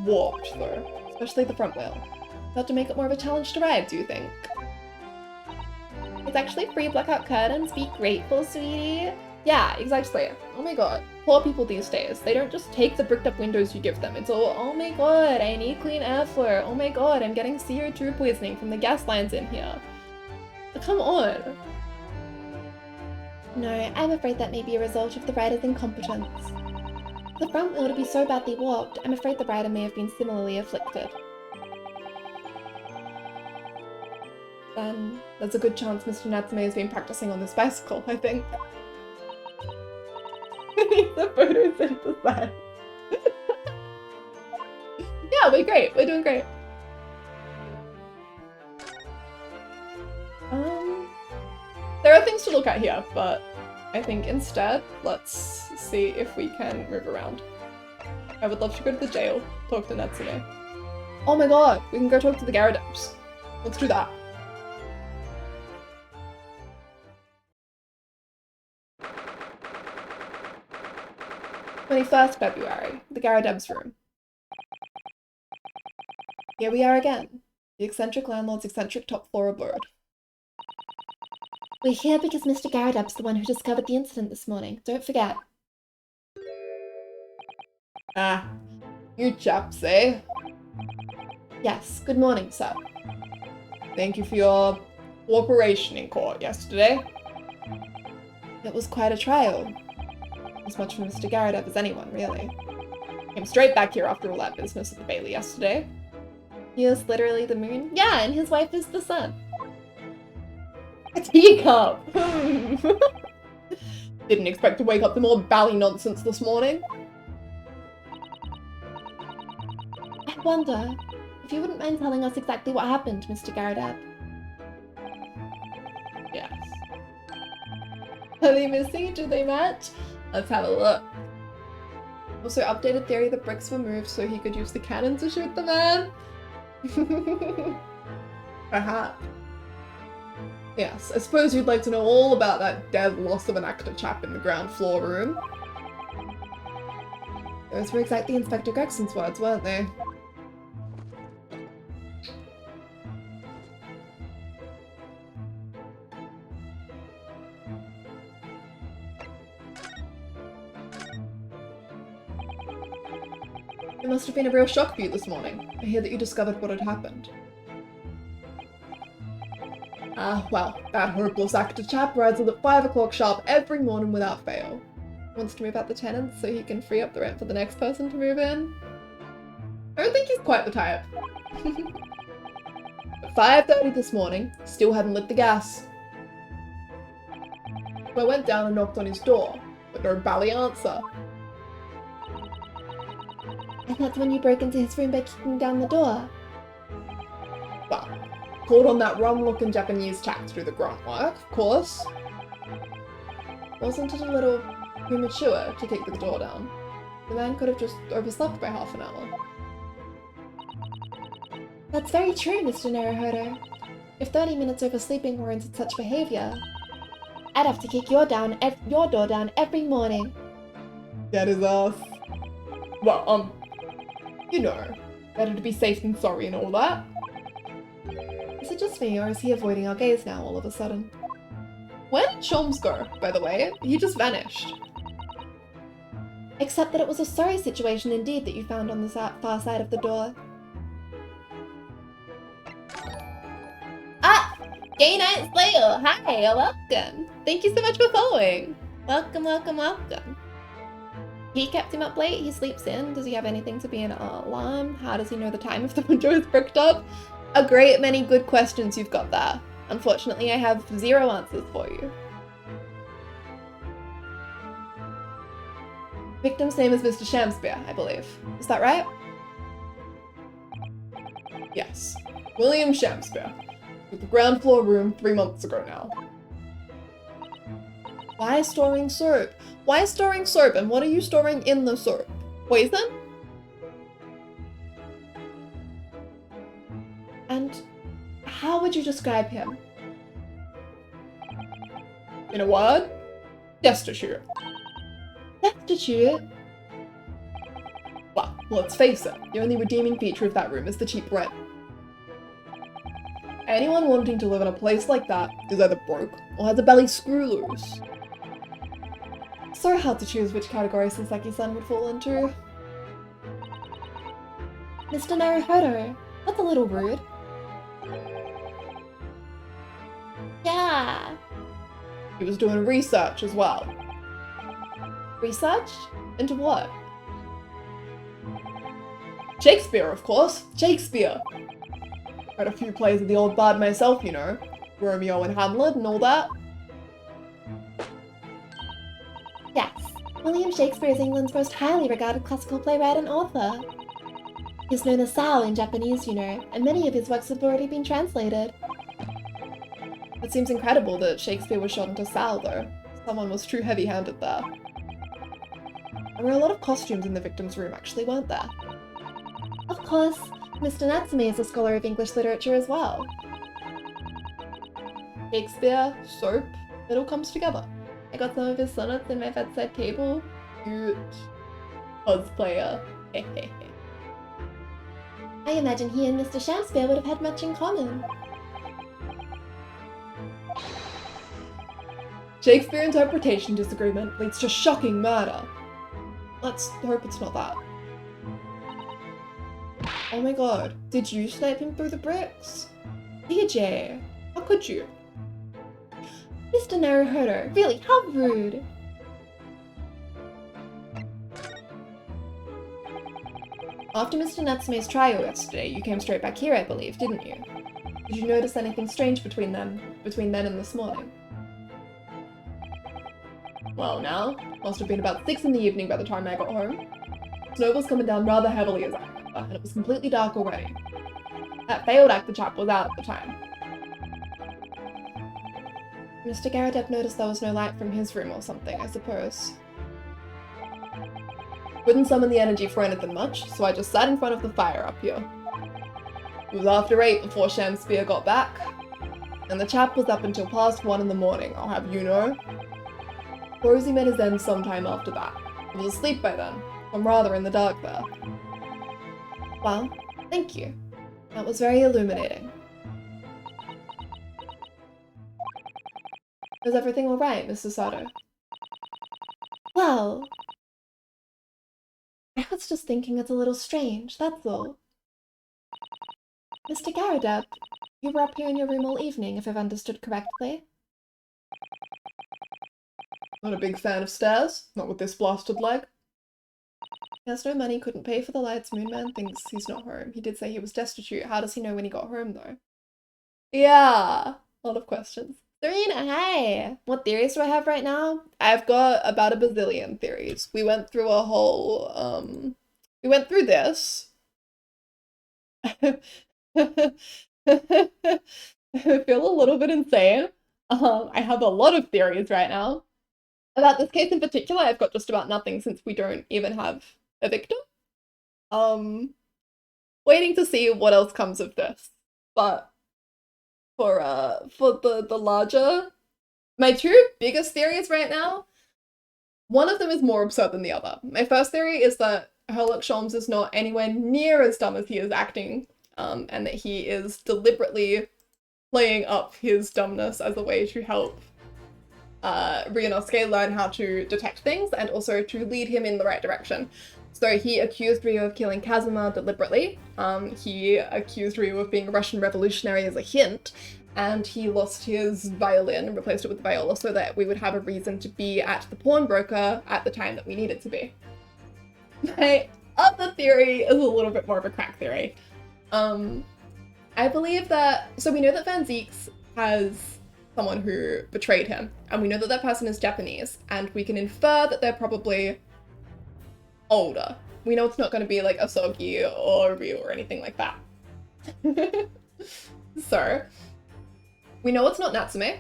warped, though. Especially the front wheel. Got to make it more of a challenge to ride, do you think? It's actually free blackout curtains. Be grateful, sweetie. Yeah, exactly. Oh my god. Poor people these days. They don't just take the bricked up windows you give them. It's all, oh my god, I need clean airflow. Oh my god, I'm getting CO2 poisoning from the gas lines in here. Come on. No, I'm afraid that may be a result of the rider's incompetence. For the front wheel to be so badly warped, I'm afraid the rider may have been similarly afflicted. Then there's a good chance Mr. Natsume has been practicing on this bicycle, I think. The photosynthesize. Yeah, we're great. We're doing great. There are things to look at here, but I think instead, let's see if we can move around. I would love to go to the jail, talk to Natsume. Oh my god, we can go talk to the Gyarados. Let's do that. February, the Gyarados room. Here we are again. The eccentric landlord's eccentric top floor abode. We're here because Mr. Garrett the one who discovered the incident this morning. Don't forget. Ah, you chaps, eh? Yes, good morning, sir. Thank you for your cooperation in court yesterday. It was quite a trial. As much for Mr. Garrett as anyone, really. Came straight back here after all that business at the Bailey yesterday. He is literally the moon? Yeah, and his wife is the sun. A teacup! Didn't expect to wake up to more bally nonsense this morning. I wonder if you wouldn't mind telling us exactly what happened, Mr. Garrett. Yes. Are they missing? Do they match? Let's have a look. Also, updated theory that bricks were moved so he could use the cannon to shoot the man. Perhaps. Yes, I suppose you'd like to know all about that dead loss of an actor chap in the ground floor room. Those were exactly Inspector Gregson's words, weren't they? It must have been a real shock for you this morning. I hear that you discovered what had happened. Well, that hopeless actor chap rides in at 5 o'clock sharp every morning without fail. Wants to move out the tenants so he can free up the rent for the next person to move in. I don't think he's quite the type. At 5:30 this morning, still hadn't lit the gas. So I went down and knocked on his door, but no bally answer. And that's when you broke into his room by kicking down the door. Well, called on that rum-looking Japanese chap to do the grunt work, of course. Wasn't it a little premature to kick the door down? The man could have just overslept by half an hour. That's very true, Mr. Naruhodo. If 30 minutes oversleeping warranted such behavior, I'd have to kick your door down every morning. Get his ass. Well, you know, better to be safe than sorry and all that. Is it just me, or is he avoiding our gaze now all of a sudden? Where did Cholmes go, by the way? He just vanished. Except that it was a sorry situation indeed that you found on the far side of the door. Ah! Gay Night Slayer, hi, welcome. Thank you so much for following. Welcome, welcome, welcome. He kept him up late, he sleeps in. Does he have anything to be an alarm? How does he know the time if the window is bricked up? A great many good questions you've got there. Unfortunately, I have 0 answers for you. Victim's name is Mr. Shakespeare, I believe. Is that right? Yes. William Shakespeare. With the ground floor room 3 months ago now. Why storing soap? Why storing soap? And what are you storing in the soap? Poison? And how would you describe him? In a word? Destitute. Destitute? Well, let's face it, the only redeeming feature of that room is the cheap rent. Anyone wanting to live in a place like that is either broke or has a belly screw loose. So hard to choose which category Saseki-san would fall into. Mr. Naruhodo, that's a little rude. Yeah. He was doing research as well. Research? Into what? Shakespeare, of course. Shakespeare. Read a few plays of the old bard myself, you know. Romeo and Hamlet and all that. Yes. William Shakespeare is England's most highly regarded classical playwright and author. He's known as Sao in Japanese, you know, and many of his works have already been translated. It seems incredible that Shakespeare was shot into Sao, though. Someone was too heavy-handed there. There were a lot of costumes in the victim's room, actually, weren't there? Of course. Mr. Natsume is a scholar of English literature as well. Shakespeare, soap, it all comes together. I got some of his sonnets in my bedside table. Cute. Cosplayer. Hehehe. I imagine he and Mr. Shakespeare would have had much in common. Shakespeare interpretation disagreement leads to shocking murder. Let's hope it's not that. Oh my god, did you snipe him through the bricks? DJ, how could you? Mr. Naruhodo, really, how rude! After Mr. Natsume's trial yesterday, you came straight back here, I believe, didn't you? Did you notice anything strange between then and this morning? Well now, must have been about 6 in the evening by the time I got home. Snow was coming down rather heavily as I remember, and it was completely dark already. That failed actor chap was out at the time. Mr. Garadeb noticed there was no light from his room or something, I suppose. Couldn't summon the energy for anything much, so I just sat in front of the fire up here. It was after 8 before Shakespeare got back, and the chap was up until past 1 in the morning, I'll have you know. Suppose he met his end sometime after that. He was asleep by then. I'm rather in the dark there. Well, thank you. That was very illuminating. Is everything alright, Mr. Sato? Well... I was just thinking it's a little strange, that's all. Mr. Garadeb, you were up here in your room all evening, if I've understood correctly. Not a big fan of stairs, not with this blasted leg. He has no money, couldn't pay for the lights, Moonman thinks he's not home. He did say he was destitute. How does he know when he got home, though? Yeah, a lot of questions. Serena, hi! What theories do I have right now? I've got about a bazillion theories. We went through a whole, we went through this. I feel a little bit insane. I have a lot of theories right now. About this case in particular, I've got just about nothing since we don't even have a victim. Waiting to see what else comes of this. But for the larger, my 2 biggest theories right now, one of them is more absurd than the other. My first theory is that Herlock Sholmes is not anywhere near as dumb as he is acting, and that he is deliberately playing up his dumbness as a way to help Ryunosuke learn how to detect things and also to lead him in the right direction. So he accused Ryu of killing Kazuma deliberately. He accused Ryu of being a Russian revolutionary as a hint, and he lost his violin and replaced it with the viola so that we would have a reason to be at the pawnbroker at the time that we needed to be. My other theory is a little bit more of a crack theory. I believe that, so we know that Van Zieks has someone who betrayed him, and we know that that person is Japanese, and we can infer that they're probably older. We know it's not going to be like Asogi or Ryu or anything like that. So, we know it's not Natsume,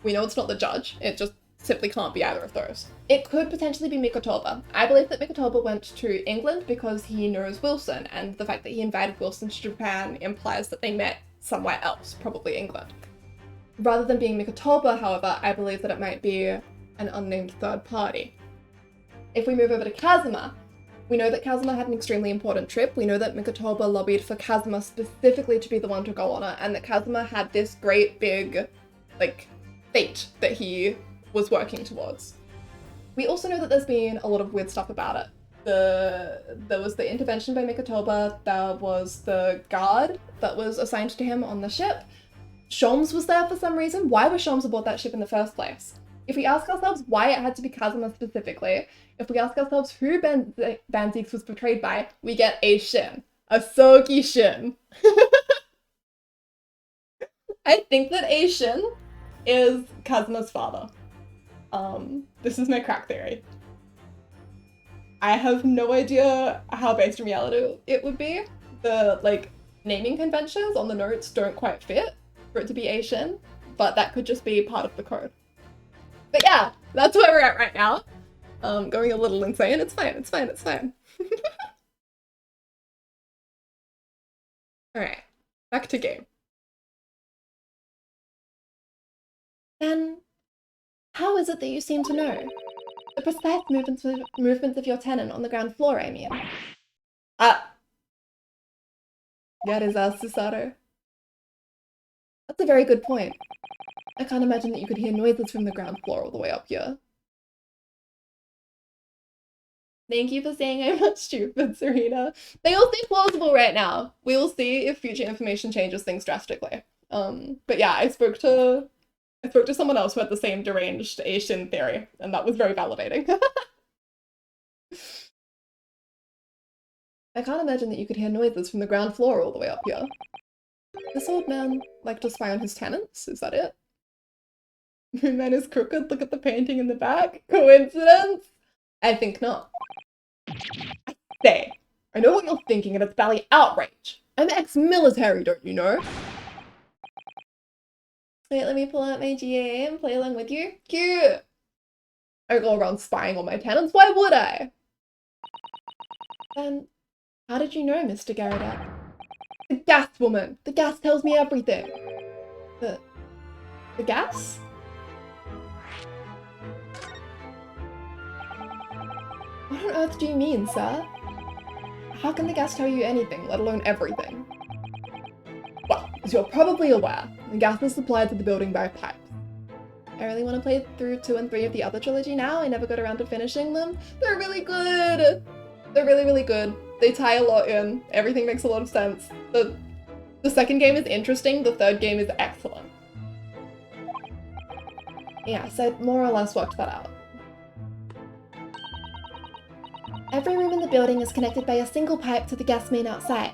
we know it's not the judge, it just simply can't be either of those. It could potentially be Mikotoba. I believe that Mikotoba went to England because he knows Wilson, and the fact that he invited Wilson to Japan implies that they met somewhere else, probably England. Rather than being Mikotoba, however, I believe that it might be an unnamed third party. If we move over to Kazuma, we know that Kazuma had an extremely important trip. We know that Mikotoba lobbied for Kazuma specifically to be the one to go on it, and that Kazuma had this great big, like, fate that he was working towards. We also know that there's been a lot of weird stuff about it. There was the intervention by Mikotoba, there was the guard that was assigned to him on the ship. Shoms was there for some reason. Why was Shoms aboard that ship in the first place? If we ask ourselves why it had to be Kazuma specifically, if we ask ourselves who Van Zieks was betrayed by, we get a Shin. Asogi Shin. I think that A Shin is Kazuma's father. This is my crack theory. I have no idea how based in reality it would be. The, like, naming conventions on the notes don't quite fit for it to be A Shin, but that could just be part of the code. But yeah, that's where we're at right now. Going a little insane. It's fine, it's fine, it's fine. Alright, back to game. Then, how is it that you seem to know? The precise movements of your tenant on the ground floor, I mean. That is Susato. That's a very good point. I can't imagine that you could hear noises from the ground floor all the way up here. Thank you for saying I'm not stupid, Serena. They all seem plausible right now. We will see if future information changes things drastically. But yeah, I spoke to someone else who had the same deranged Asian theory, and that was very validating. I can't imagine that you could hear noises from the ground floor all the way up here. This old man liked to spy on his tenants, is that it? Moon Man is crooked, look at the painting in the back. Coincidence? I think not. I say, I know what you're thinking and it's valley outrage. I'm ex-military, don't you know? Wait, let me pull out my GA and play along with you. Cute! I go around spying on my tenants, why would I? Then, how did you know, Mr. Garrett? The gas woman! The gas tells me everything! The gas? What on earth do you mean, sir? How can the gas tell you anything, let alone everything? Well, as you're probably aware, the gas is supplied to the building by pipes. I really want to play through 2 and 3 of the other trilogy now. I never got around to finishing them. They're really good! They're really, really good. They tie a lot in. Everything makes a lot of sense. The second game is interesting, the third game is excellent. Yeah, so I more or less worked that out. Every room in the building is connected by a single pipe to the gas main outside.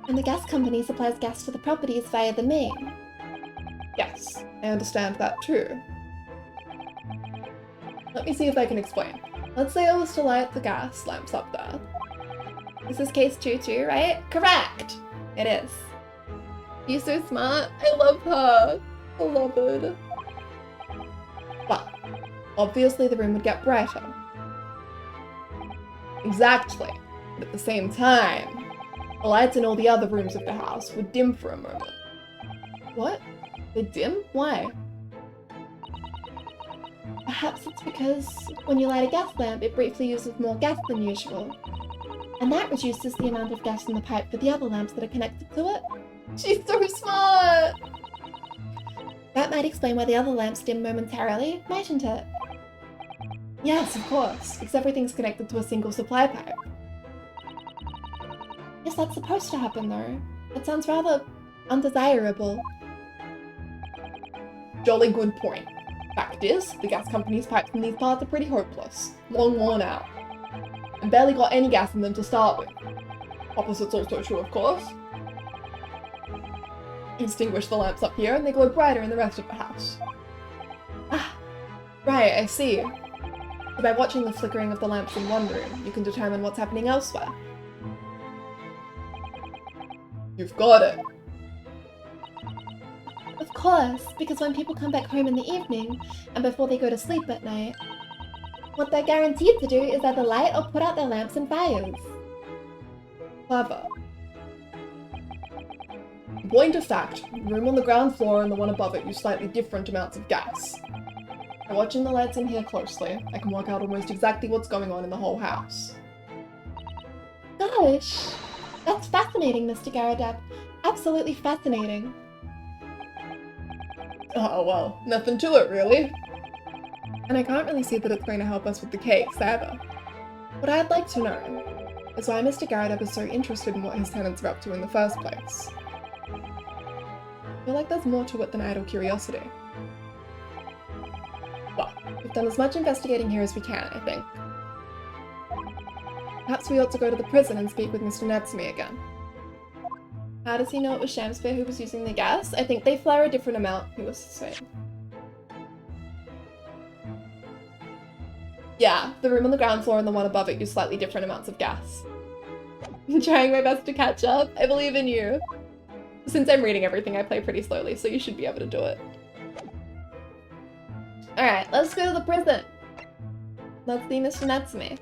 And the gas company supplies gas to the properties via the main. Yes, I understand that too. Let me see if I can explain. Let's say I was to light the gas lamps up there. This is case 2 too, right? Correct! It is. You're so smart. I love her. Beloved. Well, obviously the room would get brighter. Exactly. But at the same time, the lights in all the other rooms of the house would dim for a moment. What? They dim? Why? Perhaps it's because when you light a gas lamp, it briefly uses more gas than usual. And that reduces the amount of gas in the pipe for the other lamps that are connected to it. She's so smart! That might explain why the other lamps dim momentarily, mightn't it? Yes, of course, because everything's connected to a single supply pipe. Yes, that's supposed to happen though. It sounds rather undesirable. Jolly good point. Fact is, the gas company's pipes in these parts are pretty hopeless. Long worn out. And barely got any gas in them to start with. Opposite's also true, of course. Extinguish the lamps up here and they glow brighter in the rest of the house. Ah, right, I see. So by watching the flickering of the lamps in one room, you can determine what's happening elsewhere. You've got it. Of course, because when people come back home in the evening, and before they go to sleep at night, what they're guaranteed to do is either light or put out their lamps and fires. Clever. In point of fact, the room on the ground floor and the one above it use slightly different amounts of gas. By watching the lights in here closely, I can work out almost exactly what's going on in the whole house. Gosh, that's fascinating, Mr. Garadep. Absolutely fascinating. Oh well, nothing to it really. And I can't really see that it's going to help us with the case either. What I'd like to know is why Mr. Garadep is so interested in what his tenants are up to in the first place. I feel like there's more to it than idle curiosity. Well, we've done as much investigating here as we can, I think. Perhaps we ought to go to the prison and speak with Mr. Natsumi again. How does he know it was Shamsphere who was using the gas? I think they flare a different amount, he was saying. Yeah, the room on the ground floor and the one above it use slightly different amounts of gas. I'm trying my best to catch up. I believe in you. Since I'm reading everything, I play pretty slowly, so you should be able to do it. Alright, let's go to the prison. Let's see Mr. Natsumi.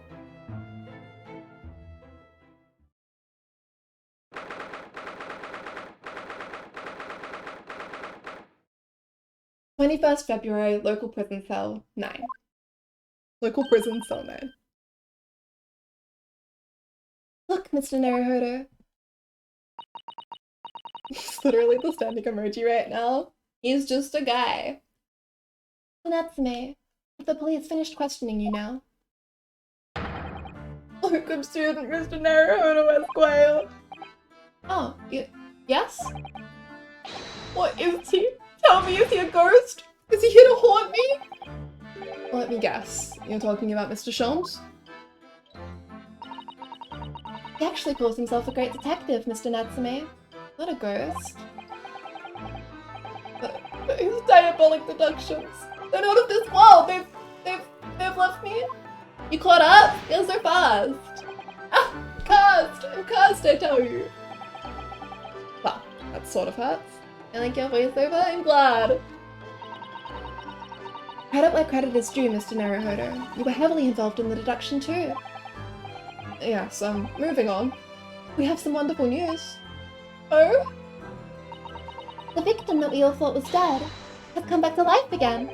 February, local prison cell 9. Local prison cell 9. Look, Mr. Naruhodo. He's literally the standing emoji right now. He's just a guy. Natsume, have the police finished questioning you now? Welcome student, Mr. Naruhodo Esquire. Oh, yes? What is he? Tell me, is he a ghost? Is he here to haunt me? Let me guess. You're talking about Mr. Sholmes? He actually calls himself a great detective, Mr. Natsume. Not a ghost. His diabolic deductions. They're not of this world. They've left me. You caught up? You're so fast. Ah, I'm cursed, I tell you. Well, that sort of hurts. I like your voiceover, I'm glad. Credit where credit is due, Mr. Naruhodo. You were heavily involved in the deduction too. Yes, moving on. We have some wonderful news. Oh? The victim that we all thought was dead has come back to life again.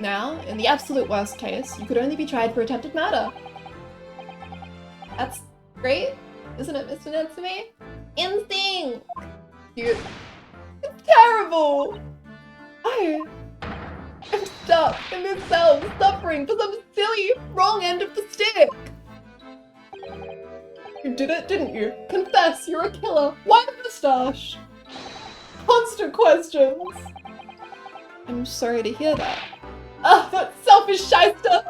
Now, in the absolute worst case, you could only be tried for attempted murder. That's great, isn't it, Mr. Natsumi? Instinct! Cute. It's terrible! Oh! I'm stuck in this cell, suffering for some silly, wrong end of the stick! You did it, didn't you? Confess, you're a killer. Why the moustache? Constant questions. I'm sorry to hear that. Ah, that selfish shyster!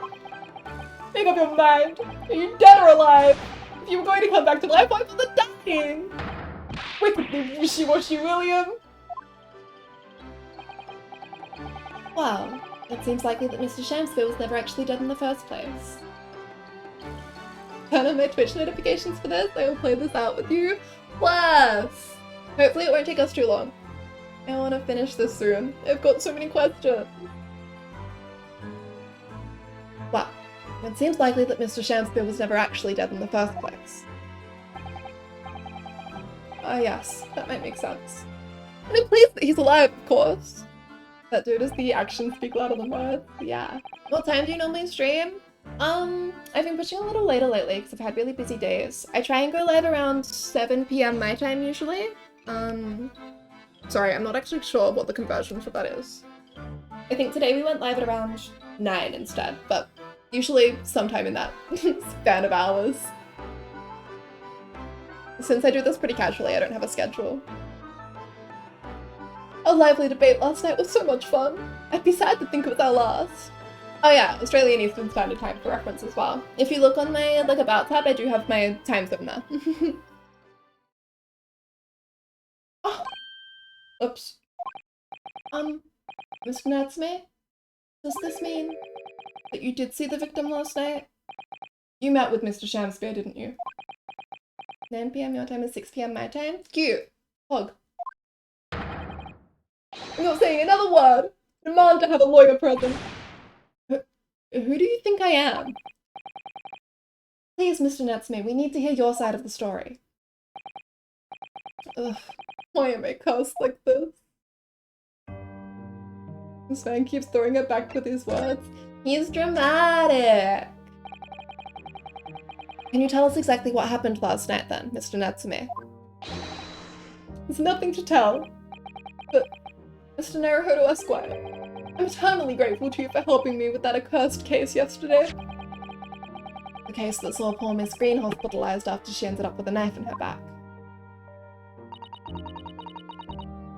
Make up your mind. Are you dead or alive? If you were going to come back to life, why bother dying? Wickedly wishy-washy, William. Wow, it seems likely that Mr. Shamsphere was never actually dead in the first place. Turn on my Twitch notifications for this. I will play this out with you. Bless! Hopefully it won't take us too long. I want to finish this soon. I've got so many questions. Wow, it seems likely that Mr. Shamsphere was never actually dead in the first place. Ah yes, that might make sense. And I'm pleased that he's alive, of course. That dude is the actions speak louder than words. Yeah. What time do you normally stream? I've been pushing a little later lately because I've had really busy days. I try and go live around 7 PM my time usually. Sorry, I'm not actually sure what the conversion for that is. I think today we went live at around 9 instead, but usually sometime in that span of hours. Since I do this pretty casually, I don't have a schedule. A lively debate last night was so much fun. I'd be sad to think it was our last. Oh yeah, Australian Eastern Standard Time for reference as well. If you look on my About tab, I do have my time zone there. Oh. Oops. Mr. Natsume? Does this mean that you did see the victim last night? You met with Mr. Shamspeare, didn't you? 9 PM your time is 6 PM my time? Cute. Hug. I'm not saying another word. Demand to have a lawyer present. Who do you think I am? Please, Mr. Natsume, we need to hear your side of the story. Ugh, why am I cursed like this? This man keeps throwing it back with his words. He's dramatic! Can you tell us exactly what happened last night then, Mr. Natsume? There's nothing to tell. But, Mr. Naruhodo Esquire, I'm eternally grateful to you for helping me with that accursed case yesterday. The case that saw poor Miss Green hospitalized after she ended up with a knife in her back.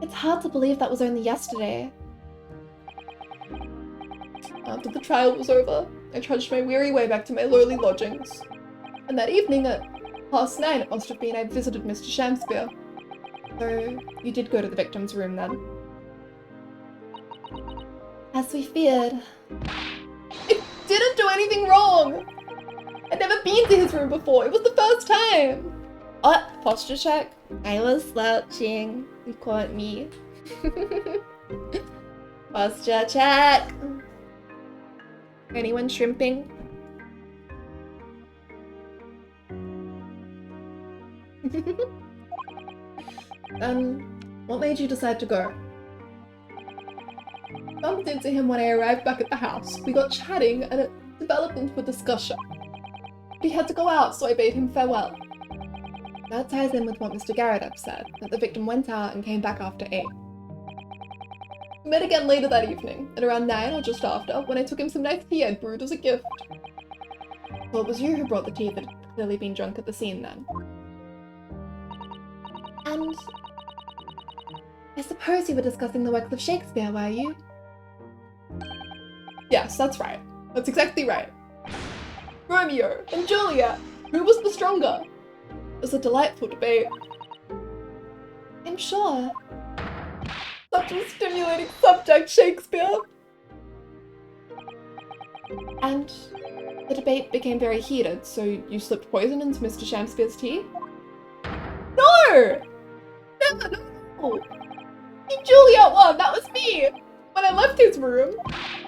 It's hard to believe that was only yesterday. After the trial was over, I trudged my weary way back to my lowly lodgings. And that evening at 9:30 it must have been, I visited Mr. Shamspeare. So, you did go to the victim's room then? As we feared. I didn't do anything wrong! I'd never been to his room before, it was the first time! Oh, posture check. I was slouching. You caught me. Posture check! Anyone shrimping? What made you decide to go? Bumped into him when I arrived back at the house. We got chatting and it developed into a discussion. But he had to go out, so I bade him farewell. That ties in with what Mr. Garrett said, that the victim went out and came back after 8. We met again later that evening, at around 9 or just after, when I took him some nice tea I'd brewed as a gift. So it was you who brought the tea that had clearly been drunk at the scene then. And I suppose you were discussing the works of Shakespeare, were you? Yes, that's right. That's exactly right. Romeo and Juliet, who was the stronger? It was a delightful debate. I'm sure. Such a stimulating subject, Shakespeare! And the debate became very heated, so you slipped poison into Mr. Shamspeare's tea? No! No! Juliet won! That was me! When I left his room,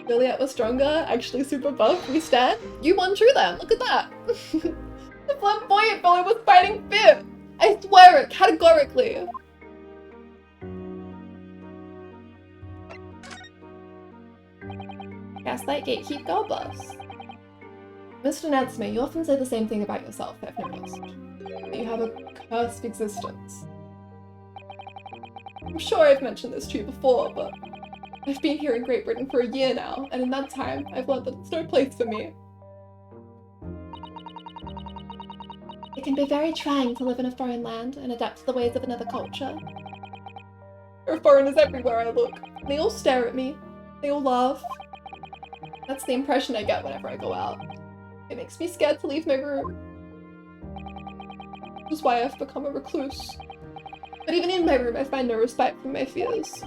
Juliet was stronger, actually super buff, we stand. You won true then, look at that! The flamboyant fellow was fighting fit! I swear it, categorically! Gaslight gatekeep girl boss. Mr. Natsume, you often say the same thing about yourself, I've noticed. That you have a cursed existence. I'm sure I've mentioned this to you before, but I've been here in Great Britain for a year now, and in that time, I've learned that it's no place for me. It can be very trying to live in a foreign land and adapt to the ways of another culture. There are foreigners everywhere I look. They all stare at me. They all laugh. That's the impression I get whenever I go out. It makes me scared to leave my room. Which is why I've become a recluse. But even in my room, I find no respite from my fears.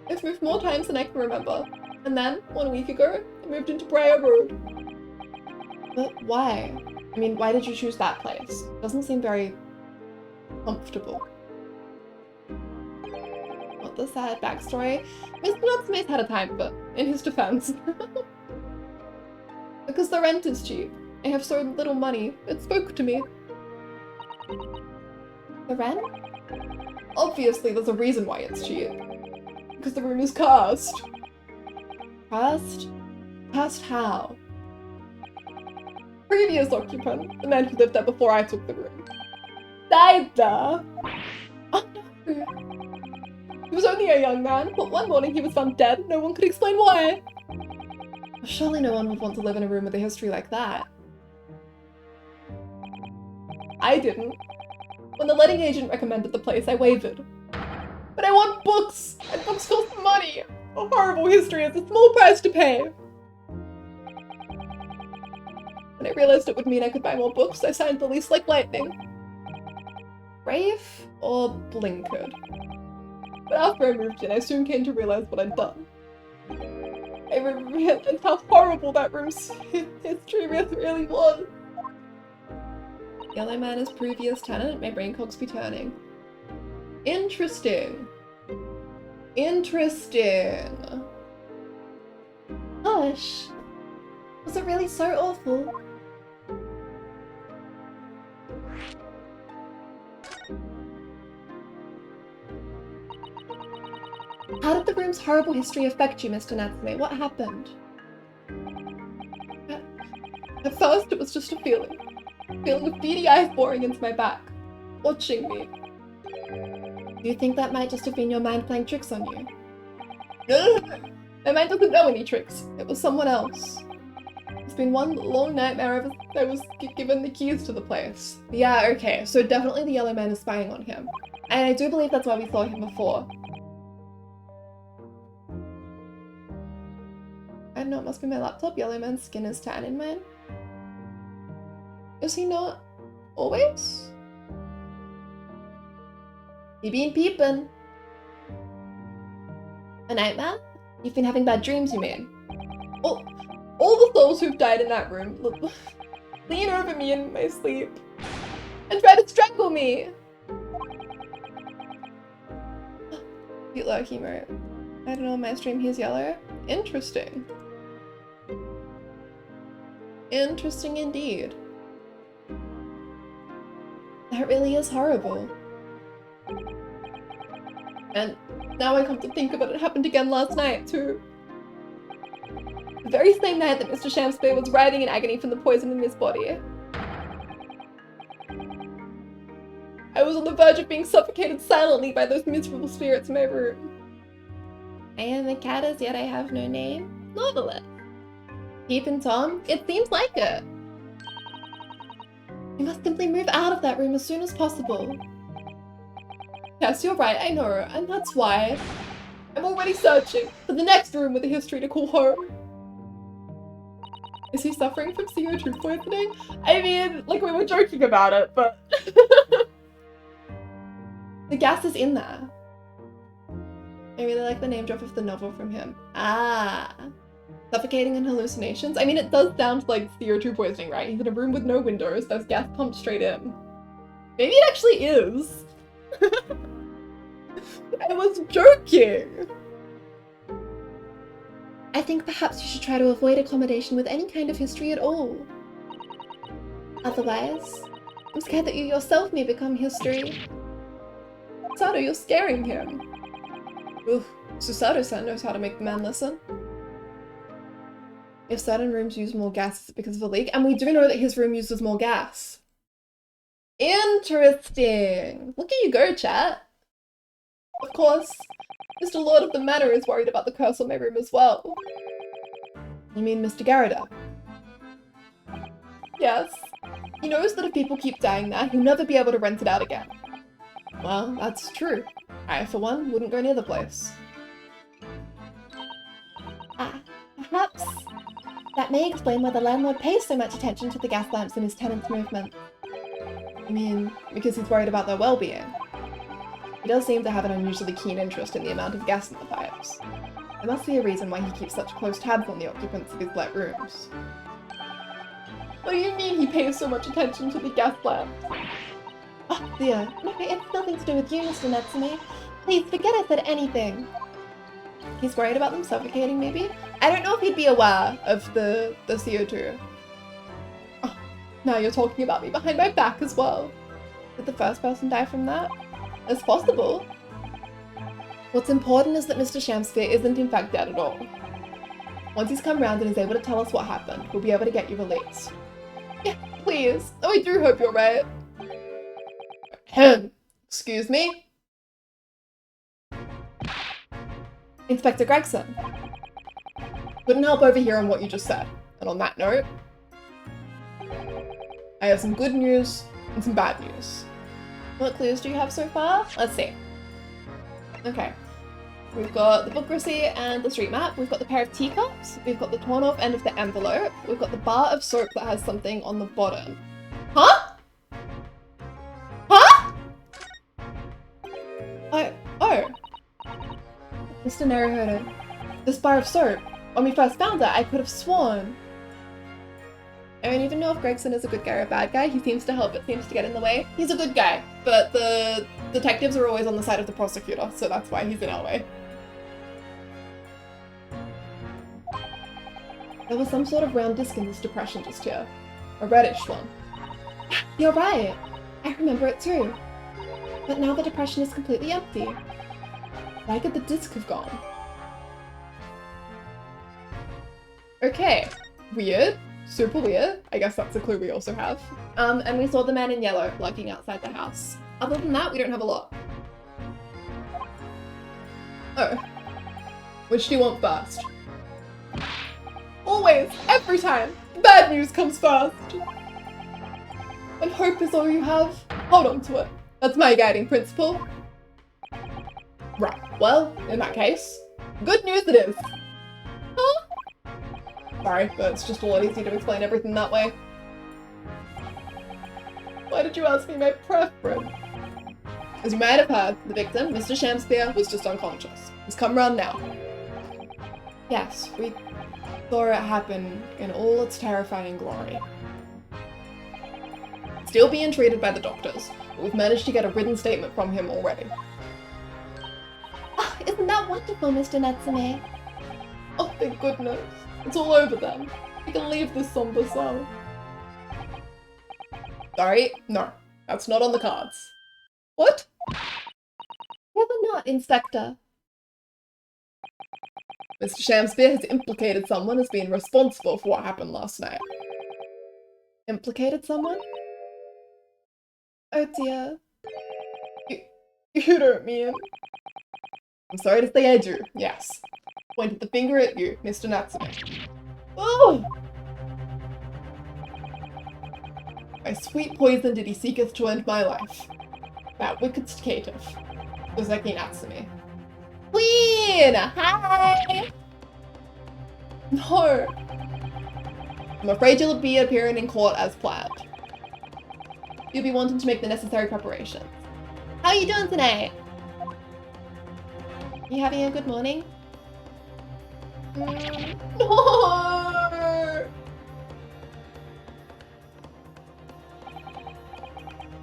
I've moved more times than I can remember. And then, 1 week ago, I moved into Briar Road. But why? I mean, why did you choose that place? It doesn't seem very comfortable. What the sad backstory? Mr. Natsume's had a time, but in his defense. Because the rent is cheap. I have so little money. It spoke to me. The rent? Obviously, there's a reason why it's cheap. Because the room is cursed. Cursed? Cursed how? Previous occupant, the man who lived there before I took the room, died there. Oh no. He was only a young man, but one morning he was found dead. No one could explain why. Surely no one would want to live in a room with a history like that. I didn't. When the letting agent recommended the place, I wavered. But I want books! And books cost money! A horrible history is a small price to pay! When I realized it would mean I could buy more books, I signed the lease like lightning. Brave or blinkered? But after I moved in, I soon came to realize what I'd done. I realized how horrible that room's history really was. Yellow Man is previous tenant, my brain cogs be turning. Interesting. Interesting. Gosh. Was it really so awful? How did the room's horrible history affect you, Mr. Natsume? What happened? At first, it was just a feeling. A feeling of beady eyes boring into my back, watching me. Do you think that might just have been your mind playing tricks on you? No. My mind doesn't know any tricks. It was someone else. It's been one long nightmare ever since I was given the keys to the place. Yeah, okay, so definitely the Yellow Man is spying on him. And I do believe that's why we saw him before. I don't know, it must be my laptop. Yellow Man's skin is tan in mine. Is he not always? You been peeping? A nightmare? You've been having bad dreams, you mean? All the souls who've died in that room lean over me in my sleep and try to strangle me. Cute low humor. I don't know, in my stream he's yellow. Interesting. Interesting indeed. That really is horrible. And now I come to think of it, it happened again last night too. The very same night that Mr. Shamspeare was writhing in agony from the poison in his body. I was on the verge of being suffocated silently by those miserable spirits in my room. I am a cat as yet I have no name. Marvelous. Peepin' Tom? It seems like it. You must simply move out of that room as soon as possible. Yes, you're right, I know, and that's why I'm already searching for the next room with a history to call home. Is he suffering from CO2 poisoning? I mean, like, we were joking about it, but... The gas is in there. I really like the name drop of the novel from him. Ah. Suffocating and hallucinations? I mean, it does sound like CO2 poisoning, right? He's in a room with no windows, there's gas pumped straight in. Maybe it actually is. I was joking! I think perhaps you should try to avoid accommodation with any kind of history at all. Otherwise, I'm scared that you yourself may become history. Sato, you're scaring him. Oof, Susato-san knows how to make the man listen. If certain rooms use more gas, is it because of a leak? And we do know that his room uses more gas. Interesting! Look at you go, chat! Of course, Mr. Lord of the Manor is worried about the curse on my room as well. You mean Mr. Garrida? Yes. He knows that if people keep dying there, he'll never be able to rent it out again. Well, that's true. I, for one, wouldn't go near the place. Perhaps that may explain why the landlord pays so much attention to the gas lamps in his tenants' movement. You mean, because he's worried about their well-being? He does seem to have an unusually keen interest in the amount of gas in the pipes. There must be a reason why he keeps such close tabs on the occupants of his let rooms. What do you mean he pays so much attention to the gas lamps? Oh dear, no, it's nothing to do with you, Mr. Natsume. Please, forget I said anything. He's worried about them suffocating, maybe? I don't know if he'd be aware of the CO2. Oh, now you're talking about me behind my back as well. Did the first person die from that? It's possible. What's important is that Mr. Shamsphere isn't in fact dead at all. Once he's come round and is able to tell us what happened, we'll be able to get you released. Yeah, please. Oh, I do hope you're right. Excuse me? Inspector Gregson. Couldn't help overhearing what you just said. And on that note, I have some good news and some bad news. What clues do you have so far? Let's see. Okay. We've got the book receipt and the street map. We've got the pair of teacups. We've got the torn off end of the envelope. We've got the bar of soap that has something on the bottom. Huh? Huh? Oh. Mr. Naruhodo. This bar of soap. When we first found it, I could have sworn. I don't even know if Gregson is a good guy or a bad guy. He seems to help, but seems to get in the way. He's a good guy, but the detectives are always on the side of the prosecutor, so that's why he's in our way. There was some sort of round disc in this depression just here. A reddish one. You're right. I remember it too. But now the depression is completely empty. Why could the disc have gone? Okay. Weird. Super weird. I guess that's a clue we also have. And we saw the man in yellow lurking outside the house. Other than that, we don't have a lot. Oh. Which do you want first? Always, every time, bad news comes first. When hope is all you have, hold on to it. That's my guiding principle. Right, well, in that case, good news it is. Huh? Sorry, but it's just a lot easier to explain everything that way. Why did you ask me my preference? As you might have heard, the victim, Mr. Shamspeare, was just unconscious. He's come round now. Yes, we saw it happen in all its terrifying glory. Still being treated by the doctors, but we've managed to get a written statement from him already. Oh, isn't that wonderful, Mr. Natsume? Oh, thank goodness. It's all over then. We can leave this somber cell. Sorry, no. That's not on the cards. What? Rather not, Inspector. Mr. Shamspeare has implicated someone as being responsible for what happened last night. Implicated someone? Oh dear. You don't mean... I'm sorry to say I do, yes. Pointed the finger at you, Mr. Natsume. Oh! By sweet poison did he seeketh to end my life. That wicked caitiff, Ozeki Natsume. Queen! Hi! No! I'm afraid you'll be appearing in court as planned. You'll be wanting to make the necessary preparations. How are you doing tonight? You having a good morning? No!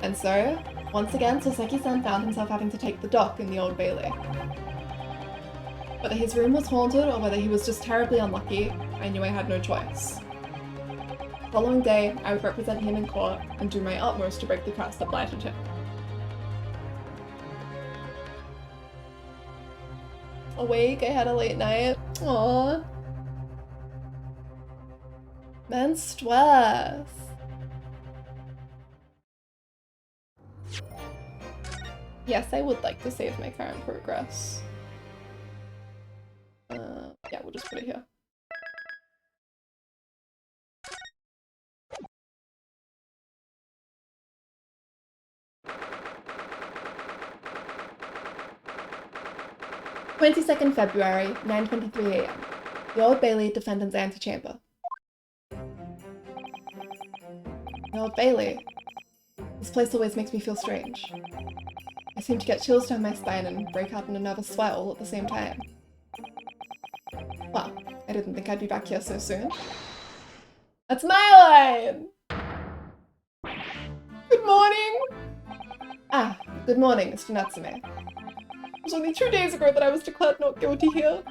And so, once again, Soseki-san found himself having to take the dock in the Old Bailey. Whether his room was haunted or whether he was just terribly unlucky, I knew I had no choice. The following day, I would represent him in court and do my utmost to break the curse that blighted him. Awake, I had a late night. Aww. Menstruous. Yes, I would like to save my current progress. Yeah, we'll just put it here. "22nd February, 9:23 AM. The Old Bailey, defendant's antechamber." The Old Bailey. This place always makes me feel strange. I seem to get chills down my spine and break out in a nervous sweat all at the same time. Well, I didn't think I'd be back here so soon. That's my line! Good morning! Ah, good morning, Mr. Natsume. It was only 2 days ago that I was declared not guilty here.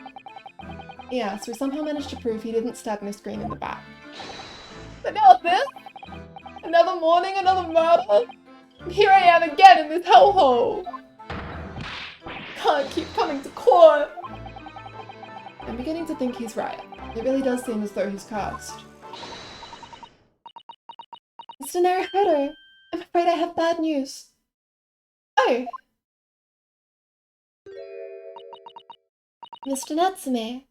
Yes, we somehow managed to prove he didn't stab Miss Green in the back. But now this? Another morning, another murder? And here I am again in this hellhole! Can't keep coming to court! I'm beginning to think he's right. It really does seem as though he's cursed. Mr. Naruhodo, I'm afraid I have bad news. Oh! Mr. Natsume,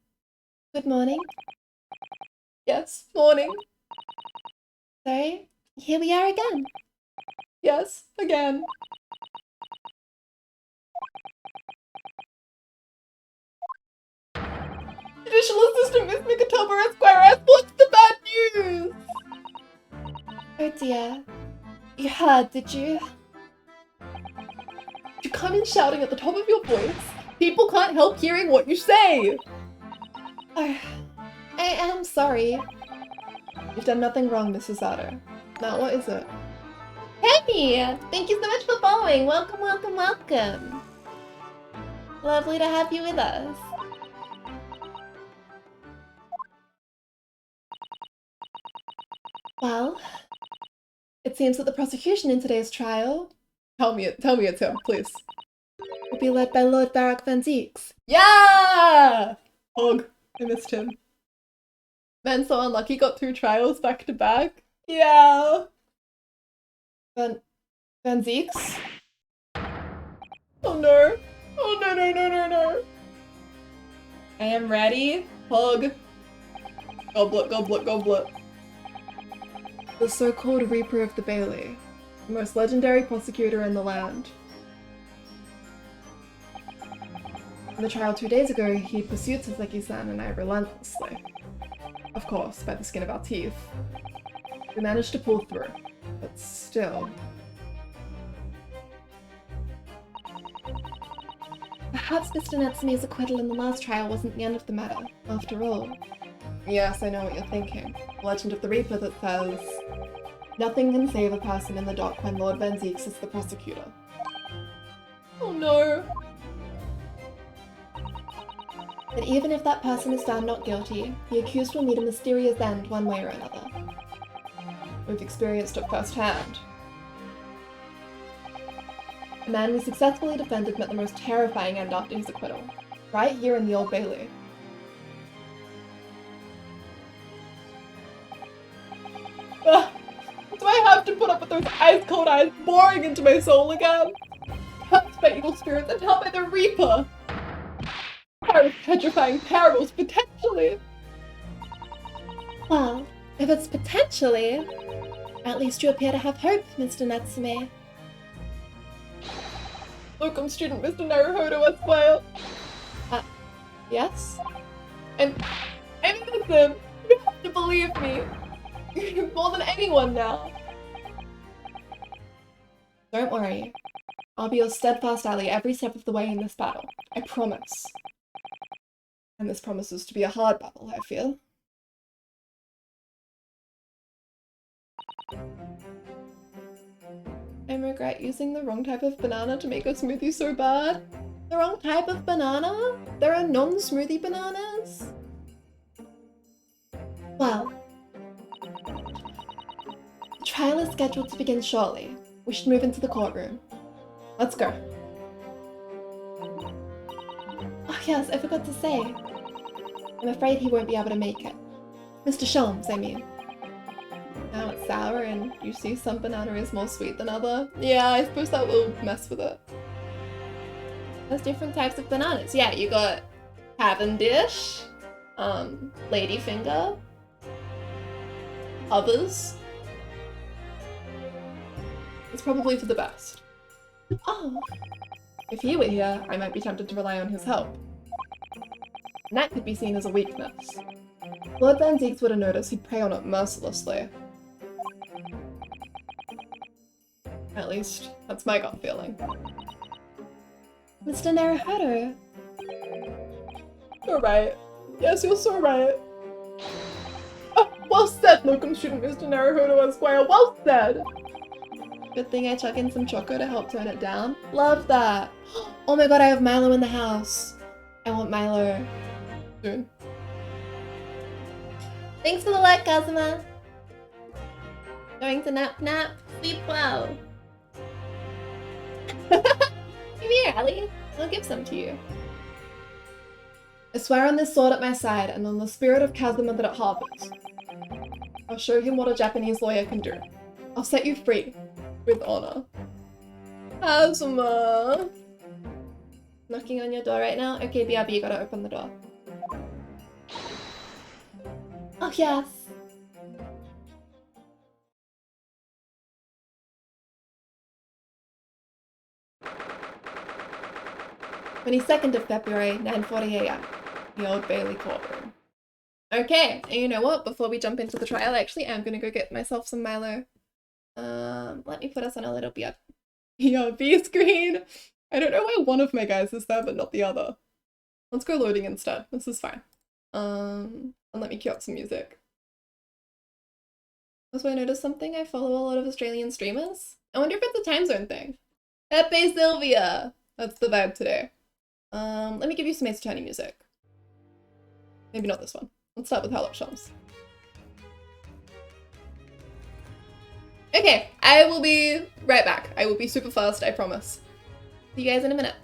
good morning. Yes, morning. Sorry, here we are again. Yes, again. Judicial Assistant Miss Mikatoba Esquire, what's the bad news? Oh dear. You heard, did you? You come in shouting at the top of your voice. People can't help hearing what you say. Oh, I am sorry. You've done nothing wrong, Mrs. Sato. Now, what is it? Hey! Thank you so much for following. Welcome, welcome, welcome. Lovely to have you with us. Well, it seems that the prosecution in today's trial Tell me it's him, please. will be led by Lord Barak Van Zieks. Yeah! Hog. I missed him. Man, so unlucky, got 2 trials back to back. Yeah! Van Zieks? Oh no! Oh no no no no no! I am ready. Hog. Goblet, goblet, goblet. The so-called Reaper of the Bailey. The most legendary prosecutor in the land. In the trial 2 days ago, he pursued Saseki-san and I relentlessly. Of course, by the skin of our teeth. We managed to pull through, but still. Perhaps Mr. Natsume's acquittal in the last trial wasn't the end of the matter, after all. Yes, I know what you're thinking. The legend of the Reaper that says, nothing can save a person in the dock when Lord Van Zieks is the prosecutor. Oh no! But even if that person is found not guilty, the accused will meet a mysterious end one way or another. We've experienced it firsthand. The man we successfully defended met the most terrifying end after his acquittal, right here in the Old Bailey. Ugh. Do I have to put up with those ice-cold eyes boring into my soul again? Helped by evil spirits and helped by the Reaper! Part of petrifying parables, potentially! Well, if it's potentially, at least you appear to have hope, Mr. Natsume. Locum student Mr. Naruhodo Esquire. Yes? I'm innocent! You have to believe me! More than anyone now! Don't worry. I'll be your steadfast ally every step of the way in this battle. I promise. And this promises to be a hard battle, I feel. I regret using the wrong type of banana to make a smoothie so bad. The wrong type of banana? There are non-smoothie bananas? Well, the trial is scheduled to begin shortly. We should move into the courtroom. Let's go. Oh yes, I forgot to say. I'm afraid he won't be able to make it. Mr. Sholmes, I mean. Now it's sour and you see some banana is more sweet than other. Yeah, I suppose that will mess with it. There's different types of bananas. Yeah, you got Cavendish, Ladyfinger, Others. It's probably for the best. oh, If he were here, I might be tempted to rely on his help. And that could be seen as a weakness. Lord Van Zieks would have noticed he'd prey on it mercilessly. At least, that's my gut feeling. Mr. Naruhodo. You're right. Yes, you're so right. Oh, well said, locum student Mr. Naruhodo Esquire. Well said! Good thing I chuck in some choco to help tone it down. Love that. Oh my god, I have Milo in the house. I want Milo. Soon. Thanks for the like, Kazuma. Going to nap. Sleep well. Come here, Ellie. I'll give some to you. I swear on this sword at my side and on the spirit of Kazuma that it harbors. I'll show him what a Japanese lawyer can do. I'll set you free. With honor. Kazuma! Knocking on your door right now? Okay, BRB, you gotta open the door. Oh, yes. "22nd of February, 9:40 AM. The Old Bailey courtroom. Okay, and you know what? Before we jump into the trial, I actually am gonna go get myself some Milo. Let me put us on a little BRB screen. I don't know why one of my guys is there, but not the other. Let's go loading instead. This is fine. And let me cue up some music. Also, I noticed something. I follow a lot of Australian streamers. I wonder if it's a time zone thing. Pepe Sylvia! That's the vibe today. Let me give you some Ace Attorney music. Maybe not this one. Let's start with Harlock Shums. Okay, I will be right back. I will be super fast, I promise. See you guys in a minute.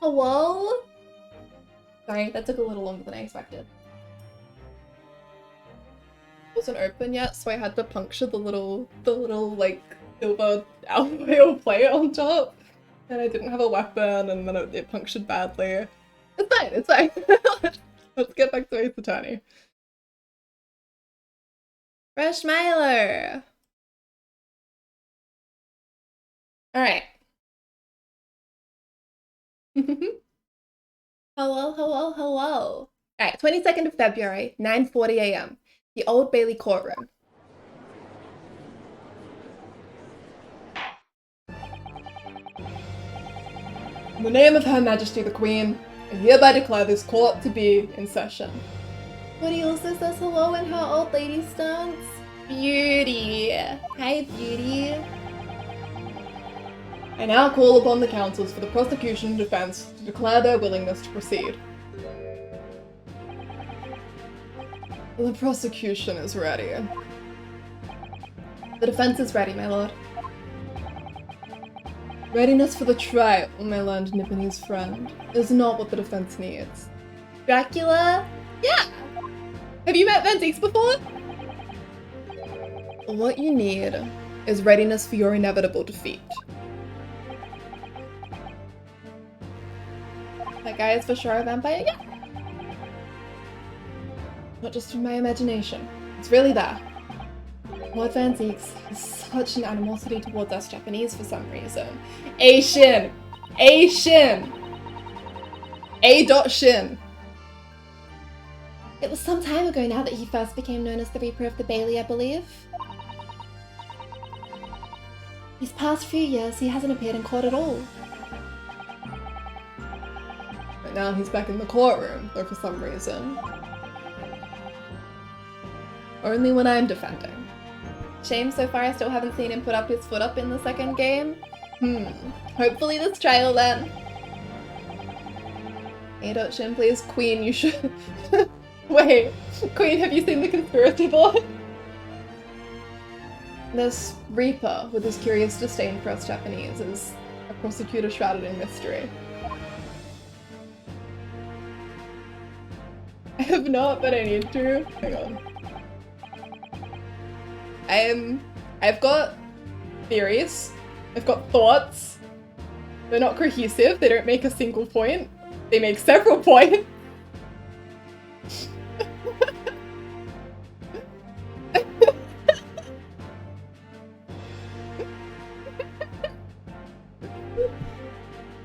Hello? Sorry, that took a little longer than I expected. It wasn't open yet, so I had to puncture the little like silver alloy plate on top. And I didn't have a weapon, and then it punctured badly. It's fine, it's fine. Let's get back to Ace Attorney. Fresh Milo! Alright. Hello, hello, hello. Alright, 22nd of February, 9:40 a.m. The Old Bailey courtroom. In the name of Her Majesty the Queen, I hereby declare this court to be in session. Woody also says hello in her old lady stance. Beauty. Hi, Beauty. I now call upon the counsels for the prosecution and defense to declare their willingness to proceed. The prosecution is ready. The defense is ready, my lord. Readiness for the trial, my learned Nipponese friend, is not what the defense needs. Dracula? Yeah! Have you met Ventix before? What you need is readiness for your inevitable defeat. That guy is for sure a vampire? Yeah! Not just from my imagination. It's really there. Lord Ventix has such an animosity towards us Japanese for some reason. A-Shin! A-Shin! A.Shin! It was some time ago now that he first became known as the Reaper of the Bailey, I believe. These past few years, he hasn't appeared in court at all. But now he's back in the courtroom, though for some reason. Only when I'm defending. Shame so far I still haven't seen him put up his foot up in the second game. Hopefully this trial then. A.Shin, please. Queen, you should... Wait, Queen, have you seen the conspiracy board? This Reaper, with his curious disdain for us Japanese, is a prosecutor shrouded in mystery. I have not, but I need to. Hang on. I've got theories. I've got thoughts. They're not cohesive. They don't make a single point. They make several points.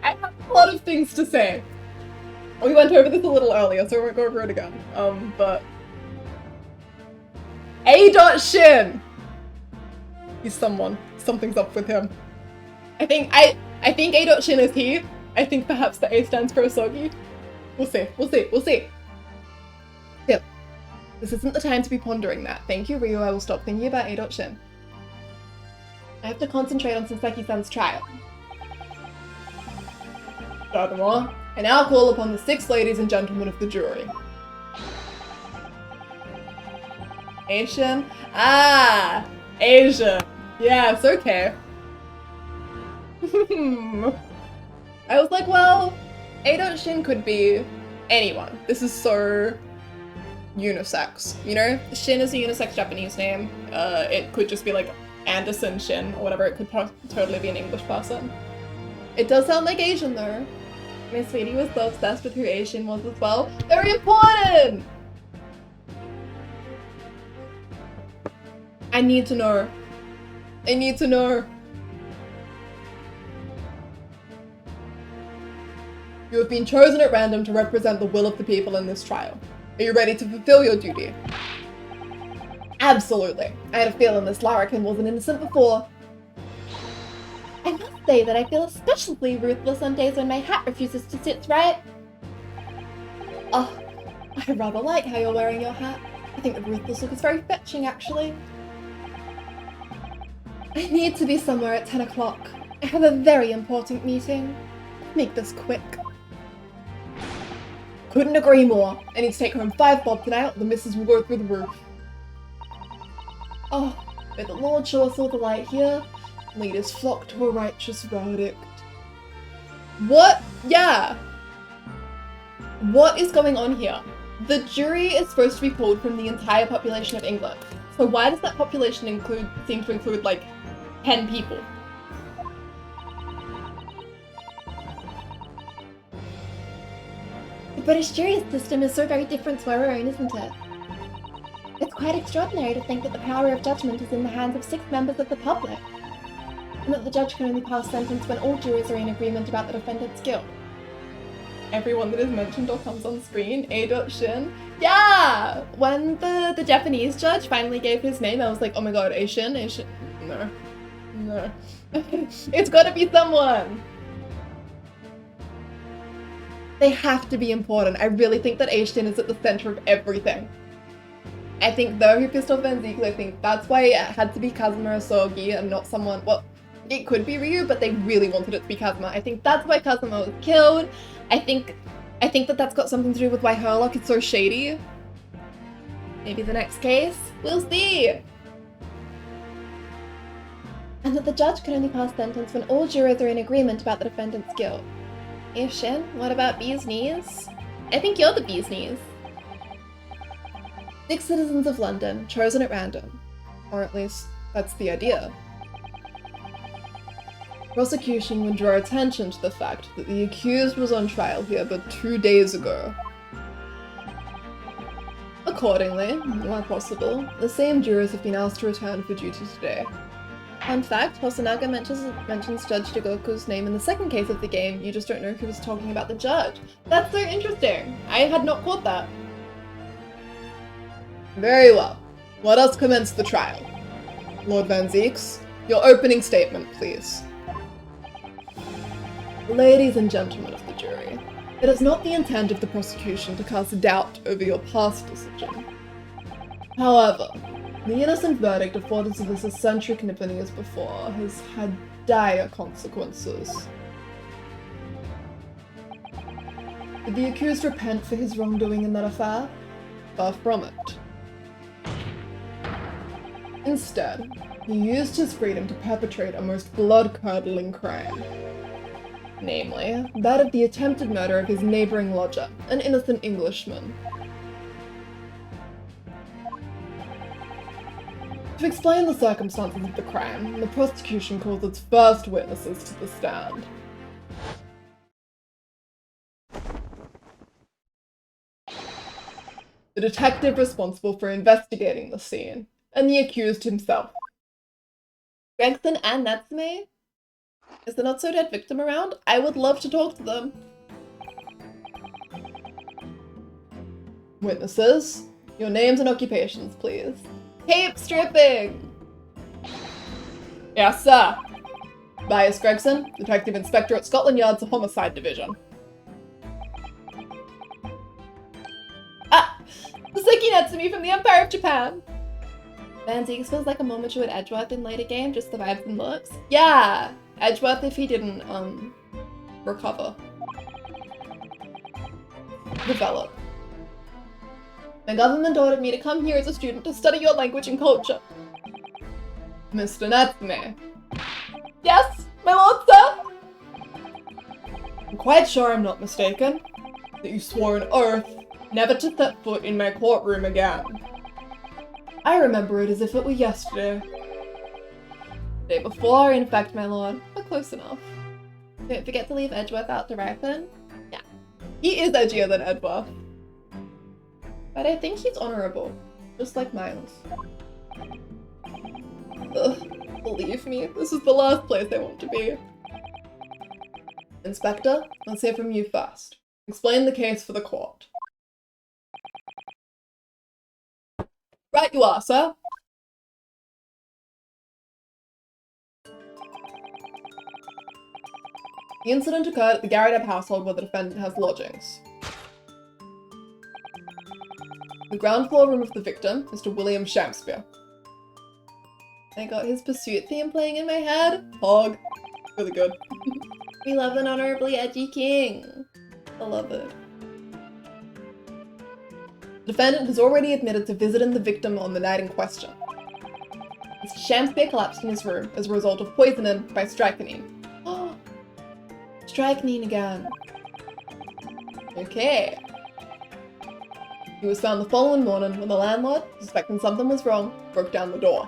I have a lot of things to say. We went over this a little earlier, so we won't go over it again. But A.Shin! He's someone. Something's up with him. I think A.Shin is he. I think perhaps the A stands for Osogi. We'll see. We'll see. We'll see. Yep. This isn't the time to be pondering that. Thank you, Ryu. I will stop thinking about A.Shin. I have to concentrate on Senseki-san's trial. Furthermore, I now call upon the 6 ladies and gentlemen of the jury. Asian? Ah! Asian. Yes, okay. I was like, well, A.Shin could be anyone. This is so unisex, you know? Shin is a unisex Japanese name. It could just be like Anderson Shin or whatever. It could totally be an English person. It does sound like Asian though. My sweetie was so obsessed with who Asian was as well. Very important! I need to know. I need to know. You have been chosen at random to represent the will of the people in this trial. Are you ready to fulfill your duty? Absolutely. I had a feeling this larrikin wasn't innocent before. I must say that I feel especially ruthless on days when my hat refuses to sit right. Oh, I rather like how you're wearing your hat. I think the ruthless look is very fetching, actually. I need to be somewhere at 10 o'clock. I have a very important meeting. Make this quick. Couldn't agree more. I need to take home 5 bob tonight, or the missus will go through the roof. Oh, may the Lord show us all the light here. Leaders flock to a righteous verdict. What? Yeah. What is going on here? The jury is supposed to be pulled from the entire population of England. So why does that population seem to include like 10 people? The British jury system is so very different to our own, isn't it? It's quite extraordinary to think that the power of judgment is in the hands of 6 members of the public, and that the judge can only pass sentence when all jurors are in agreement about the defendant's guilt. Everyone that is mentioned or comes on screen, A.Shin. Yeah! When the Japanese judge finally gave his name, I was like, oh my god, A.Shin? A.Shin? No. No. It's gotta be someone! They have to be important. I really think that A.Shin is at the center of everything. I think though he pissed off Van Ziegler, I think that's why it had to be Kazuma Sogi and not someone, well, it could be Ryu, but they really wanted it to be Kazuma. I think that's why Kazuma was killed. I think that that's got something to do with why Herlock is so shady. Maybe the next case? We'll see! And that the judge can only pass sentence when all jurors are in agreement about the defendant's guilt. Shin, what about bee's knees? I think you're the bee's knees. 6 citizens of London, chosen at random. Or at least, that's the idea. Prosecution would draw attention to the fact that the accused was on trial here but 2 days ago. Accordingly, where possible, the same jurors have been asked to return for duty today. Fun fact, Hosonaga mentions Judge Jigoku's name in the second case of the game, you just don't know who was talking about the judge. That's so interesting! I had not caught that. Very well. Let us commence the trial. Lord Van Zieks, your opening statement, please. Ladies and gentlemen of the jury, it is not the intent of the prosecution to cast doubt over your past decision. However, the innocent verdict afforded to this eccentric Nippon years before has had dire consequences. Did the accused repent for his wrongdoing in that affair? Far from it. Instead, he used his freedom to perpetrate a most blood-curdling crime. Namely, that of the attempted murder of his neighbouring lodger, an innocent Englishman. To explain the circumstances of the crime, the prosecution calls its first witnesses to the stand. The detective responsible for investigating the scene, and the accused himself. Gregson and Natsume? Is the not-so-dead victim around? I would love to talk to them. Witnesses, your names and occupations, please. Cape stripping! Yes, sir. Bias Gregson, Detective Inspector at Scotland Yard's Homicide Division. Ah! Saseki Natsumi from the Empire of Japan! Van Zieks feels like a more matured Edgeworth in later game, just the vibes and looks. Yeah! Edgeworth if he didn't, recover. Develop. My government ordered me to come here as a student to study your language and culture. Mr. Natsume. Yes, my lord, sir? I'm quite sure I'm not mistaken, that you swore an oath never to set foot in my courtroom again. I remember it as if it were yesterday. The day before, in fact, my lord, but close enough. Don't forget to leave Edgeworth out to ripen. Yeah, he is edgier than Edgeworth. But I think he's honourable, just like Miles. Ugh, believe me, this is the last place I want to be. Inspector, let's hear from you first. Explain the case for the court. Right you are, sir. The incident occurred at the Garrideb household where the defendant has lodgings. The ground floor room of the victim, Mr. William Shakespeare. I got his Pursuit theme playing in my head. Hog. Really good. We love an honorably edgy king. Beloved. The defendant has already admitted to visiting the victim on the night in question. Mr. Shakespeare collapsed in his room as a result of poisoning by strychnine. Oh, strychnine again. Okay. He was found the following morning when the landlord, suspecting something was wrong, broke down the door.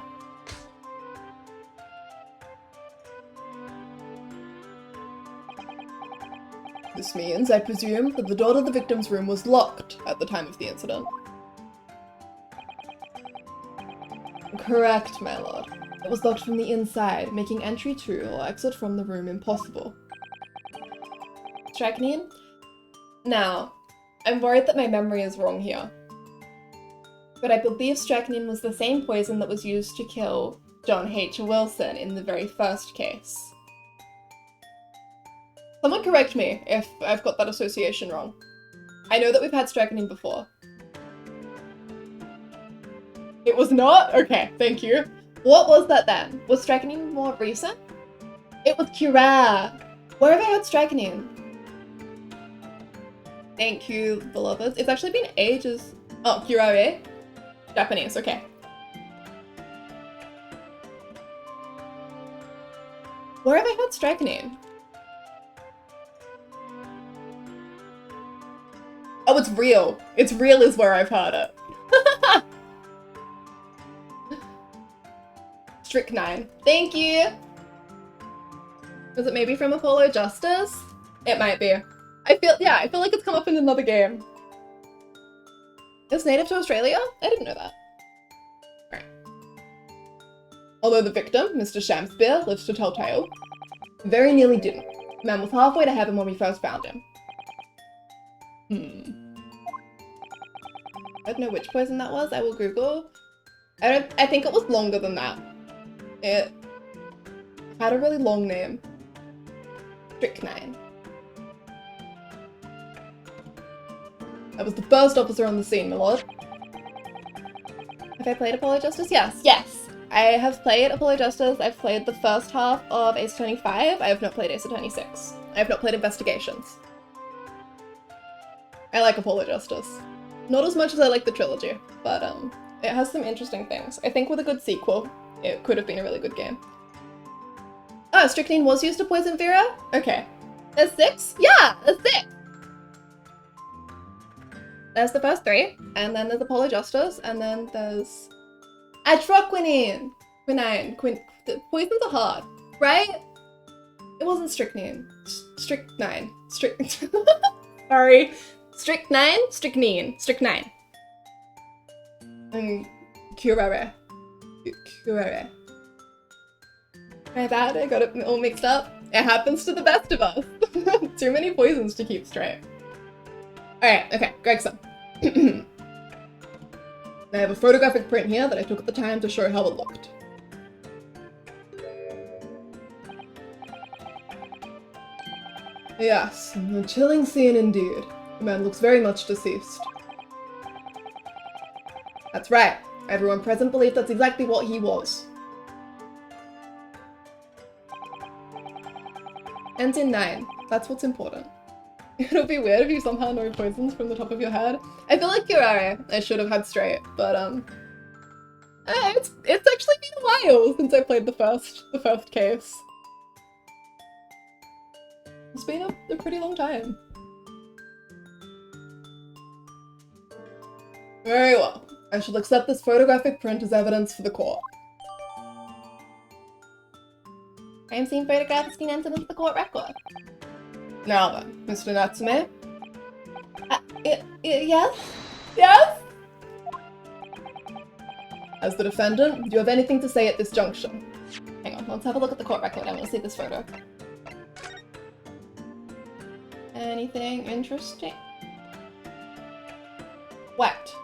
This means, I presume, that the door to the victim's room was locked at the time of the incident. Correct, my lord. It was locked from the inside, making entry to or exit from the room impossible. Strychnine? Now, I'm worried that my memory is wrong here. But I believe strychnine was the same poison that was used to kill John H. Wilson in the very first case. Someone correct me if I've got that association wrong. I know that we've had strychnine before. It was not? Okay, thank you. What was that then? Was strychnine more recent? It was Cura. Where have I had strychnine? Thank you, beloveds. It's actually been ages. Oh, Curare? Japanese, okay. Where have I had strychnine? Oh, it's real. It's real is where I've heard it. Strychnine. Thank you! Was it maybe from Apollo Justice? It might be. I feel like it's come up in another game. It's native to Australia? I didn't know that. Right. Although the victim, Mr. Shamspeare, lives to tell tale, very nearly didn't. The man was halfway to heaven when we first found him. I don't know which poison that was. I will Google. I think it was longer than that. It had a really long name. Strychnine. I was the first officer on the scene, my lord. Have I played Apollo Justice? Yes. Yes! I have played Apollo Justice. I've played the first half of Ace Attorney 5. I have not played Ace Attorney 6. I have not played Investigations. I like Apollo Justice. Not as much as I like the trilogy, but it has some interesting things. I think with a good sequel, it could have been a really good game. Oh, strychnine was used to poison Vera? Okay. There's 6? Yeah, there's 6! There's the first 3, and then there's Apollo Justice, and then there's atroquinine. The poisons are hard, right? It wasn't strychnine. Strychnine. Sorry. Strychnine. And curare. My bad, I got it all mixed up. It happens to the best of us. Too many poisons to keep straight. Alright, okay, Gregson. I have a photographic print here that I took at the time to show how it looked. Yes, a chilling scene indeed. The man looks very much deceased. That's right. Everyone present believed that's exactly what he was. Ends in 9. That's what's important. It'll be weird if you somehow know poisons from the top of your head. I feel like Curare I should have had straight, but it's actually been a while since I played the first case. It's been a pretty long time. Very well. I shall accept this photographic print as evidence for the court. Crime scene photograph has been entered into the court record. Now then, Mr. Natsume? Yes? Yes? As the defendant, do you have anything to say at this junction? Hang on, let's have a look at the court record. I want to see this photo. Anything interesting? What?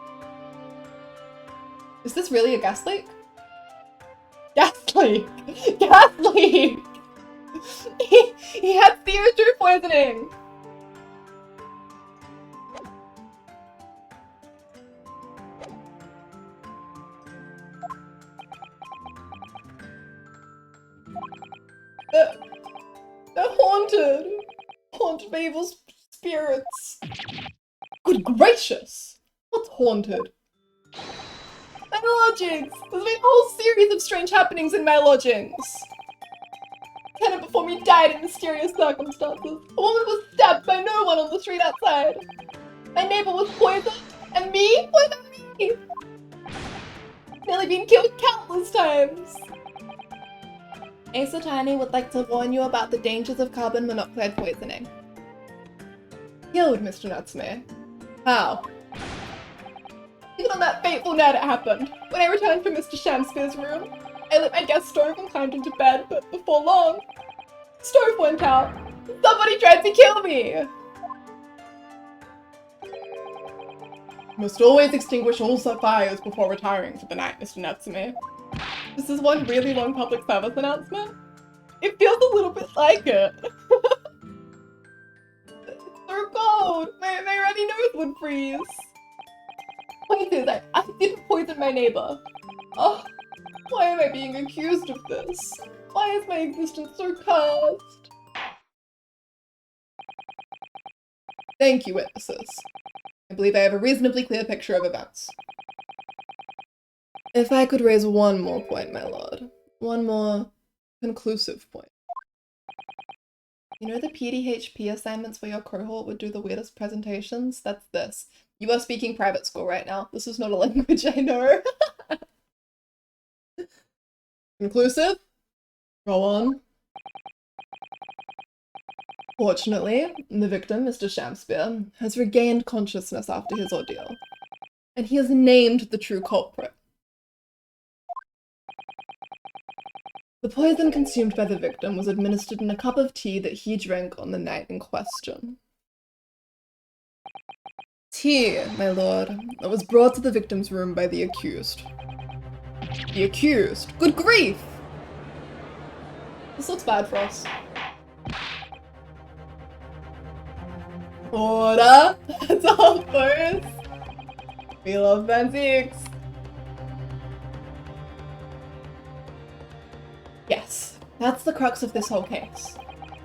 Is this really a gas leak? Gas leak! Gas leak! He had CO2 poisoning! They're haunted! Haunted by evil spirits. Good gracious! What's haunted? My lodgings! There's been a whole series of strange happenings in my lodgings! The tenant before me died in mysterious circumstances. A woman was stabbed by no one on the street outside. My neighbor was poisoned, and me? What about me? Nearly been killed countless times. Ace Attorney would like to warn you about the dangers of carbon monoxide poisoning. killed Mr. Natsume. How? Even on that fateful night it happened. When I returned from Mr. Shamspeare's room, I lit my gas stove and climbed into bed, but before long, the stove went out. Somebody tried to kill me! Must always extinguish all fires before retiring for the night, Mr. Natsume. This is one really long public service announcement. It feels a little bit like it. It's so cold. My runny nose would freeze. Point is, I didn't poison my neighbor. Oh, why am I being accused of this? Why is my existence so cursed? Thank you, witnesses. I believe I have a reasonably clear picture of events. If I could raise one more point, my lord. One more conclusive point. You know the PDHP assignments where your cohort would do the weirdest presentations? That's this. You are speaking private school right now. This is not a language I know. Conclusive? Go on. Fortunately, the victim, Mr. Shamspeare, has regained consciousness after his ordeal, and he has named the true culprit. The poison consumed by the victim was administered in a cup of tea that he drank on the night in question. Tea, my lord, that was brought to the victim's room by the accused. The accused? Good grief! This looks bad for us. Order! That's all first! We love antiques! Yes, that's the crux of this whole case.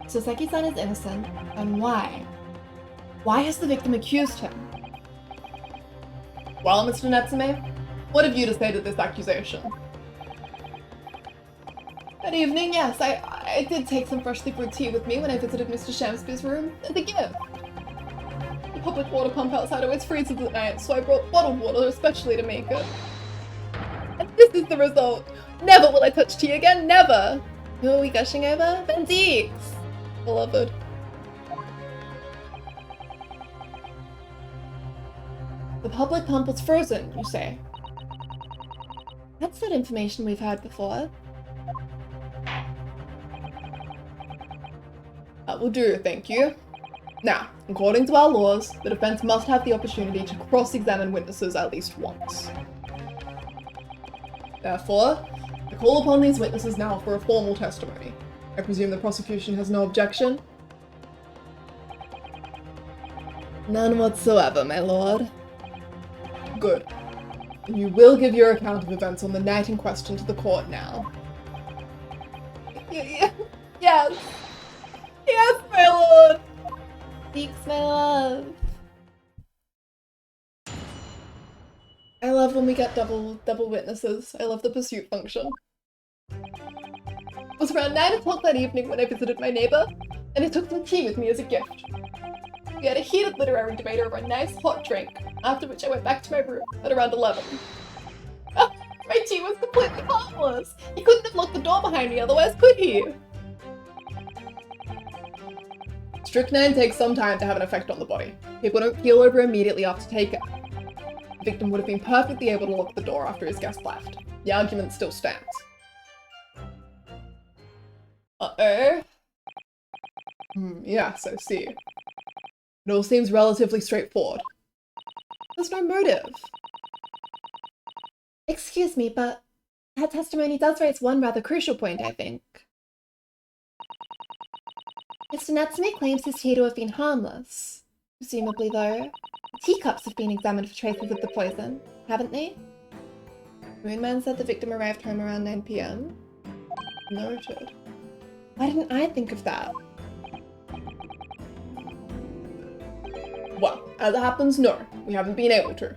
Soseki-san is innocent, and why? Why has the victim accused him? Well, Mr. Natsume, what have you to say to this accusation? That evening, yes, I did take some freshly brewed tea with me when I visited Mr. Shamspeare's room as a gift. The public water pump outside always freezes at night, so I brought bottled water especially to make it. And this is the result. Never will I touch tea again, never! Who are we gushing over? Benedict! Beloved. The public pump was frozen, you say? That's not information we've heard before. That will do, thank you. Now, according to our laws, the defense must have the opportunity to cross-examine witnesses at least once. Therefore, I call upon these witnesses now for a formal testimony. I presume the prosecution has no objection? None whatsoever, my lord. Good. And you will give your account of events on the night in question to the court now. Yes! Yes, my lord! Speaks my love. I love when we get double witnesses. I love the pursuit function. It was around 9 o'clock that evening when I visited my neighbor, and I took some tea with me as a gift. We had a heated literary debate over a nice hot drink, after which I went back to my room at around 11. Oh, my tea was completely harmless! He couldn't have locked the door behind me otherwise, could he? Strychnine takes some time to have an effect on the body. People don't keel over immediately after taking it. The victim would have been perfectly able to lock the door after his guest left. The argument still stands. Uh-oh. Yes, I see. It all seems relatively straightforward. There's no motive. Excuse me, but that testimony does raise one rather crucial point, I think. Mr. Natsume claims his tea to have been harmless. Presumably, though, the teacups have been examined for traces of the poison, haven't they? Moonman said the victim arrived home around 9 PM. Noted. Why didn't I think of that? Well, as it happens, no. We haven't been able to.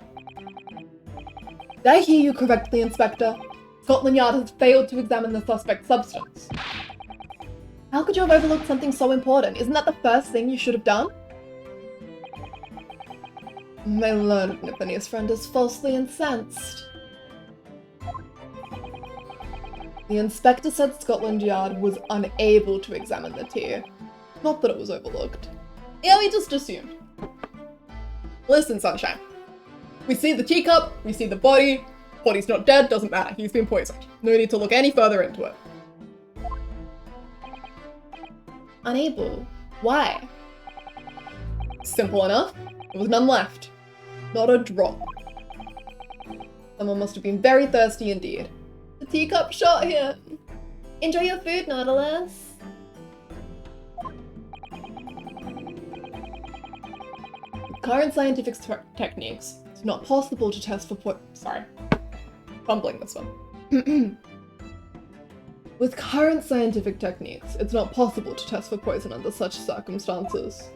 Did I hear you correctly, Inspector? Scotland Yard has failed to examine the suspect's substance. How could you have overlooked something so important? Isn't that the first thing you should have done? My learned Nipponese friend is falsely incensed. The inspector said Scotland Yard was unable to examine the tea. Not that it was overlooked. Yeah, we just assumed. Listen, Sunshine. We see the teacup, we see the body. Body's not dead, doesn't matter. He's been poisoned. No need to look any further into it. Unable. Why? Simple enough. There was none left. Not a drop. Someone must have been very thirsty indeed. The teacup shot him. Enjoy your food, Nautilus. With current scientific techniques, it's not possible to test for sorry. Fumbling this one. With current scientific techniques, it's not possible to test for poison under such circumstances.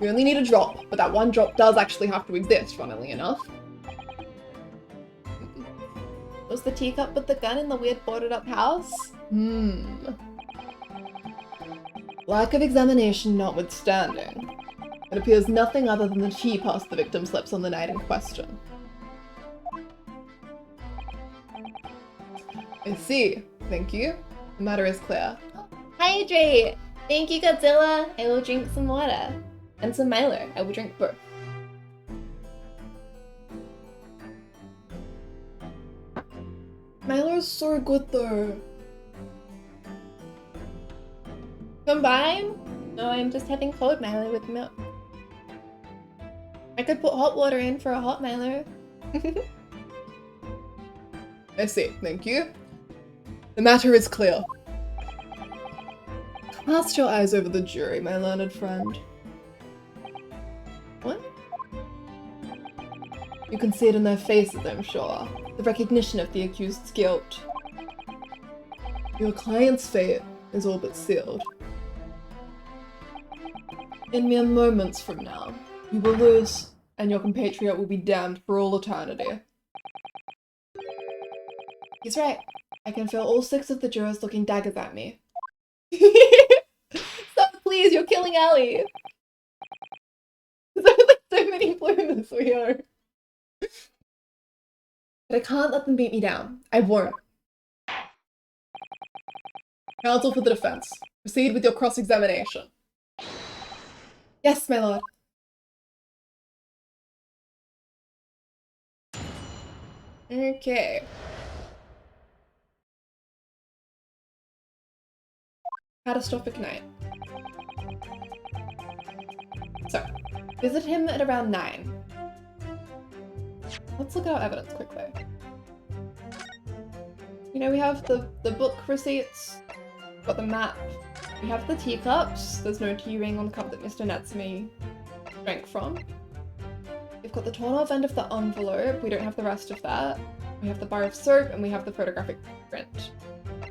You only need a drop, but that one drop does actually have to exist, funnily enough. Was the teacup with the gun in the weird boarded up house? Lack of examination notwithstanding, it appears nothing other than the tea passed the victim's lips on the night in question. I see. Thank you. The matter is clear. Hydrate! Thank you, Godzilla. I will drink some water. And some Milo. I will drink both. Milo's so good though. Combine? No, I'm just having cold Milo with milk. I could put hot water in for a hot Milo. I see. Thank you. The matter is clear. Cast your eyes over the jury, my learned friend. What? You can see it in their faces, I'm sure. The recognition of the accused's guilt. Your client's fate is all but sealed. In mere moments from now, you will lose, and your compatriot will be damned for all eternity. He's right. I can feel all 6 of the jurors looking daggers at me. Stop, please, you're killing Ellie! There's only so many bloomers we are. But I can't let them beat me down. I won't. Counsel for the defense. Proceed with your cross-examination. Yes, my lord. Okay. Catastrophic night. So, visit him at around 9. Let's look at our evidence quickly. You know, we have the book receipts, got the map, we have the teacups, there's no tea ring on the cup that Mr. Natsumi drank from. We've got the torn off end of the envelope, we don't have the rest of that. We have the bar of soap, and we have the photographic print.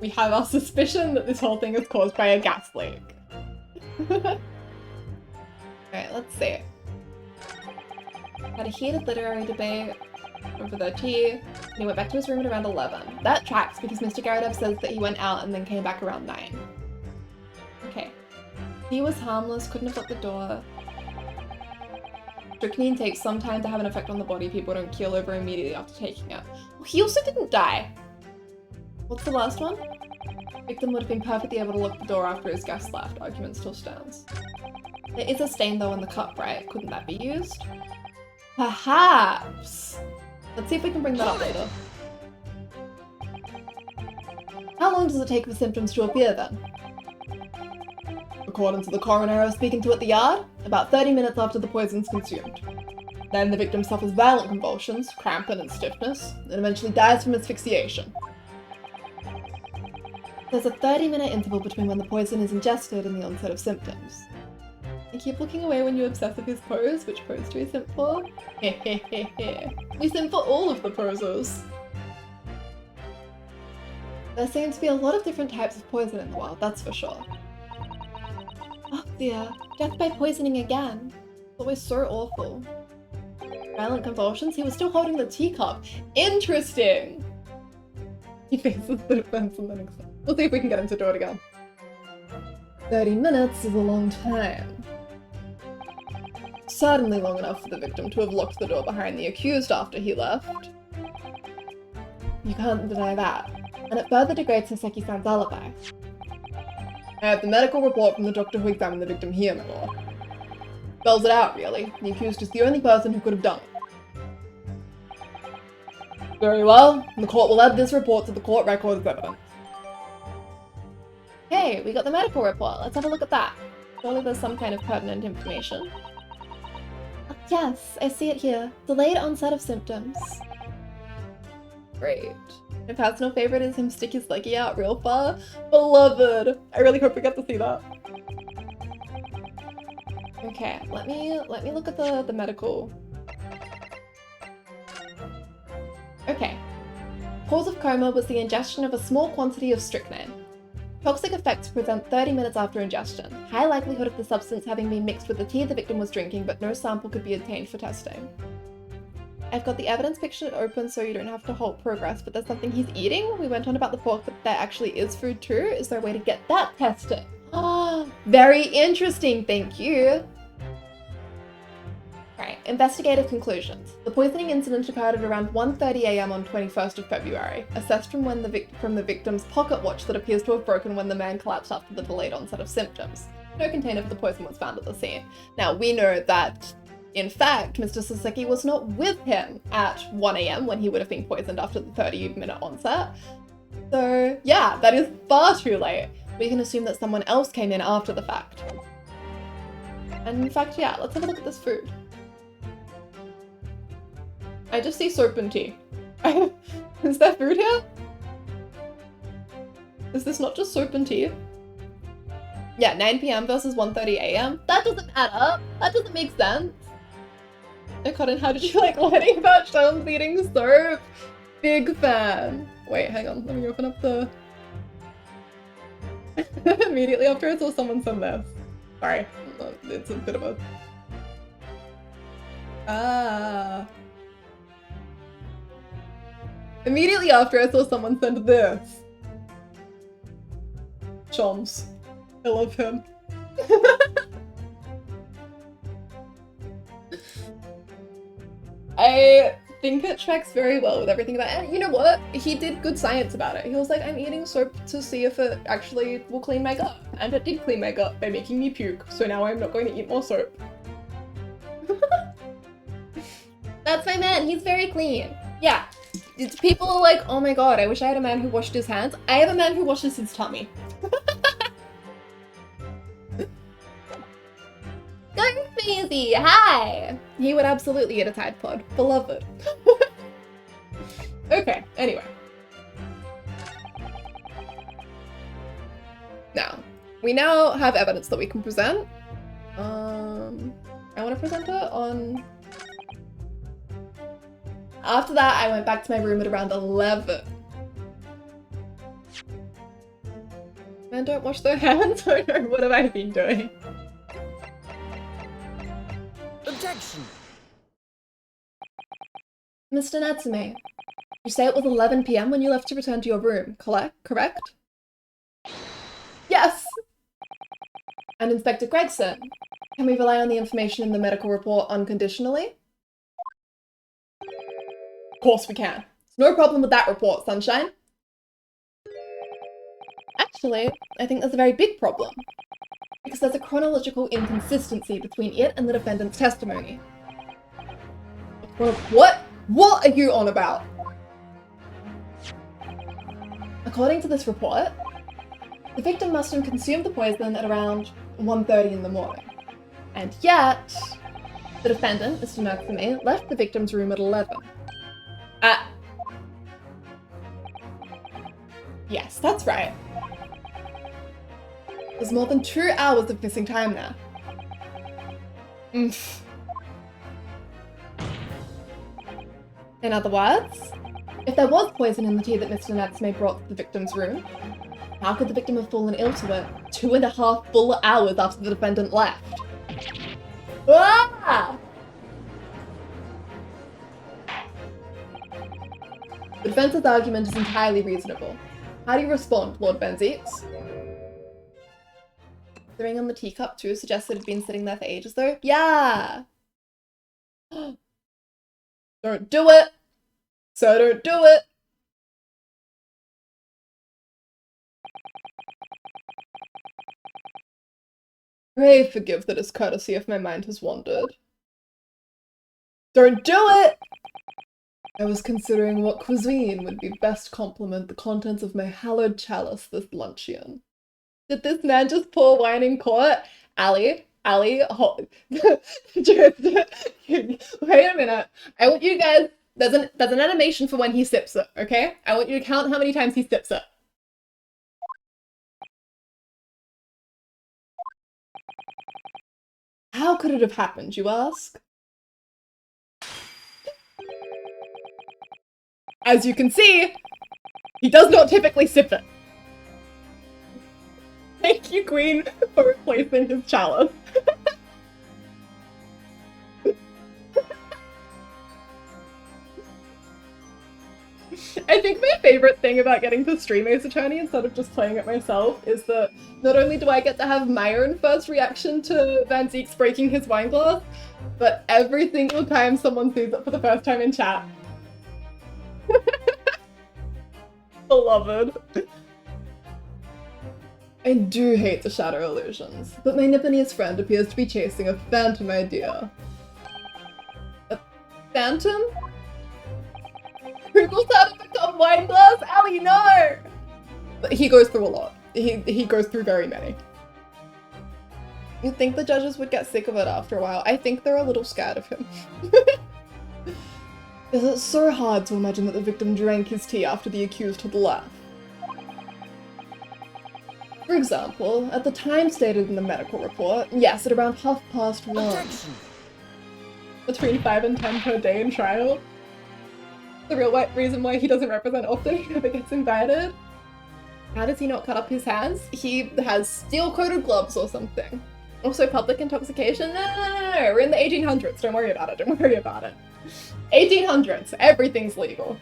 We have our suspicion that this whole thing is caused by a gas leak. Alright, let's see. Had a heated literary debate over their tea, and he went back to his room at around 11. That tracks because Mr. Garadev says that he went out and then came back around 9. Okay. He was harmless, couldn't have locked the door. Strychnine takes some time to have an effect on the body, people don't keel over immediately after taking it. Well, he also didn't die. What's the last one? Victim would have been perfectly able to lock the door after his guest left. Argument still stands. There is a stain though in the cup, right? Couldn't that be used? Perhaps! Let's see if we can bring that up later. How long does it take for symptoms to appear then? According to the coroner I was speaking to at the yard, about 30 minutes after the poison's consumed. Then the victim suffers violent convulsions, cramping and stiffness, and eventually dies from asphyxiation. There's a 30-minute interval between when the poison is ingested and the onset of symptoms. I keep looking away when you obsess with his pose. Which pose do we simp for? We simp for all of the poses. There seems to be a lot of different types of poison in the world, that's for sure. Oh dear, death by poisoning again. It's always so awful. Violent convulsions? He was still holding the teacup. Interesting! He faces the defense and then accepts. We'll see if we can get him to do it again. 30 minutes is a long time. Certainly long enough for the victim to have locked the door behind the accused after he left. You can't deny that. And it further degrades Saseki-san's alibi. I have the medical report from the doctor who examined the victim here, my lord. Spells it out, really. The accused is the only person who could have done it. Very well. The court will add this report to the court record as evidence. Hey, we got the medical report. Let's have a look at that. Surely there's some kind of pertinent information. Yes, I see it here. Delayed onset of symptoms. Great. My personal favorite is him stick his leggy out real far. Beloved! I really hope we get to see that. Okay, let me look at the medical. Okay. Cause of coma was the ingestion of a small quantity of strychnine. Toxic effects present 30 minutes after ingestion. High likelihood of the substance having been mixed with the tea the victim was drinking, but no sample could be obtained for testing. I've got the evidence picture open so you don't have to halt progress, but there's something he's eating. We went on about the pork, but there actually is food too. Is there a way to get that tested? Ah, very interesting, thank you. Right, investigative conclusions. The poisoning incident occurred at around 1:30 AM on 21st of February, assessed from the victim's pocket watch that appears to have broken when the man collapsed after the delayed onset of symptoms. No container for the poison was found at the scene. Now, we know that, in fact, Mr. Saseki was not with him at 1 AM when he would have been poisoned after the 30-minute onset. So, yeah, that is far too late. We can assume that someone else came in after the fact. And in fact, yeah, let's have a look at this food. I just see soap and tea. Is there food here? Is this not just soap and tea? Yeah, 9 PM versus 1:30 AM. That doesn't add up. That doesn't make sense. Oh, Cotton, how did you like learning about Shelms eating soap? Big fan. Wait, hang on. Let me open up the... Immediately after I saw someone send this. Sorry. It's a bit of a... Ah... Immediately after I saw someone send this. Choms. I love him. I think it tracks very well with everything about it. And you know what? He did good science about it. He was like, I'm eating soap to see if it actually will clean my gut. And it did clean my gut by making me puke. So now I'm not going to eat more soap. That's my man. He's very clean. Yeah. People are like, oh my god, I wish I had a man who washed his hands. I have a man who washes his tummy. Go Maisie, hi! He would absolutely eat a Tide Pod. Beloved. Okay, anyway. Now, we now have evidence that we can present. I want to present it on... After that, I went back to my room at around 11. Men don't wash their hands? Oh no, what have I been doing? Objection! Mr. Natsume, you say it was 11 PM when you left to return to your room, correct? Yes! And Inspector Gregson, can we rely on the information in the medical report unconditionally? Of course we can. No problem with that report, Sunshine. Actually, I think there's a very big problem. Because there's a chronological inconsistency between it and the defendant's testimony. What? What are you on about? According to this report, the victim must have consumed the poison at around 1:30 in the morning. And yet, the defendant, Mr. Natsume, left the victim's room at 11. Yes, that's right. There's more than 2 hours of missing time there. In other words, if there was poison in the tea that Mr. Natsume brought to the victim's room, how could the victim have fallen ill to it 2.5 full hours after the defendant left? Ah! The defense's argument is entirely reasonable. How do you respond, Lord Benzeeks? The ring on the teacup too suggests that it had been sitting there for ages though. Yeah! Don't do it! So don't do it! Pray forgive the discourtesy if my mind has wandered. Don't do it! I was considering what cuisine would be best complement the contents of my hallowed chalice this luncheon. Did this man just pour wine in court? Ali, wait a minute. I want you guys, there's an animation for when he sips it, okay? I want you to count how many times he sips it. How could it have happened, you ask? As you can see, he does not typically sip it. Thank you, Queen, for replacing his chalice. I think my favorite thing about getting to stream Ace Attorney instead of just playing it myself is that not only do I get to have my own first reaction to Van Zeek's breaking his wine glass, but every single time someone sees it for the first time in chat. Beloved. I do hate the shadow illusions, but my Nipponese friend appears to be chasing a phantom idea. A phantom? Google's how to become wine glass? Ali, no! But he goes through a lot. He goes through very many. You'd think the judges would get sick of it after a while. I think they're a little scared of him. Is it so hard to imagine that the victim drank his tea after the accused had left? For example, at the time stated in the medical report, yes, at around 1:30. Between 5 and 10 per day in trial. The real reason why he doesn't represent often, he never gets invited. How does he not cut up his hands? He has steel-coated gloves or something. Also, public intoxication? No, we're in the 1800s, don't worry about it. 1800s, everything's legal.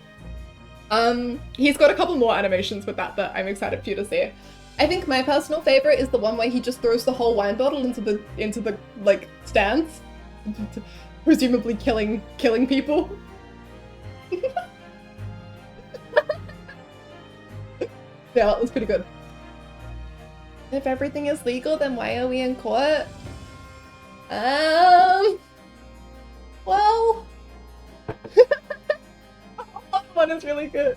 He's got a couple more animations with that I'm excited for you to see. I think my personal favorite is the one where he just throws the whole wine bottle into the like stands, presumably killing people. Yeah, that was pretty good. If everything is legal, then why are we in court? Well, that one is really good.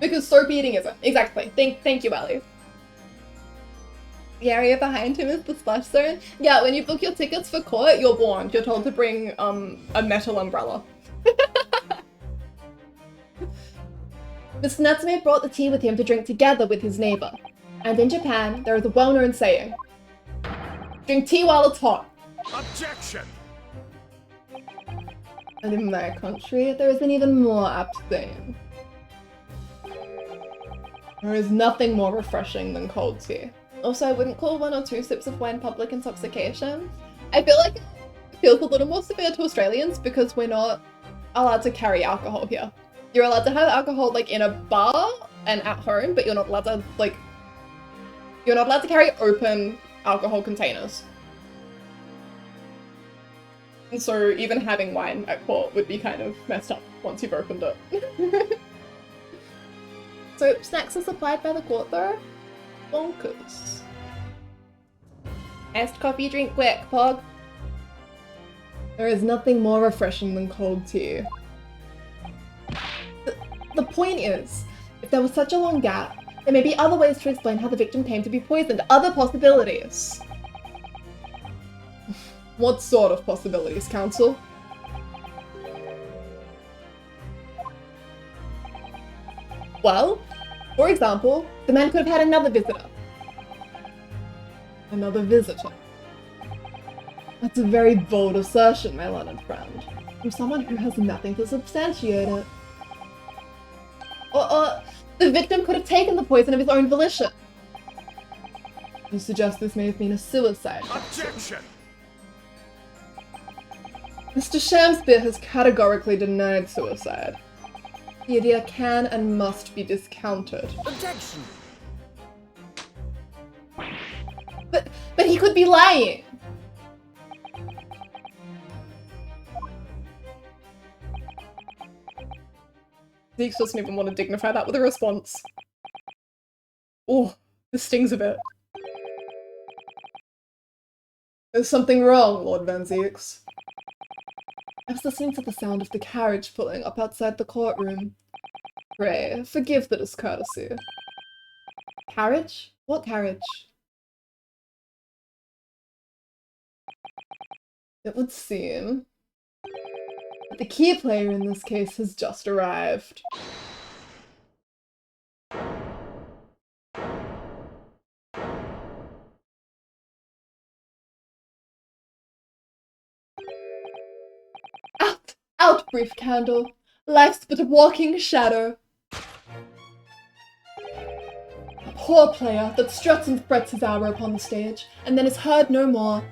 Because soap eating isn't. Exactly. Thank you, Ellie. The area behind him is the splash zone. Yeah, when you book your tickets for court, you're warned. You're told to bring a metal umbrella. Mr. Natsume brought the tea with him to drink together with his neighbor. And in Japan, there is a well-known saying, drink tea while it's hot. Objection! And in my country, there is an even more apt saying. There is nothing more refreshing than cold tea. Also, I wouldn't call 1 or 2 sips of wine public intoxication. I feel like it feels a little more severe to Australians because we're not allowed to carry alcohol here. You're allowed to have alcohol like in a bar and at home, but you're not allowed to carry open alcohol containers. And so even having wine at court would be kind of messed up once you've opened it. So snacks are supplied by the court though? Bonkers. Iced coffee drink quick, Pog. There is nothing more refreshing than cold tea. The point is, if there was such a long gap, there may be other ways to explain how the victim came to be poisoned. Other possibilities. What sort of possibilities, Counsel? Well, for example, the man could have had another visitor. Another visitor. That's a very bold assertion, my learned friend. From someone who has nothing to substantiate it. Or the victim could have taken the poison of his own volition. You suggest this may have been a suicide. Objection! Mr. Shamspeare has categorically denied suicide. The idea can and must be discounted. Objection! But he could be lying! Zeke doesn't even want to dignify that with a response. Oh, this stings a bit. There's something wrong, Lord Van Zieks. I was listening to the sound of the carriage pulling up outside the courtroom. Pray, forgive the discourtesy. Carriage? What carriage? It would seem that the key player in this case has just arrived. Out! Out, brief candle! Life's but a walking shadow. A poor player that struts and frets his hour upon the stage, and then is heard no more.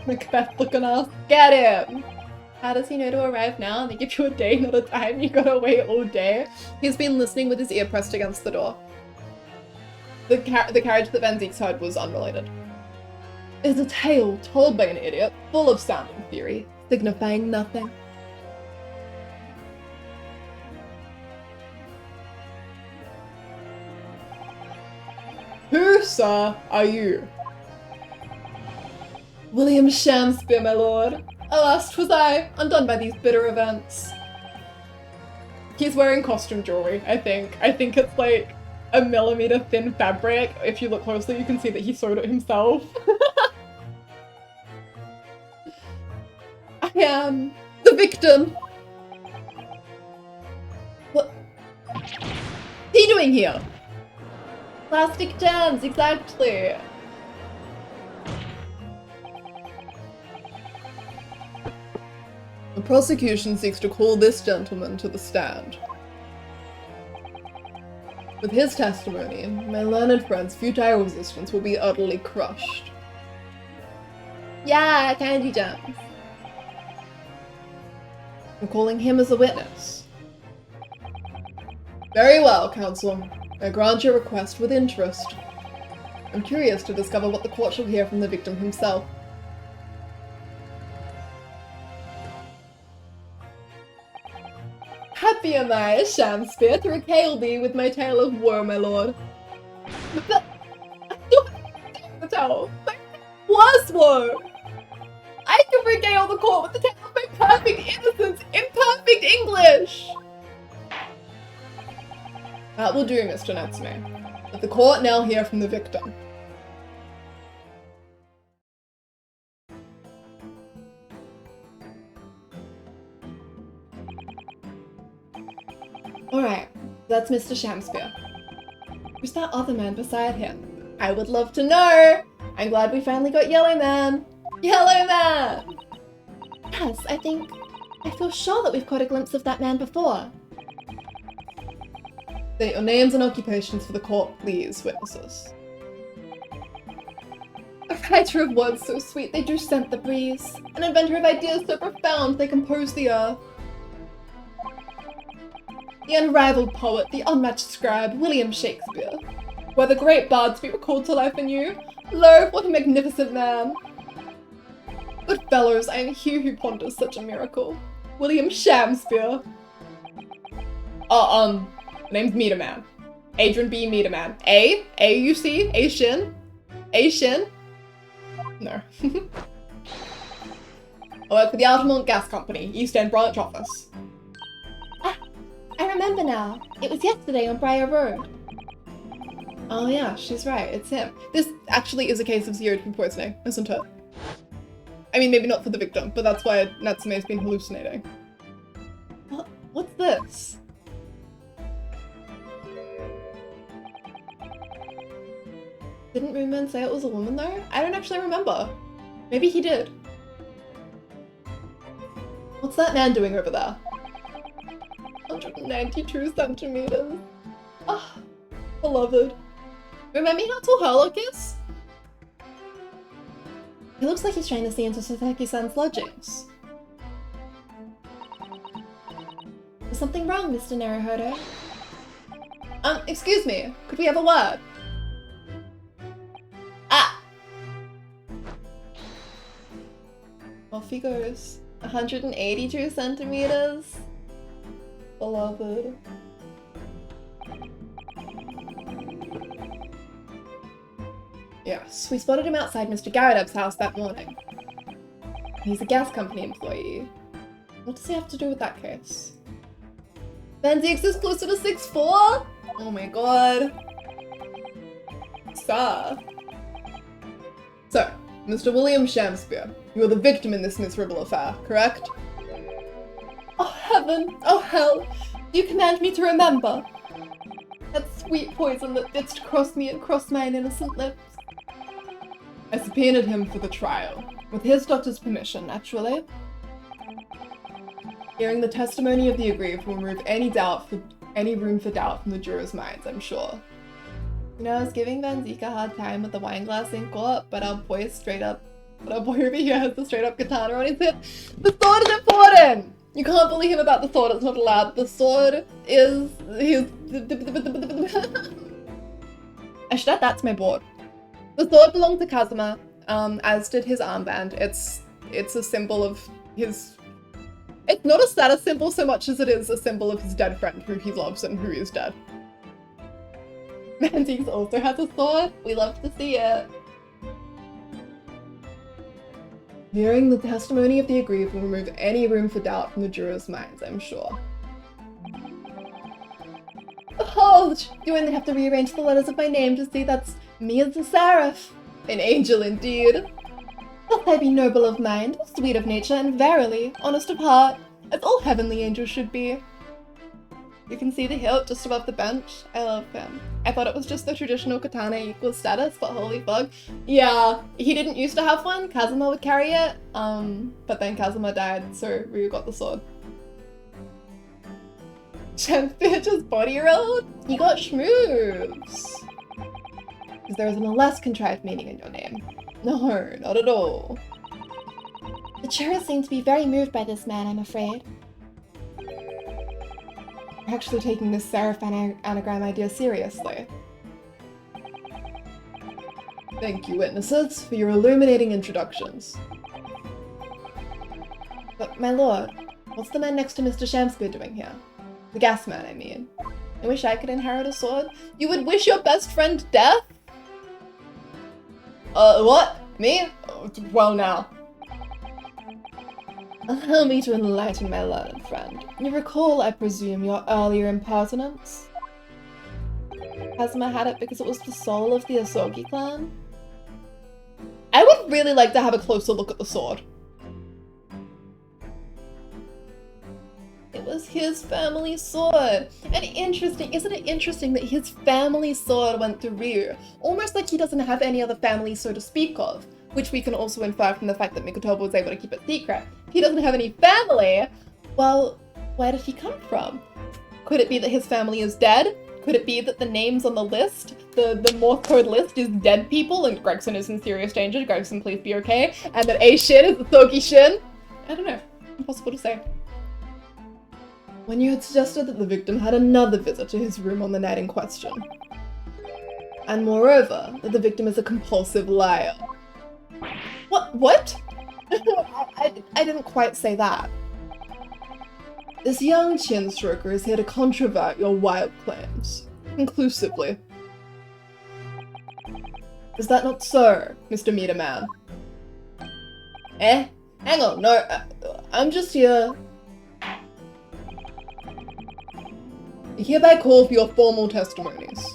Macbeth looking ass, get him! How does he know to arrive now? They give you a day, not a time. You gotta wait all day. He's been listening with his ear pressed against the door. The carriage that Van Zieks heard was unrelated. It's a tale told by an idiot, full of sound and theory, signifying nothing. Who, sir, are you? William Shakespeare, my lord. Alas, 'twas I, undone by these bitter events. He's wearing costume jewelry, I think. I think it's like a millimeter thin fabric. If you look closely, you can see that he sewed it himself. I am the victim. What's he doing here? Plastic jams, exactly. The prosecution seeks to call this gentleman to the stand. With his testimony, my learned friend's futile resistance will be utterly crushed. Yeah, candy jams. I'm calling him as a witness. Very well, counsel. I grant your request with interest. I'm curious to discover what the court shall hear from the victim himself. Happy am I, Shakespeare, to regale thee with my tale of woe, my lord. But I don't have the tale. My worst woe. I can regale the court with the tale of my perfect innocence in perfect English. That will do, Mr. Natsume. Let the court now hear from the victim. Alright, that's Mr. Shakespeare. Who's that other man beside him? I would love to know! I'm glad we finally got Yellow Man! Yellow Man! Yes, I feel sure that we've caught a glimpse of that man before. State your names and occupations for the court, please, witnesses. A writer of words so sweet they do scent the breeze. An inventor of ideas so profound they compose the earth. The unrivaled poet, the unmatched scribe, William Shakespeare. Where the great bards be recalled to life anew, lo, what a magnificent man! Good fellows, I am he who ponders such a miracle. William Shakespeare. Name's Meterman. Adrian B. Meterman. A, you see? A Shin? A Shin? No. I work for the Altamont Gas Company, East End Branch Office. I remember now. It was yesterday on Briar Road. Oh yeah, she's right, it's him. This actually is a case of zero food poisoning, isn't it? I mean, maybe not for the victim, but that's why Natsume's been hallucinating. What's this? Didn't Moonman say it was a woman though? I don't actually remember. Maybe he did. What's that man doing over there? 192 centimeters. Ah, beloved. Remember how tall Herlock is? It looks like he's trying to see into Sasaki-san's lodgings. Is something wrong, Mr. Naruhodo? Excuse me, could we have a word? Ah! Off he goes. 182 centimeters. Beloved. Yes, we spotted him outside Mr. Garredub's house that morning. He's a gas company employee. What does he have to do with that case? Van Zieks is closer to 6'4"? Oh my god. Sir. So, Mr. William Shamspeare, you are the victim in this miserable affair, correct? Oh heaven, oh hell, do you command me to remember? That sweet poison that didst cross me and cross mine innocent lips. I subpoenaed him for the trial, with his doctor's permission, naturally. Hearing the testimony of the aggrieved will remove any room for doubt from the jurors' minds, I'm sure. You know, I was giving Van Zieks a hard time with the wine glass in court, but our boy over here has the straight up katana on his hip. The sword is important! You can't bully him about the sword, it's not allowed. The sword is his... I should add that to my board. The sword belonged to Kazuma, as did his armband. It's a symbol of his... It's not a status symbol so much as it is a symbol of his dead friend who he loves and who is dead. Van Zieks also has a sword. We love to see it. Hearing the testimony of the aggrieved will remove any room for doubt from the jurors' minds, I'm sure. Behold! You only have to rearrange the letters of my name to see that's me as a seraph. An angel indeed. Doth I be noble of mind, sweet of nature, and verily honest of heart, as all heavenly angels should be. You can see the hilt just above the bench. I love him. I thought it was just the traditional katana equals status, but holy fuck. Yeah, he didn't used to have one. Kazuma would carry it, but then Kazuma died, so Ryu got the sword. Shamspeare just body rolled? You got schmooves. Because there isn't a less contrived meaning in your name. No, not at all. The jurors seem to be very moved by this man, I'm afraid. You're actually taking this seraph anagram idea seriously. Thank you, witnesses, for your illuminating introductions. But, my lord, what's the man next to Mr. Shamspeare doing here? The gas man, I mean. I wish I could inherit a sword. You would wish your best friend death? What? Me? Oh, well now. Allow me to enlighten my learned friend. You recall, I presume, your earlier impertinence? Kazuma had it because it was the soul of the Asogi clan? I would really like to have a closer look at the sword. It was his family sword. And isn't it interesting that his family sword went to Ryu? Almost like he doesn't have any other family so to speak of, which we can also infer from the fact that Mikotoba was able to keep it secret. If he doesn't have any family, well, where did he come from? Could it be that his family is dead? Could it be that the names on the list, the Morse code list, is dead people and Gregson is in serious danger? Gregson, please be okay. And that A-Shin is the Sogi Shin? I don't know. Impossible to say. When you had suggested that the victim had another visit to his room on the night in question. And moreover, that the victim is a compulsive liar. What? I didn't quite say that. This young chin stroker is here to controvert your wild claims. Conclusively. Is that not so, Mr. Meter Man? Hang on, no, I'm just here. I hereby call for your formal testimonies.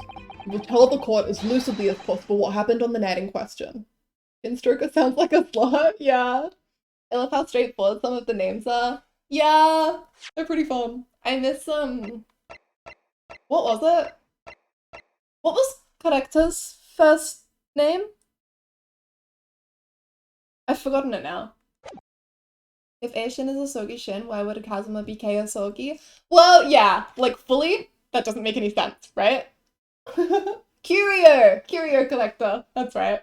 You will tell the court as lucidly as possible what happened on the night in question. Stroker sounds like a slur, yeah. I love how straightforward some of the names are. Yeah, they're pretty fun. I miss, what was it? What was Corrector's first name? I've forgotten it now. If A-Shin is Asogi Shin, why would Kazuma be Kei Asogi? Well, yeah, like fully, that doesn't make any sense, right? Curio Collector, that's right.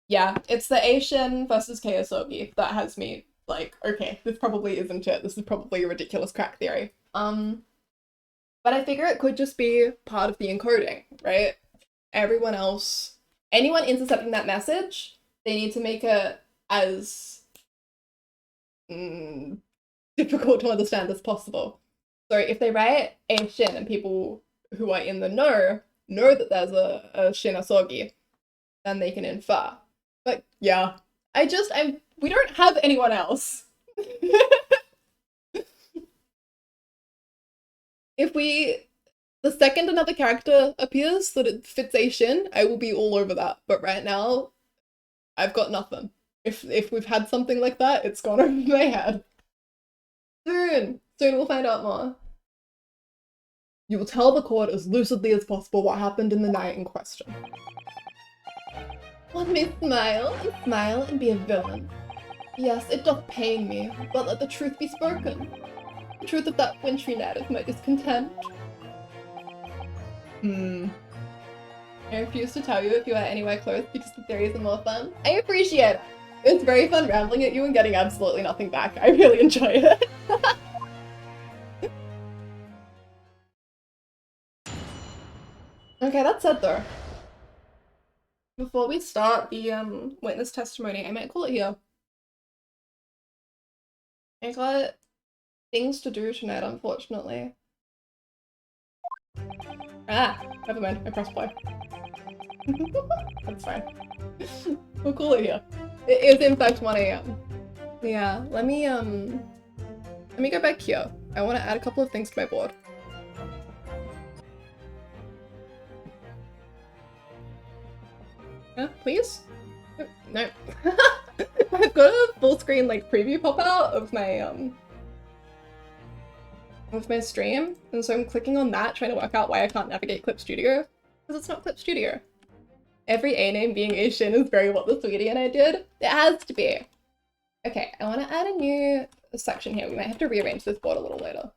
Yeah, it's the A-Shin versus Kei Asogi that has me like, okay, this probably isn't it. This is probably a ridiculous crack theory. But I figure it could just be part of the encoding, right? Everyone else, anyone intercepting that message, they need to make it as difficult to understand as possible. So if they write A-Shin and people who are in the know know that there's a Shinasogi, then they can infer. But yeah, we don't have anyone else. The second another character appears that it fits a Shin, I will be all over that. But right now, I've got nothing. If we've had something like that, it's gone over my head. Soon we'll find out more. You will tell the court as lucidly as possible what happened in the night in question. One may smile and be a villain. Yes, it doth pain me, but let the truth be spoken. The truth of that wintry night of my discontent. I refuse to tell you if you are anywhere close because the theories are more fun. I appreciate it. It's very fun rambling at you and getting absolutely nothing back. I really enjoy it. Okay, that's it though. Before we start the witness testimony, I might call it here. I got things to do tonight, unfortunately. Ah, never mind, I pressed play. That's fine. We'll call it here. It is in fact 1 AM. Yeah, let me go back here. I want to add a couple of things to my board. Please? No. I've got a full screen like preview pop out of my stream, and so I'm clicking on that trying to work out why I can't navigate Clip Studio, because it's not Clip Studio. Every A name being a Shin is very what the sweetie and I did. It has to be. Okay, I want to add a new section here. We might have to rearrange this board a little later.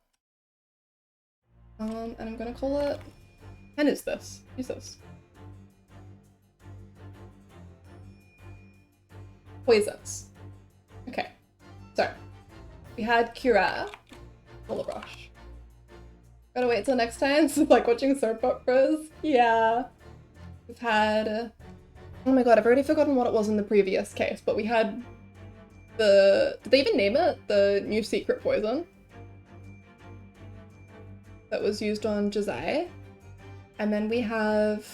And I'm gonna call it... When is this? Who's this? Poisons. Okay, so we had Kira, Roller Brush. Gotta wait till next time. This is like watching soap operas. Yeah. We've had, oh my god, I've already forgotten what it was in the previous case, but we had did they even name it? The new secret poison that was used on Jazai. And then we have,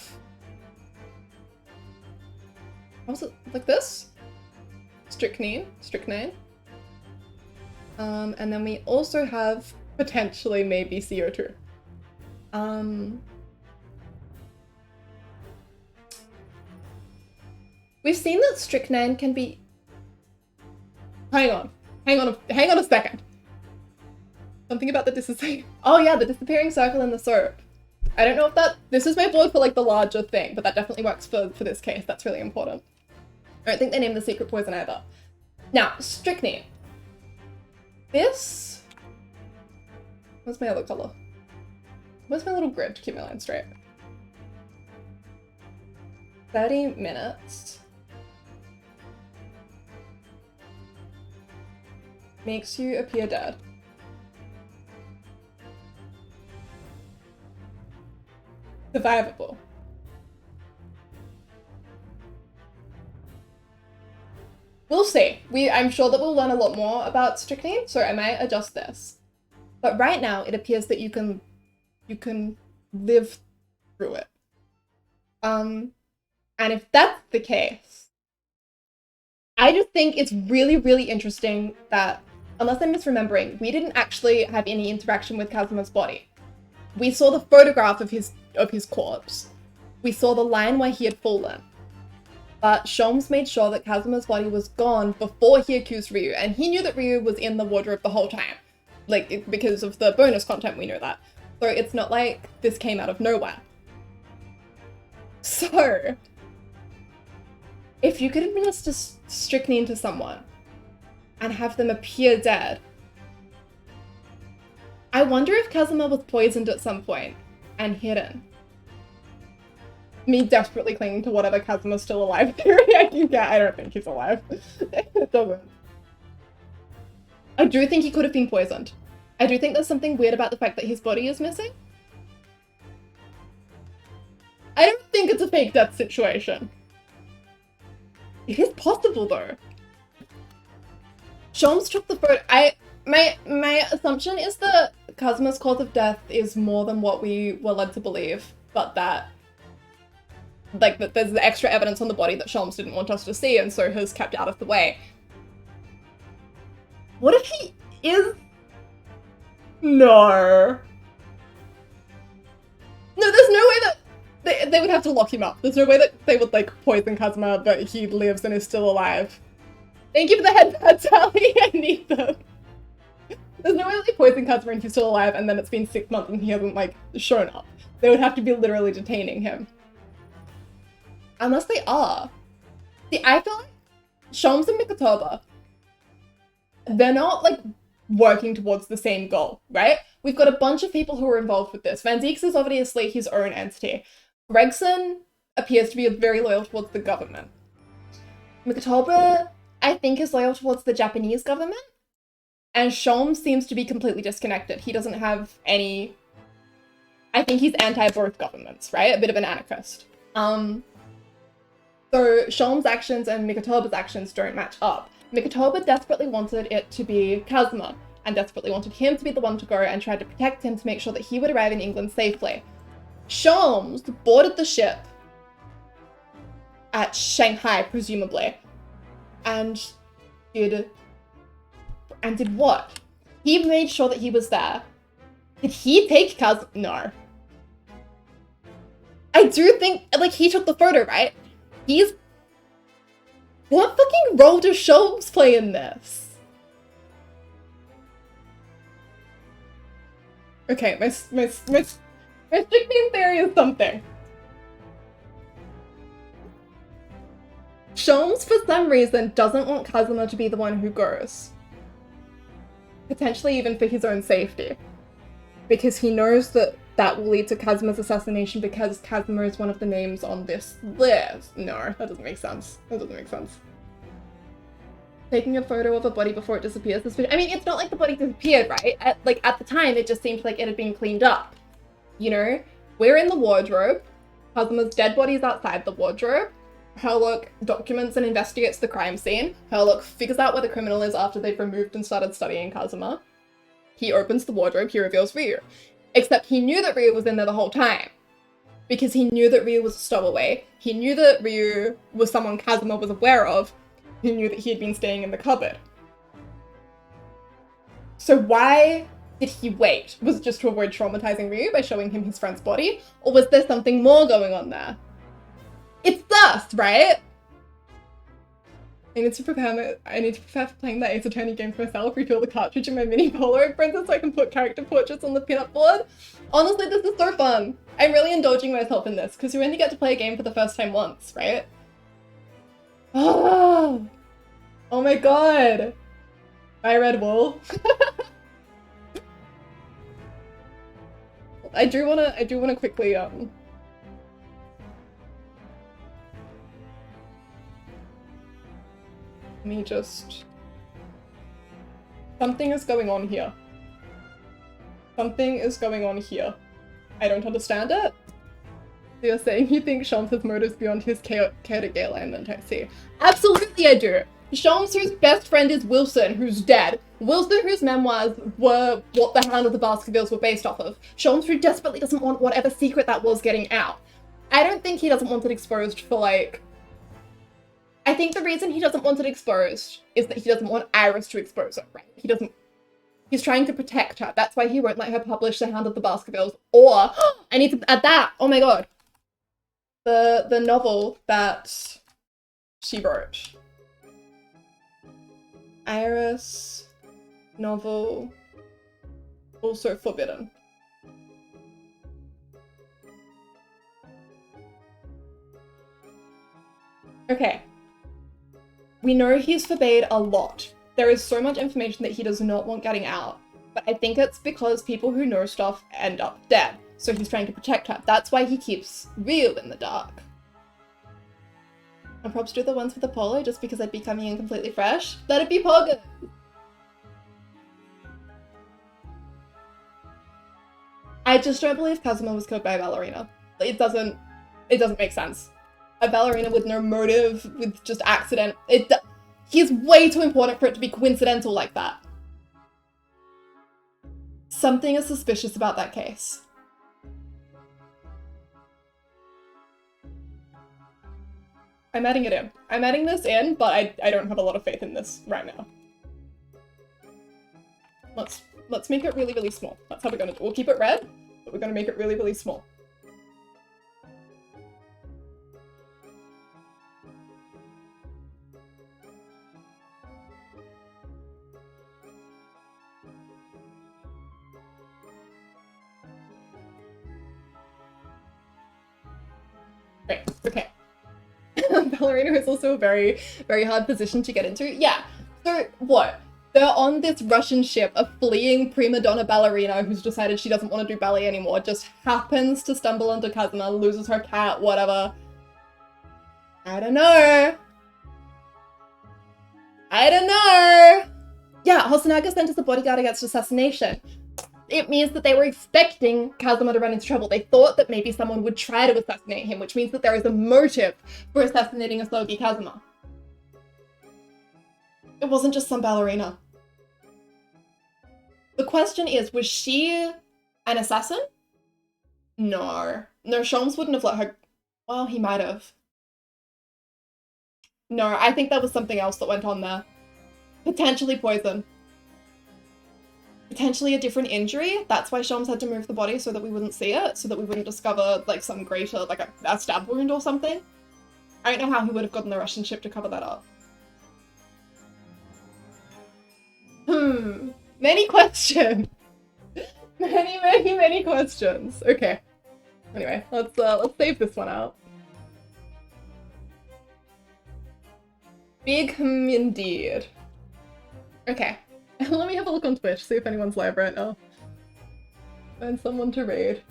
what was it, like this? Strychnine. And then we also have potentially maybe CO2. We've seen that strychnine can be... Hang on a second. Something about the disappearing... Oh yeah, the disappearing circle in the soap. I don't know if that... This is my board for like the larger thing, but that definitely works for this case. That's really important. I don't think they named the secret poison either. Now, strychnine. This... What's my other color? Where's my little grid to keep my line straight? 30 minutes. Makes you appear dead. Survivable. We'll see. I'm sure that we'll learn a lot more about strychnine, so I might adjust this. But right now, it appears that you can live through it. And if that's the case, I just think it's really, really interesting that, unless I'm misremembering, we didn't actually have any interaction with Kazuma's body. We saw the photograph of his corpse. We saw the line where he had fallen. But Sholmes made sure that Kazuma's body was gone before he accused Ryu, and he knew that Ryu was in the wardrobe the whole time. Like, because of the bonus content, we know that. So it's not like this came out of nowhere. So, if you could administer strychnine to someone and have them appear dead, I wonder if Kazuma was poisoned at some point and hidden. Me desperately clinging to whatever Kazuma's still alive theory I can get. I don't think he's alive. It doesn't. I do think he could have been poisoned. I do think there's something weird about the fact that his body is missing. I don't think it's a fake death situation. It is possible though. Sholmes took the photo. My assumption is that Kazuma's cause of death is more than what we were led to believe, but that like, that there's the extra evidence on the body that Sholmes didn't want us to see and so has kept out of the way. What if he is? No. No, there's no way that they would have to lock him up. There's no way that they would, like, poison Kazuma, but he lives and is still alive. Thank you for the headpads, Sally. I need them. There's no way that they poison Kazuma and he's still alive, and then it's been 6 months and he hasn't, like, shown up. They would have to be literally detaining him. Unless they are. See, I feel like Sholmes and Mikotoba, they're not, like, working towards the same goal, right? We've got a bunch of people who are involved with this. Van Zieks is obviously his own entity. Gregson appears to be very loyal towards the government. Mikotoba, I think, is loyal towards the Japanese government. And Sholmes seems to be completely disconnected. He doesn't have any... I think he's anti-both governments, right? A bit of an anarchist. So Sholmes' actions and Mikotoba's actions don't match up. Mikotoba desperately wanted it to be Kazuma, and desperately wanted him to be the one to go and tried to protect him to make sure that he would arrive in England safely. Sholmes boarded the ship at Shanghai, presumably, and did what? He made sure that he was there. Did he take Kazuma? No. I do think, like, he took the photo, right? What fucking role does Sholmes play in this? Okay, my strychnine theory is something. Sholmes, for some reason, doesn't want Kazuma to be the one who goes. Potentially even for his own safety. Because he knows that that will lead to Kazuma's assassination because Kazuma is one of the names on this list. No, that doesn't make sense. That doesn't make sense. Taking a photo of a body before it disappears. I mean, it's not like the body disappeared, right? At the time, it just seemed like it had been cleaned up. You know? We're in the wardrobe. Kazuma's dead body is outside the wardrobe. Herlock documents and investigates the crime scene. Herlock figures out where the criminal is after they've removed and started studying Kazuma. He opens the wardrobe, he reveals Ryu. Except he knew that Ryu was in there the whole time. Because he knew that Ryu was a stowaway. He knew that Ryu was someone Kazuma was aware of. He knew that he had been staying in the cupboard. So why did he wait? Was it just to avoid traumatizing Ryu by showing him his friend's body? Or was there something more going on there? It's dust, right? I need to prepare for playing that Ace Attorney game for myself, refill the cartridge in my mini Polaroid printer so I can put character portraits on the pinup board. Honestly, this is so fun. I'm really indulging myself in this, because you only get to play a game for the first time once, right? Oh my god. Bye, Red Wool. I do wanna quickly, Let me just... Something is going on here. Something is going on here. I don't understand it. So you're saying you think Sholmes has motives beyond his chaotic gay alignment, I see. Absolutely I do! Sholmes, whose best friend is Wilson, who's dead. Wilson, whose memoirs were what the Hound of the Baskervilles were based off of. Sholmes, who desperately doesn't want whatever secret that was getting out. I don't think he doesn't want it exposed for, like... I think the reason he doesn't want it exposed is that he doesn't want Iris to expose it, right? He's trying to protect her. That's why he won't let her publish The Hound of the Baskervilles. Or, I need to add that! Oh my god. The novel that she wrote. Iris novel, also forbidden. Okay. We know he's forbade a lot. There is so much information that he does not want getting out, but I think it's because people who know stuff end up dead, so he's trying to protect her. That's why he keeps Ryu in the dark. I'll probably do the ones with Apollo just because I'd be coming in completely fresh. Let it be Poggers! I just don't believe Kazuma was killed by a ballerina. It doesn't make sense. A ballerina with no motive, with just accident. He's way too important for it to be coincidental like that. Something is suspicious about that case. I'm adding it in. I'm adding this in, but I don't have a lot of faith in this right now. Let's make it really, really small. That's how we're gonna do. We'll keep it red, but we're gonna make it really, really small. Great, okay. Ballerina is also a very, very hard position to get into. Yeah, so what? They're on this Russian ship, a fleeing prima donna ballerina who's decided she doesn't want to do ballet anymore, just happens to stumble onto Kazuma, loses her cat, whatever. I don't know. Yeah, Hosonaga sent as a bodyguard against assassination. It means that they were expecting Kazuma to run into trouble. They thought that maybe someone would try to assassinate him, which means that there is a motive for assassinating Asogi Kazuma. It wasn't just some ballerina. The question is, was she an assassin? No. No, Sholmes wouldn't have let her... Well, he might have. No, I think that was something else that went on there. Potentially poison. Potentially a different injury. That's why Sholmes had to move the body so that we wouldn't see it, so that we wouldn't discover like some greater, like a stab wound or something. I don't know how he would have gotten the Russian ship to cover that up. Many questions. Many questions. Okay. Anyway, let's save this one out. Big indeed. Okay. Let me have a look on Twitch, see if anyone's live right now. Find someone to raid.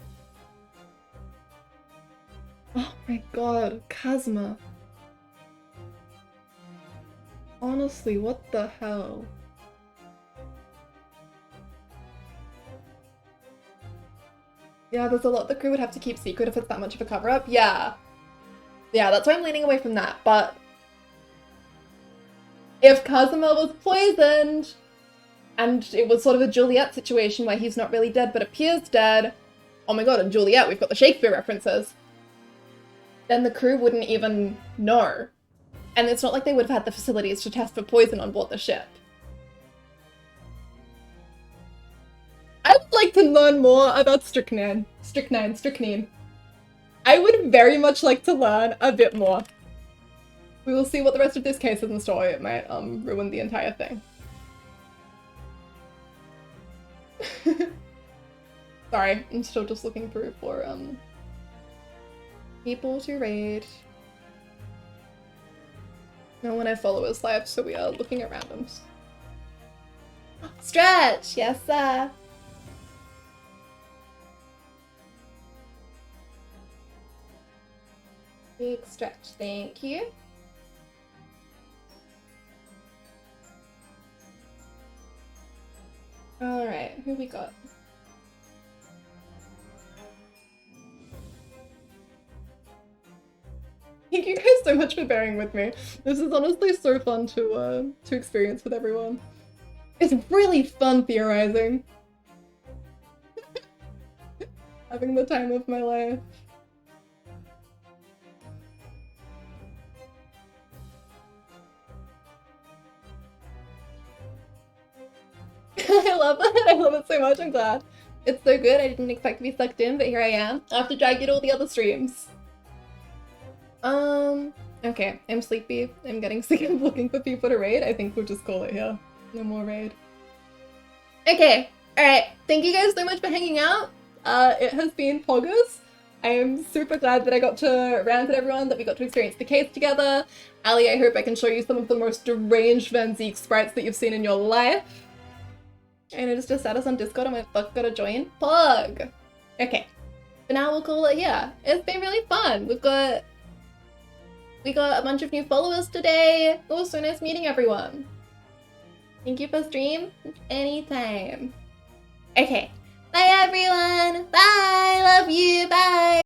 Oh my god, Kazuma. Honestly, what the hell? Yeah, there's a lot the crew would have to keep secret if it's that much of a cover-up. Yeah. Yeah, that's why I'm leaning away from that, but... If Kazuma was poisoned, and it was sort of a Juliet situation where he's not really dead but appears dead, oh my god, and Juliet, we've got the Shakespeare references, then the crew wouldn't even know. And it's not like they would have had the facilities to test for poison on board the ship. I would like to learn more about strychnine. I would very much like to learn a bit more. We will see what the rest of this case is in store. It might ruin the entire thing. Sorry, I'm still just looking through for people to raid. No one I follow is live, so we are looking at randoms. Stretch! Yes, sir! Big stretch, thank you. Alright, who we got? Thank you guys so much for bearing with me. This is honestly so fun to experience with everyone. It's really fun theorizing. Having the time of my life. I love it. I love it so much. I'm glad. It's so good. I didn't expect to be sucked in, but here I am. I have to drag you to all the other streams. Okay. I'm sleepy. I'm getting sick of looking for people to raid. I think we'll just call it here. No more raid. Okay. Alright. Thank you guys so much for hanging out. It has been poggers. I am super glad that I got to rant at everyone, that we got to experience the case together. Ali, I hope I can show you some of the most deranged Van Zeke sprites that you've seen in your life. And it just add us on Discord and my fuck gotta join. Pog! Okay. For now we'll call it here. It's been really fun. We got a bunch of new followers today. It was so nice meeting everyone. Thank you for stream. Anytime. Okay. Bye everyone. Bye. Love you. Bye.